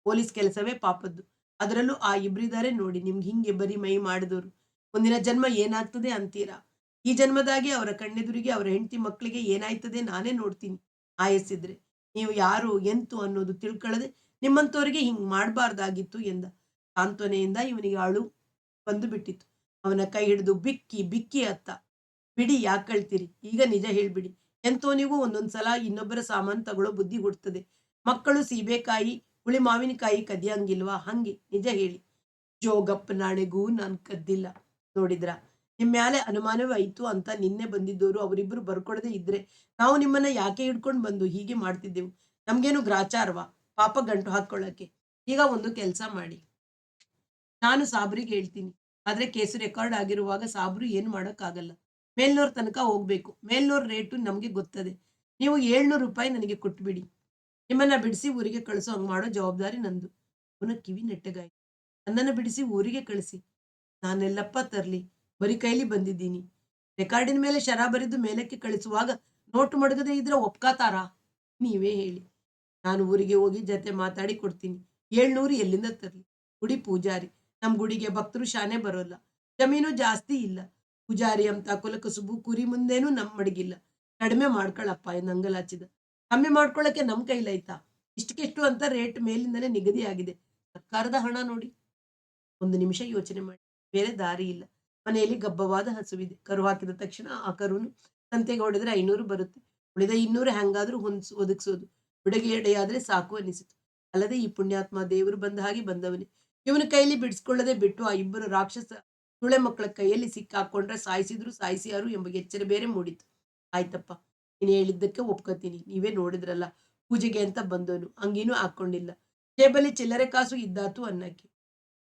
ಪೊಲೀಸ್ ಕೆಲಸವೇ ಪಾಪದ್ದು. ಅದರಲ್ಲೂ ಆ ಇಬ್ರಿದ್ದಾರೆ ನೋಡಿ, ನಿಮ್ಗೆ ಹಿಂಗೆ ಬರೀ ಮೈ ಮಾಡಿದವರು. ಮುಂದಿನ ಜನ್ಮ ಏನಾಗ್ತದೆ ಅಂತೀರಾ? ಈ ಜನ್ಮದಾಗಿ ಅವರ ಕಣ್ಣೆದುರಿಗೆ ಅವರ ಹೆಂಡತಿ ಮಕ್ಕಳಿಗೆ ಏನಾಯ್ತದೆ ನಾನೇ ನೋಡ್ತೀನಿ. ಆಯಸ್ಸಿದ್ರೆ ನೀವು ಯಾರು ಎಂತು ಅನ್ನೋದು ತಿಳ್ಕೊಳ್ಳದೆ ನಿಮ್ಮಂತವರಿಗೆ ಹಿಂಗ್ ಮಾಡಬಾರ್ದಾಗಿತ್ತು ಎಂದ. ಸಾಂತ್ವನೆಯಿಂದ ಇವನಿಗೆ ಅಳು ಬಂದು ಬಿಟ್ಟಿತ್ತು. ಅವನ ಕೈ ಹಿಡಿದು ಬಿಕ್ಕಿ ಬಿಕ್ಕಿ ಅತ್ತ. ಬಿಡಿ, ಯಾಕೆ ಕಳ್ತೀರಿ? ಈಗ ನಿಜ ಹೇಳ್ಬಿಡಿ. ಎಂತೋನಿಗೂ ಒಂದೊಂದ್ಸಲ ಇನ್ನೊಬ್ಬರ ಸಾಮಾನು ತಗೊಳ್ಳೋ ಬುದ್ಧಿ ಹುಡ್ತದೆ. ಮಕ್ಕಳು ಸೀಬೆಕಾಯಿ ಹುಳಿ ಮಾವಿನಕಾಯಿ ಕದಿಯಂಗಿಲ್ವಾ? ಹಂಗೆ ನಿಜ ಹೇಳಿ. ಜೋಗಪ್ಪನಾಣೆಗೂ ನಾನು ಕದ್ದಿಲ್ಲ. ನೋಡಿದ್ರ, ನಿಮ್ ಮ್ಯಾಲೆ ಅನುಮಾನವಾಯ್ತು ಅಂತ ನಿನ್ನೆ ಬಂದಿದ್ದವರು ಅವರಿಬ್ಬರು ಬರ್ಕೊಡದೆ ಇದ್ರೆ ನಾವು ನಿಮ್ಮನ್ನ ಯಾಕೆ ಹಿಡ್ಕೊಂಡು ಬಂದು ಹೀಗೆ ಮಾಡ್ತಿದ್ದೆವು? ನಮ್ಗೇನು ಗ್ರಾಚಾರವಾ ಪಾಪ ಗಂಟು ಹಾಕೊಳ್ಳಕ್ಕೆ? ಈಗ ಒಂದು ಕೆಲಸ ಮಾಡಿ, ನಾನು ಸಾಬ್ರಿಗೆ ಹೇಳ್ತೀನಿ. ಆದ್ರೆ ಕೇಸು ರೆಕಾರ್ಡ್ ಆಗಿರುವಾಗ ಸಾಬ್ರು ಏನು ಮಾಡೋಕ್ಕಾಗಲ್ಲ. ಮೇಲ್ನೋರ್ ತನಕ ಹೋಗ್ಬೇಕು. ಮೇಲ್ನೋರ್ ರೇಟು ನಮ್ಗೆ ಗೊತ್ತದೆ. ನೀವು 700 ರೂಪಾಯಿ ನನಗೆ ಕೊಟ್ಬಿಡಿ. ನಿಮ್ಮನ್ನ ಬಿಡಿಸಿ ಊರಿಗೆ ಕಳಿಸೋ ಹಂಗ್ ಮಾಡೋ ಜವಾಬ್ದಾರಿ ನಂದು. ಅವನ ಕಿವಿ ನೆಟ್ಟಗಾಯ್ತು. ನನ್ನನ್ನು ಬಿಡಿಸಿ ಊರಿಗೆ ಕಳಿಸಿ ನಾನೆಲ್ಲಪ್ಪ ತರ್ಲಿ? ಬರೀ ಕೈಲಿ ಬಂದಿದ್ದೀನಿ. ರೆಕಾರ್ಡಿನ ಮೇಲೆ ಶರ ಬರೆದು ಮೇಲಕ್ಕೆ ಕಳಿಸುವಾಗ ನೋಟು ಮಡಗದೆ ಇದ್ರೆ ಒಪ್ಕಾತಾರಾ? ನೀವೇ ಹೇಳಿ. ನಾನು ಊರಿಗೆ ಹೋಗಿ ಜತೆ ಮಾತಾಡಿ ಕೊಡ್ತೀನಿ. 700 ಎಲ್ಲಿಂದ ತರ್ಲಿ? ಗುಡಿ ಪೂಜಾರಿ. ನಮ್ ಗುಡಿಗೆ ಭಕ್ತರು ಶಾನೆ ಬರೋಲ್ಲ. ಜಮೀನು ಜಾಸ್ತಿ ಇಲ್ಲ. ಪೂಜಾರಿ ಅಂತ ಕುಲಕಸುಬು ಕುರಿ ಮುಂದೇನು ನಮ್ ಮಡಗಿಲ್ಲ. ಕಡಿಮೆ ಮಾಡ್ಕೊಳಪ್ಪ ನಂಗಲಾಚಿದ. ಕಮ್ಮಿ ಮಾಡ್ಕೊಳ್ಳಕ್ಕೆ ನಮ್ ಕೈಲೈತಾ? ಇಷ್ಟಕ್ಕೆಷ್ಟು ಅಂತ ರೇಟ್ ಮೇಲಿಂದಲೇ ನಿಗದಿ ಆಗಿದೆ. ಸರ್ಕಾರದ ಹಣ ನೋಡಿ. ಒಂದು ನಿಮಿಷ ಯೋಚನೆ ಮಾಡಿ. ಬೇರೆ ದಾರಿ ಇಲ್ಲ. ಮನೆಯಲ್ಲಿ ಗಬ್ಬವಾದ ಹಸುವಿದೆ. ಕರು ಹಾಕಿದ ತಕ್ಷಣ ಆ ಕರುನು ಸಂತೆಗೆ ಹೊಡೆದ್ರೆ 500 ಬರುತ್ತೆ. ಉಳಿದ 200 ಹೆಂಗಾದ್ರೂ ಒದಗಿಸೋದು. ಹುಡುಗಿ ಎಡೆಯಾದ್ರೆ ಸಾಕು ಅನಿಸಿತು. ಅಲ್ಲದೆ ಈ ಪುಣ್ಯಾತ್ಮ ದೇವರು ಬಂದ ಹಾಗೆ ಬಂದವನೇ. ಇವನ ಕೈಲಿ ಬಿಡಿಸ್ಕೊಳ್ಳದೆ ಬಿಟ್ಟು ಆ ಇಬ್ಬರು ರಾಕ್ಷಸ ಸುಳೆ ಮಕ್ಕಳ ಕೈಯಲ್ಲಿ ಸಿಕ್ಕಾಕೊಂಡ್ರೆ ಸಾಯಿಸಿದ್ರು ಸಾಯಿಸಿಯಾರು ಎಂಬ ಎಚ್ಚರ ಬೇರೆ ಮೂಡಿತು. ಆಯ್ತಪ್ಪ, ನೀನು ಹೇಳಿದ್ದಕ್ಕೆ ಒಪ್ಕೋತೀನಿ. ನೀವೇ ನೋಡಿದ್ರಲ್ಲ, ಪೂಜೆಗೆ ಅಂತ ಬಂದವನು, ಅಂಗೀನೂ ಹಾಕೊಂಡಿಲ್ಲ. ಜೇಬಲ್ಲಿ ಚಿಲ್ಲರೆ ಕಾಸು ಇದ್ದಾತು ಅನ್ನಕ್ಕೆ.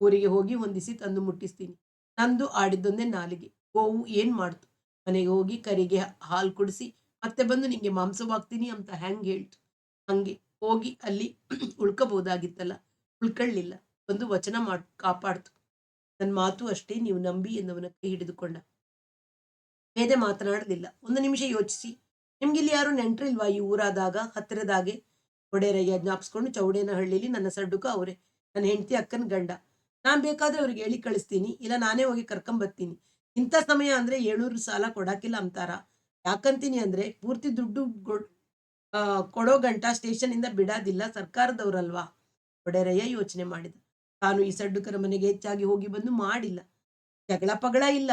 ಊರಿಗೆ ಹೋಗಿ ಹೊಂದಿಸಿ ತಂದು ಮುಟ್ಟಿಸ್ತೀನಿ. ನಂದು ಆಡಿದ್ದೊಂದೇ ನಾಲಿಗೆ. ಗೋವು ಏನ್ ಮಾಡ್ತು? ಮನೆಗೆ ಹೋಗಿ ಕರಿಗೆ ಹಾಲು ಕುಡಿಸಿ ಮತ್ತೆ ಬಂದು ನಿಂಗೆ ಮಾಂಸವಾಗ್ತೀನಿ ಅಂತ ಹೆಂಗ್ ಹೇಳ್ತು? ಹಂಗೆ ಹೋಗಿ ಅಲ್ಲಿ ಉಳ್ಕಬಹುದಾಗಿತ್ತಲ್ಲ, ಉಳ್ಕೊಳ್ಳಿಲ್ಲ. ಒಂದು ವಚನ ಕಾಪಾಡ್ತು. ನನ್ನ ಮಾತು ಅಷ್ಟೇ, ನೀವು ನಂಬಿ ಎಂದವನ ಕೈ ಹಿಡಿದುಕೊಂಡ. ಬೇದೆ ಮಾತನಾಡಲಿಲ್ಲ. ಒಂದು ನಿಮಿಷ ಯೋಚಿಸಿ, ನಿಮ್ಗಿಲ್ಲಿ ಯಾರು ನೆಂಟ್ರಿಲ್ವಾ ಈ ಊರಾದಾಗ ಹತ್ತಿರದಾಗೆ? ಒಡೆಯರಯ್ಯ ಜ್ಞಾಪಿಸ್ಕೊಂಡು, ಚೌಡೇನಹಳ್ಳಿಲಿ ನನ್ನ ಸಡ್ಡುಕ ಅವರೇ, ನನ್ನ ಹೆಂಡತಿ ಅಕ್ಕನ ಗಂಡ. ನಾನ್ ಬೇಕಾದ್ರೆ ಅವ್ರಿಗೆ ಹೇಳಿ ಕಳಿಸ್ತೀನಿ, ಇಲ್ಲ ನಾನೇ ಹೋಗಿ ಕರ್ಕೊಂಬರ್ತೀನಿ. ಇಂಥ ಸಮಯ ಅಂದ್ರೆ 700 ಸಾಲ ಕೊಡಾಕಿಲ್ಲ ಅಂತಾರ. ಯಾಕಂತೀನಿ ಅಂದ್ರೆ ಪೂರ್ತಿ ದುಡ್ಡು ಕೊಡೋ ಗಂಟ ಸ್ಟೇಷನ್ ಇಂದ ಬಿಡಾದಿಲ್ಲ, ಸರ್ಕಾರದವ್ರಲ್ವಾ? ಒಡೆಯರಯ್ಯ ಯೋಚನೆ ಮಾಡಿದ. ತಾನು ಈ ಸಡ್ಡುಕರ ಮನೆಗೆ ಹೆಚ್ಚಾಗಿ ಹೋಗಿ ಬಂದು ಮಾಡಿಲ್ಲ. ಜಗಳ ಪಗಳ ಇಲ್ಲ.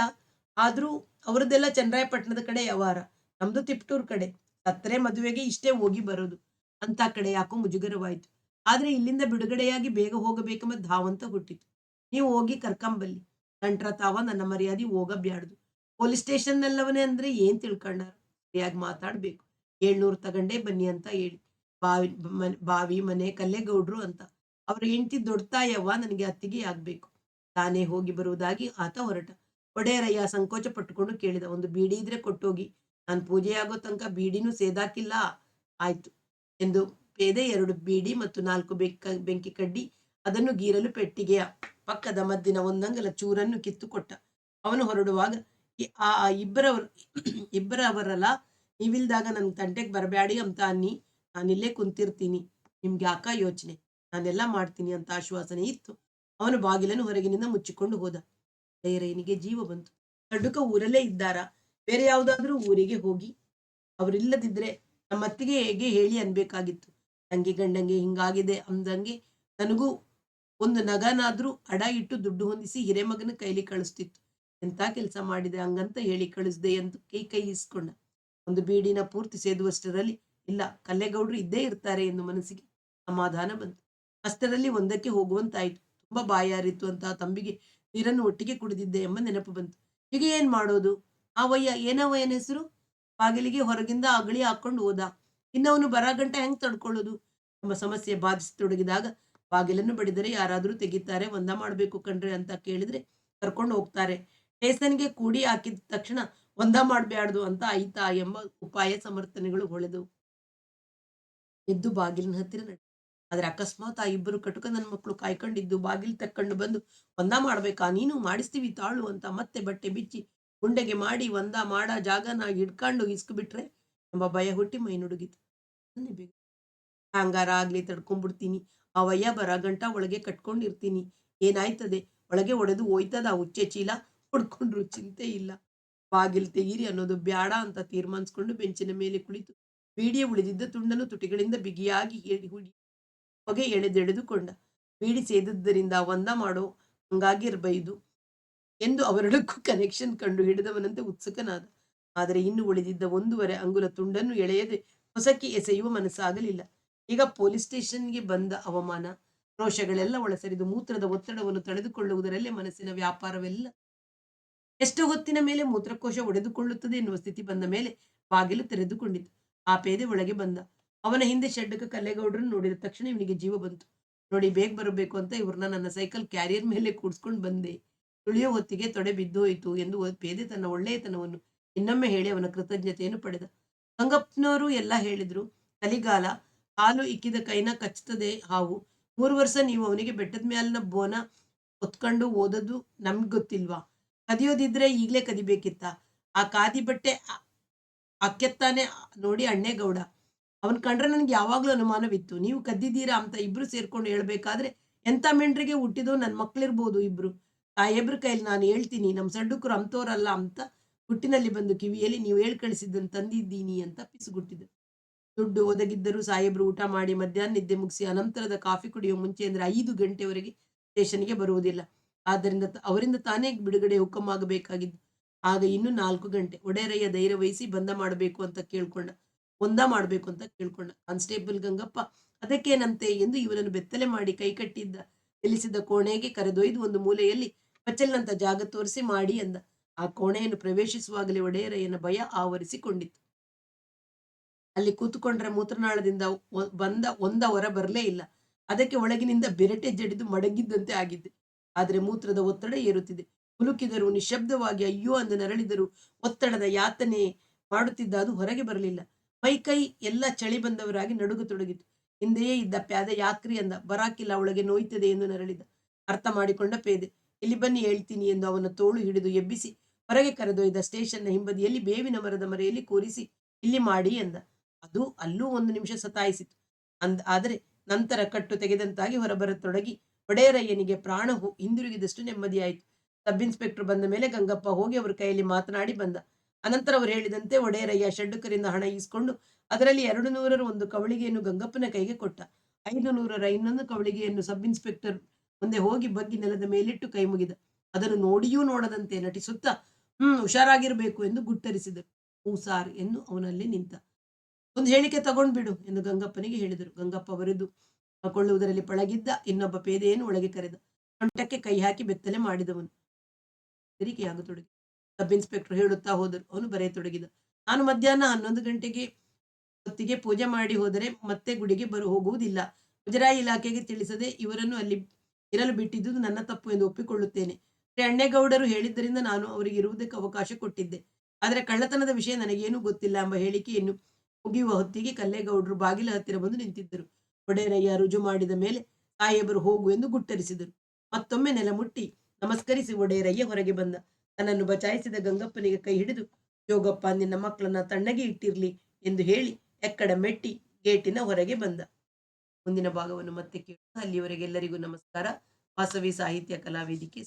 ಆದ್ರೂ ಅವ್ರದ್ದೆಲ್ಲ ಚನ್ನರಾಯಪಟ್ಟಣದ ಕಡೆ ವ್ಯವಹಾರ. ನಮ್ದು ತಿಪ್ಟೂರ್ ಕಡೆ. ಸತ್ತರೆ ಮದುವೆಗೆ ಇಷ್ಟೇ ಹೋಗಿ ಬರೋದು. ಅಂತ ಕಡೆ ಯಾಕೋ ಮುಜುಗರವಾಯ್ತು. ಆದ್ರೆ ಇಲ್ಲಿಂದ ಬಿಡುಗಡೆಯಾಗಿ ಬೇಗ ಹೋಗಬೇಕೆಂಬ ಧಾವಂತ ಹುಟ್ಟಿತು. ನೀವು ಹೋಗಿ ಕರ್ಕಂಬಲ್ಲಿ. ನಂಟ್ರ ತಾವ ನನ್ನ ಮರ್ಯಾದೆ ಹೋಗಬ್ಯಾಡ್ದು. ಪೊಲೀಸ್ ಸ್ಟೇಷನ್ ನಲ್ಲವನೇ ಅಂದ್ರೆ ಏನ್ ತಿಳ್ಕೊಂಡಾರ? ಸರಿಯಾಗಿ ಮಾತಾಡ್ಬೇಕು. 700 ತಗಂಡೇ ಬನ್ನಿ ಅಂತ ಹೇಳಿ. ಬಾವಿ ಮನೆ ಕಲ್ಲೇಗೌಡ್ರು ಅಂತ. ಅವ್ರ ಹೆಂಡತಿ ದೊಡ್ತಾಯವ್ವ, ನನಗೆ ಅತ್ತಿಗೆ ಆಗ್ಬೇಕು. ತಾನೇ ಹೋಗಿ ಬರುವುದಾಗಿ ಆತ ಹೊರಟ. ಒಡೆಯರಯ್ಯ ಸಂಕೋಚ ಪಟ್ಟುಕೊಂಡು ಕೇಳಿದ, ಒಂದು ಬೀಡಿ ಇದ್ರೆ ಕೊಟ್ಟೋಗಿ. ನಾನು ಪೂಜೆಯಾಗೋ ತನಕ ಬೀಡಿನೂ ಸೇದಾಕಿಲ್ಲ. ಆಯ್ತು ಎಂದು ಪೇದೆ 2 ಬೀಡಿ ಮತ್ತು 4 ಬೆಂಕಿ ಕಡ್ಡಿ ಅದನ್ನು ಗೀರಲು ಪೆಟ್ಟಿಗೆಯ ಪಕ್ಕದ ಮದ್ದಿನ ಒಂದಂಗಲ ಚೂರನ್ನು ಕಿತ್ತುಕೊಟ್ಟ. ಅವನು ಹೊರಡುವಾಗ, ಆ ಇಬ್ಬರವರಲ್ಲ, ನೀವಿಲ್ದಾಗ ನನ್ ತಂಟೆಗೆ ಬರಬ್ಯಾಡಿ ಅಂತ ಅನ್ನಿ, ನಾನಿಲ್ಲೇ ಕುಂತಿರ್ತೀನಿ. ನಿಮ್ಗೆ ಯಾಕ ಯೋಚನೆ? ನಾನೆಲ್ಲ ಮಾಡ್ತೀನಿ ಅಂತ ಆಶ್ವಾಸನೆ ಇತ್ತು. ಅವನು ಬಾಗಿಲನ್ನು ಹೊರಗಿನಿಂದ ಮುಚ್ಚಿಕೊಂಡು ಹೋದ. ಧೈರ್ಯನಿಗೆ ಜೀವ ಬಂತು. ಕಡ್ಡುಕ ಊರಲ್ಲೇ ಇದ್ದಾರ? ಬೇರೆ ಯಾವ್ದಾದ್ರೂ ಊರಿಗೆ ಹೋಗಿ ಅವರಿಲ್ಲದಿದ್ರೆ ನಮ್ಮತ್ತಿಗೆ ಹೇಗೆ ಹೇಳಿ ಅನ್ಬೇಕಾಗಿತ್ತು. ತಂಗಿ ಗಂಡಂಗೆ ಹಿಂಗಾಗಿದೆ ಅಂದಂಗೆ ನನಗೂ ಒಂದು ನಗನಾದ್ರೂ ಅಡ ಇಟ್ಟು ದುಡ್ಡು ಹೊಂದಿಸಿ ಹಿರೇಮಗನ ಕೈಲಿ ಕಳಿಸ್ತಿತ್ತು. ಎಂತ ಕೆಲಸ ಮಾಡಿದೆ ಹಂಗಂತ ಹೇಳಿ ಕಳಿಸ್ದೆ ಎಂದು ಕೈ ಇಸ್ಕೊಂಡ. ಒಂದು ಬೀಡಿನ ಪೂರ್ತಿ ಸೇದುವಷ್ಟರಲ್ಲಿ, ಇಲ್ಲ ಕಲ್ಲೇಗೌಡರು ಇದ್ದೇ ಇರ್ತಾರೆ ಎಂದು ಮನಸ್ಸಿಗೆ ಸಮಾಧಾನ ಬಂತು. ಅಷ್ಟರಲ್ಲಿ ಒಂದಕ್ಕೆ ಹೋಗುವಂತಾಯ್ತು. ತುಂಬಾ ಬಾಯಾರಿತ್ತು ಅಂತ ತಂಬಿಗೆ ನೀರನ್ನು ಒಟ್ಟಿಗೆ ಕುಡಿದಿದ್ದೆ ಎಂಬ ನೆನಪು ಬಂತು. ಈಗ ಏನ್ ಮಾಡೋದು? ಏನವಯ್ಯನ ಹೆಸರು? ಬಾಗಿಲಿಗೆ ಹೊರಗಿಂದ ಅಗಳಿ ಹಾಕೊಂಡು ಹೋದ. ಇನ್ನವನು ಬರಾಗಂಟ ಹೆಂಗ್ ತಡ್ಕೊಳ್ಳೋದು ಎಂಬ ಸಮಸ್ಯೆ ಬಾಧಿಸತೊಡಗಿದಾಗ, ಬಾಗಿಲನ್ನು ಬಡಿದರೆ ಯಾರಾದ್ರೂ ತೆಗಿತಾರೆ, ಒಂದ ಮಾಡ್ಬೇಕು ಕಣ್ರಿ ಅಂತ ಕೇಳಿದ್ರೆ ಕರ್ಕೊಂಡು ಹೋಗ್ತಾರೆ. ಸ್ಟೇಷನ್ಗೆ ಕೂಡಿ ಹಾಕಿದ ತಕ್ಷಣ ಒಂದ ಮಾಡ್ಬ್ಯಾಡ್ದು ಅಂತ ಆಯ್ತಾ ಎಂಬ ಉಪಾಯ ಸಮರ್ಥನೆಗಳು ಹೊಳೆದವು. ಎದ್ದು ಬಾಗಿಲಿನ ಹತ್ತಿರ ನಡೆ. ಆದ್ರೆ ಅಕಸ್ಮಾತ್ ಆ ಇಬ್ಬರು ಕಟುಕ ನನ್ನ ಮಕ್ಕಳು ಕಾಯ್ಕೊಂಡಿದ್ದು ಬಾಗಿಲು ತಕ್ಕೊಂಡು ಬಂದು, ಒಂದ ಮಾಡ್ಬೇಕಾ ನೀನು? ಮಾಡಿಸ್ತೀವಿ ತಾಳು ಅಂತ ಮತ್ತೆ ಬಟ್ಟೆ ಬಿಚ್ಚಿ ಗುಂಡೆಗೆ ಮಾಡಿ ಒಂದ ಮಾಡ ಜಾಗನ ಹಿಡ್ಕೊಂಡು ಇಸ್ಕು ಬಿಟ್ರೆ ಎಂಬ ಭಯ ಹುಟ್ಟಿ ಮೈ ನುಡುಗಿತು. ಹಂಗಾರ ಆಗ್ಲಿ, ತಡ್ಕೊಂಡ್ಬಿಡ್ತೀನಿ. ಅವಯ್ಯ ಬರಗಂಟ ಒಳಗೆ ಕಟ್ಕೊಂಡಿರ್ತೀನಿ. ಏನಾಯ್ತದೆ? ಒಳಗೆ ಒಡೆದು ಹೋಯ್ತದ ಹುಚ್ಚೆ ಚೀಲ ಹೊಡ್ಕೊಂಡ್ರು ಚಿಂತೆ ಇಲ್ಲ. ಬಾಗಿಲು ತೆಗೀರಿ ಅನ್ನೋದು ಬ್ಯಾಡ ಅಂತ ತೀರ್ಮಾನಿಸ್ಕೊಂಡು ಬೆಂಚಿನ ಮೇಲೆ ಕುಳಿತು ಬೀಡಿಯ ಉಳಿದಿದ್ದ ತುಂಡನ್ನು ತುಟಿಗಳಿಂದ ಬಿಗಿಯಾಗಿ ಹೊಗೆ ಎಳೆದೆಳೆದುಕೊಂಡ. ಬೀಡಿ ಸೇದದ್ದರಿಂದ ಒಂದ ಮಾಡೋ ಹಂಗಾಗಿರ್ಬೈದು ಎಂದು ಅವೆರಡಕ್ಕೂ ಕನೆಕ್ಷನ್ ಕಂಡು ಹಿಡಿದವನಂತೆ ಉತ್ಸುಕನಾದ. ಆದರೆ ಇನ್ನು ಉಳಿದಿದ್ದ 1.5 ಅಂಗುಲ ತುಂಡನ್ನು ಎಳೆಯದೆ ಹೊಸಕ್ಕೆ ಎಸೆಯುವ ಮನಸ್ಸಾಗಲಿಲ್ಲ. ಈಗ ಪೊಲೀಸ್ ಸ್ಟೇಷನ್ಗೆ ಬಂದ ಅವಮಾನ ರೋಷಗಳೆಲ್ಲ ಒಳಸರಿದು ಮೂತ್ರದ ಒತ್ತಡವನ್ನು ತಡೆದುಕೊಳ್ಳುವುದರಲ್ಲೇ ಮನಸ್ಸಿನ ವ್ಯಾಪಾರವೆಲ್ಲ. ಎಷ್ಟು ಹೊತ್ತಿನ ಮೇಲೆ ಮೂತ್ರಕೋಶ ಒಡೆದುಕೊಳ್ಳುತ್ತದೆ ಎನ್ನುವ ಸ್ಥಿತಿ ಬಂದ ಮೇಲೆ ಬಾಗಿಲು ತೆರೆದುಕೊಂಡಿತು. ಆ ಪೇದೆ ಒಳಗೆ ಬಂದ. ಅವನ ಹಿಂದೆ ಶೆಡ್ಡಕ ಕಲ್ಲೇಗೌಡರನ್ನು ನೋಡಿದ ತಕ್ಷಣ ಇವನಿಗೆ ಜೀವ ಬಂತು. ನೋಡಿ, ಬೇಗ ಬರಬೇಕು ಅಂತ ಇವ್ರನ್ನ ನನ್ನ ಸೈಕಲ್ ಕ್ಯಾರಿಯರ್ ಮೇಲೆ ಕೂಡ್ಸ್ಕೊಂಡು ಬಂದೆ. ತುಳಿಯೋ ಹೊತ್ತಿಗೆ ತೊಡೆ ಬಿದ್ದೋಯ್ತು ಎಂದು ಪೇದೆ ತನ್ನ ಒಳ್ಳೆಯತನವನ್ನು ಇನ್ನೊಮ್ಮೆ ಹೇಳಿ ಅವನ ಕೃತಜ್ಞತೆಯನ್ನು ಪಡೆದ. ಸಂಗಪ್ಪನವರು ಎಲ್ಲ ಹೇಳಿದ್ರು. ಕಲಿಗಾಲ, ಹಾಲು ಇಕ್ಕಿದ ಕೈನ ಕಚ್ಚುತ್ತದೆ ಹಾವು. 3 ವರ್ಷ ನೀವು ಅವನಿಗೆ ಬೆಟ್ಟದ ಮ್ಯಾಲಿನ ಬೋನ ಹೊತ್ಕೊಂಡು ಓದದ್ದು ನಮ್ಗ್ ಗೊತ್ತಿಲ್ವಾ? ಕದಿಯೋದಿದ್ರೆ ಈಗ್ಲೇ ಕದಿಬೇಕಿತ್ತ? ಆ ಖಾದಿ ಬಟ್ಟೆ ಅಕ್ಕೆತ್ತಾನೆ ನೋಡಿ ಅಣ್ಣೇಗೌಡ. ಅವನ್ ಕಂಡ್ರೆ ನನ್ಗೆ ಯಾವಾಗ್ಲೂ ಅನುಮಾನವಿತ್ತು. ನೀವು ಕದ್ದಿದ್ದೀರಾ ಅಂತ ಇಬ್ರು ಸೇರ್ಕೊಂಡು ಹೇಳ್ಬೇಕಾದ್ರೆ, ಎಂಥ ಮೆಂಡ್ರಿಗೆ ಹುಟ್ಟಿದೋ ನನ್ ಮಕ್ಳಿರ್ಬೋದು ಇಬ್ರು. ಸಾಹೇಬ್ರ ಕೈಲಿ ನಾನು ಹೇಳ್ತೀನಿ, ನಮ್ ಸಡ್ಡುಕ್ರು ಅಂಥವ್ರಲ್ಲ ಅಂತ ಗುಟ್ಟಿನಲ್ಲಿ ಬಂದು ಕಿವಿಯಲ್ಲಿ ನೀವು ಹೇಳ್ ಕಳಿಸಿದ್ದನ್ನು ತಂದಿದ್ದೀನಿ ಅಂತ ಪಿಸುಗುಟ್ಟಿದ್ರು. ದುಡ್ಡು ಒದಗಿದ್ದರೂ ಸಾಹೇಬ್ರು ಊಟ ಮಾಡಿ ಮಧ್ಯಾಹ್ನ ನಿದ್ದೆ ಮುಗಿಸಿ ಅನಂತರದ ಕಾಫಿ ಕುಡಿಯುವ ಮುಂಚೆ ಅಂದ್ರೆ 5 ಗಂಟೆವರೆಗೆ ಸ್ಟೇಷನ್‌ಗೆ ಬರುವುದಿಲ್ಲ. ಆದ್ದರಿಂದ ಅವರಿಂದ ತಾನೇ ಬಿಡುಗಡೆ ಹುಕುಂ ಆಗಬೇಕಾಗಿದ್ದು. ಆಗ ಇನ್ನು 4 ಗಂಟೆ. ಒಡೆಯರಯ್ಯ ಧೈರ್ಯ ವಹಿಸಿ ಬಂದ ಮಾಡಬೇಕು ಅಂತ ಕೇಳ್ಕೊಂಡ. ಒಂದ ಮಾಡಬೇಕು ಅಂತ ಕೇಳ್ಕೊಂಡ. ಕಾನ್ಸ್ಟೇಬಲ್ ಗಂಗಪ್ಪ ಅದಕ್ಕೇನಂತೆ ಎಂದು ಇವನನ್ನು ಬೆತ್ತಲೆ ಮಾಡಿ ಕೈಕಟ್ಟಿದ್ದ ನಿಲ್ಲಿಸಿದ ಕೋಣೆಗೆ ಕರೆದೊಯ್ದು ಒಂದು ಮೂಲೆಯಲ್ಲಿ ಪಚಲ್ನಂತ ಜಾಗ ತೋರಿಸಿ ಮಾಡಿ ಎಂದ. ಆ ಕೋಣೆಯನ್ನು ಪ್ರವೇಶಿಸುವಾಗಲೇ ಒಡೆಯರಯ್ಯನ ಭಯ ಆವರಿಸಿಕೊಂಡಿತ್ತು. ಅಲ್ಲಿ ಕೂತುಕೊಂಡ್ರೆ ಮೂತ್ರನಾಳದಿಂದ ಬಂದ ಒಂದ ಹೊರ ಬರಲೇ ಇಲ್ಲ. ಅದಕ್ಕೆ ಒಳಗಿನಿಂದ ಬೆರಟೆ ಜಡಿದು ಮಡಗಿದ್ದಂತೆ ಆಗಿದ್ದೆ. ಆದರೆ ಮೂತ್ರದ ಒತ್ತಡ ಏರುತ್ತಿದೆ. ಕುಲುಕಿದರೂ ನಿಶ್ಶಬ್ದವಾಗಿ ಅಯ್ಯೋ ಅಂದು ನರಳಿದರೂ ಒತ್ತಡದ ಯಾತನೆ ಮಾಡುತ್ತಿದ್ದ ಅದು ಹೊರಗೆ ಬರಲಿಲ್ಲ. ಮೈಕೈ ಎಲ್ಲ ಚಳಿ ಬಂದವರಾಗಿ ನಡುಗತೊಡಗಿತು. ಹಿಂದೆಯೇ ಇದ್ದ ಪ್ಯಾದೆ ಯಾಕ್ರಿ ಅಂದ. ಬರಾಕಿಲ್ಲ, ಒಳಗೆ ನೋಯ್ತದೆ ಎಂದು ನರಳಿದ. ಅರ್ಥ ಮಾಡಿಕೊಂಡ ಪೇದೆ. ಇಲ್ಲಿ ಬನ್ನಿ ಹೇಳ್ತೀನಿ ಎಂದು ಅವನ ತೋಳು ಹಿಡಿದು ಎಬ್ಬಿಸಿ ಹೊರಗೆ ಕರೆದೊಯ್ದ. ಸ್ಟೇಷನ್ನ ಹಿಂಬದಿಯಲ್ಲಿ ಬೇವಿನ ಮರದ ಮರೆಯಲ್ಲಿ ಕೂರಿಸಿ ಇಲ್ಲಿ ಮಾಡಿ ಎಂದ. ಅದು ಅಲ್ಲೂ 1 ನಿಮಿಷ ಸತಾಯಿಸಿತು. ಆದರೆ ನಂತರ ಕಟ್ಟು ತೆಗೆದಂತಾಗಿ ಹೊರಬರತೊಡಗಿ ಒಡೆಯರಯ್ಯನಿಗೆ ಪ್ರಾಣ ಹಿಂದಿರುಗಿದಷ್ಟು ನೆಮ್ಮದಿಯಾಯಿತು. ಸಬ್ ಇನ್ಸ್ಪೆಕ್ಟರ್ ಬಂದ ಮೇಲೆ ಗಂಗಪ್ಪ ಹೋಗಿ ಅವರ ಕೈಯಲ್ಲಿ ಮಾತನಾಡಿ ಬಂದ. ಅನಂತರ ಅವರು ಹೇಳಿದಂತೆ ಒಡೆಯರಯ್ಯ ಷಡ್ಡುಕರಿಂದ ಹಣ ಈಸ್ಕೊಂಡು ಅದರಲ್ಲಿ 200ರ ಒಂದು ಕವಳಿಗೆಯನ್ನು ಗಂಗಪ್ಪನ ಕೈಗೆ ಕೊಟ್ಟ. 500ರ ಇನ್ನೊಂದು ಕವಳಿಗೆಯನ್ನು ಸಬ್ ಇನ್ಸ್ಪೆಕ್ಟರ್ ಮುಂದೆ ಹೋಗಿ ಬಗ್ಗಿ ನೆಲದ ಮೇಲಿಟ್ಟು ಕೈ ಮುಗಿದ. ಅದನ್ನು ನೋಡಿಯೂ ನೋಡದಂತೆ ನಟಿಸುತ್ತಾ ಹುಷಾರಾಗಿರಬೇಕು ಎಂದು ಗುಟ್ಟರಿಸಿದರು. ಹ್ಞೂ ಸಾರ್ ಎಂದು ಅವನಲ್ಲಿ ನಿಂತ. ಒಂದು ಹೇಳಿಕೆ ತಗೊಂಡ್ಬಿಡು ಎಂದು ಗಂಗಪ್ಪನಿಗೆ ಹೇಳಿದರು. ಗಂಗಪ್ಪ ಬರೆದು ಕೊಳ್ಳುವುದರಲ್ಲಿ ಪಳಗಿದ್ದ ಇನ್ನೊಬ್ಬ ಪೇದೆಯನ್ನು ಒಳಗೆ ಕರೆದ. ಸೊಂಟಕ್ಕೆ ಕೈ ಹಾಕಿ ಬೆತ್ತಲೆ ಮಾಡಿದವನು ಹೆದರಿಕೆಯಾಗತೊಡಗಿ. ಸಬ್ ಇನ್ಸ್ಪೆಕ್ಟರ್ ಹೇಳುತ್ತಾ ಹೋದರು. ಅವನು ಬರೆಯತೊಡಗಿದ. ನಾನು ಮಧ್ಯಾಹ್ನ 11 ಗಂಟೆಗೆ ಹೊತ್ತಿಗೆ ಪೂಜೆ ಮಾಡಿ ಹೋದರೆ ಮತ್ತೆ ಗುಡಿಗೆ ಹೋಗುವುದಿಲ್ಲ. ಮುಜರಾಯಿ ಇಲಾಖೆಗೆ ತಿಳಿಸದೆ ಇವರನ್ನು ಅಲ್ಲಿ ಇರಲು ಬಿಟ್ಟಿದ್ದುದು ನನ್ನ ತಪ್ಪು ಎಂದು ಒಪ್ಪಿಕೊಳ್ಳುತ್ತೇನೆ. ಶ್ರೀ ಅಣ್ಣೇಗೌಡರು ಹೇಳಿದ್ದರಿಂದ ನಾನು ಅವರಿಗೆ ಇರುವುದಕ್ಕೆ ಅವಕಾಶ ಕೊಟ್ಟಿದ್ದೆ. ಆದರೆ ಕಳ್ಳತನದ ವಿಷಯ ನನಗೇನೂ ಗೊತ್ತಿಲ್ಲ ಎಂಬ ಹೇಳಿಕೆಯನ್ನು ಮುಗಿಯುವ ಹೊತ್ತಿಗೆ ಕಲ್ಲೇಗೌಡರು ಬಾಗಿಲ ಹತ್ತಿರ ಬಂದು ನಿಂತಿದ್ದರು. ಒಡೆಯರಯ್ಯ ರುಜು ಮಾಡಿದ ಮೇಲೆ ಸಾಹೇಬರು ಹೋಗು ಎಂದು ಗುಟ್ಟರಿಸಿದರು. ಮತ್ತೊಮ್ಮೆ ನೆಲ ಮುಟ್ಟಿ ನಮಸ್ಕರಿಸಿ ಒಡೆಯರಯ್ಯ ಹೊರಗೆ ಬಂದ. ತನ್ನನ್ನು ಬಚಾಯಿಸಿದ ಗಂಗಪ್ಪನಿಗೆ ಕೈ ಹಿಡಿದು, ಜೋಗಪ್ಪ ನಿನ್ನ ಮಕ್ಕಳನ್ನ ತಣ್ಣಗೆ ಇಟ್ಟಿರ್ಲಿ ಎಂದು ಹೇಳಿ ಎಕ್ಕಡ ಮೆಟ್ಟಿ ಗೇಟಿನ ಹೊರಗೆ ಬಂದ. ಮುಂದಿನ ಭಾಗವನ್ನು ಮತ್ತೆ ಕೇಳೋಣ. ಅಲ್ಲಿಯವರೆಗೆ ಎಲ್ಲರಿಗೂ ನಮಸ್ಕಾರ. ವಾಸವಿ ಸಾಹಿತ್ಯ ಕಲಾವೇದಿಕೆ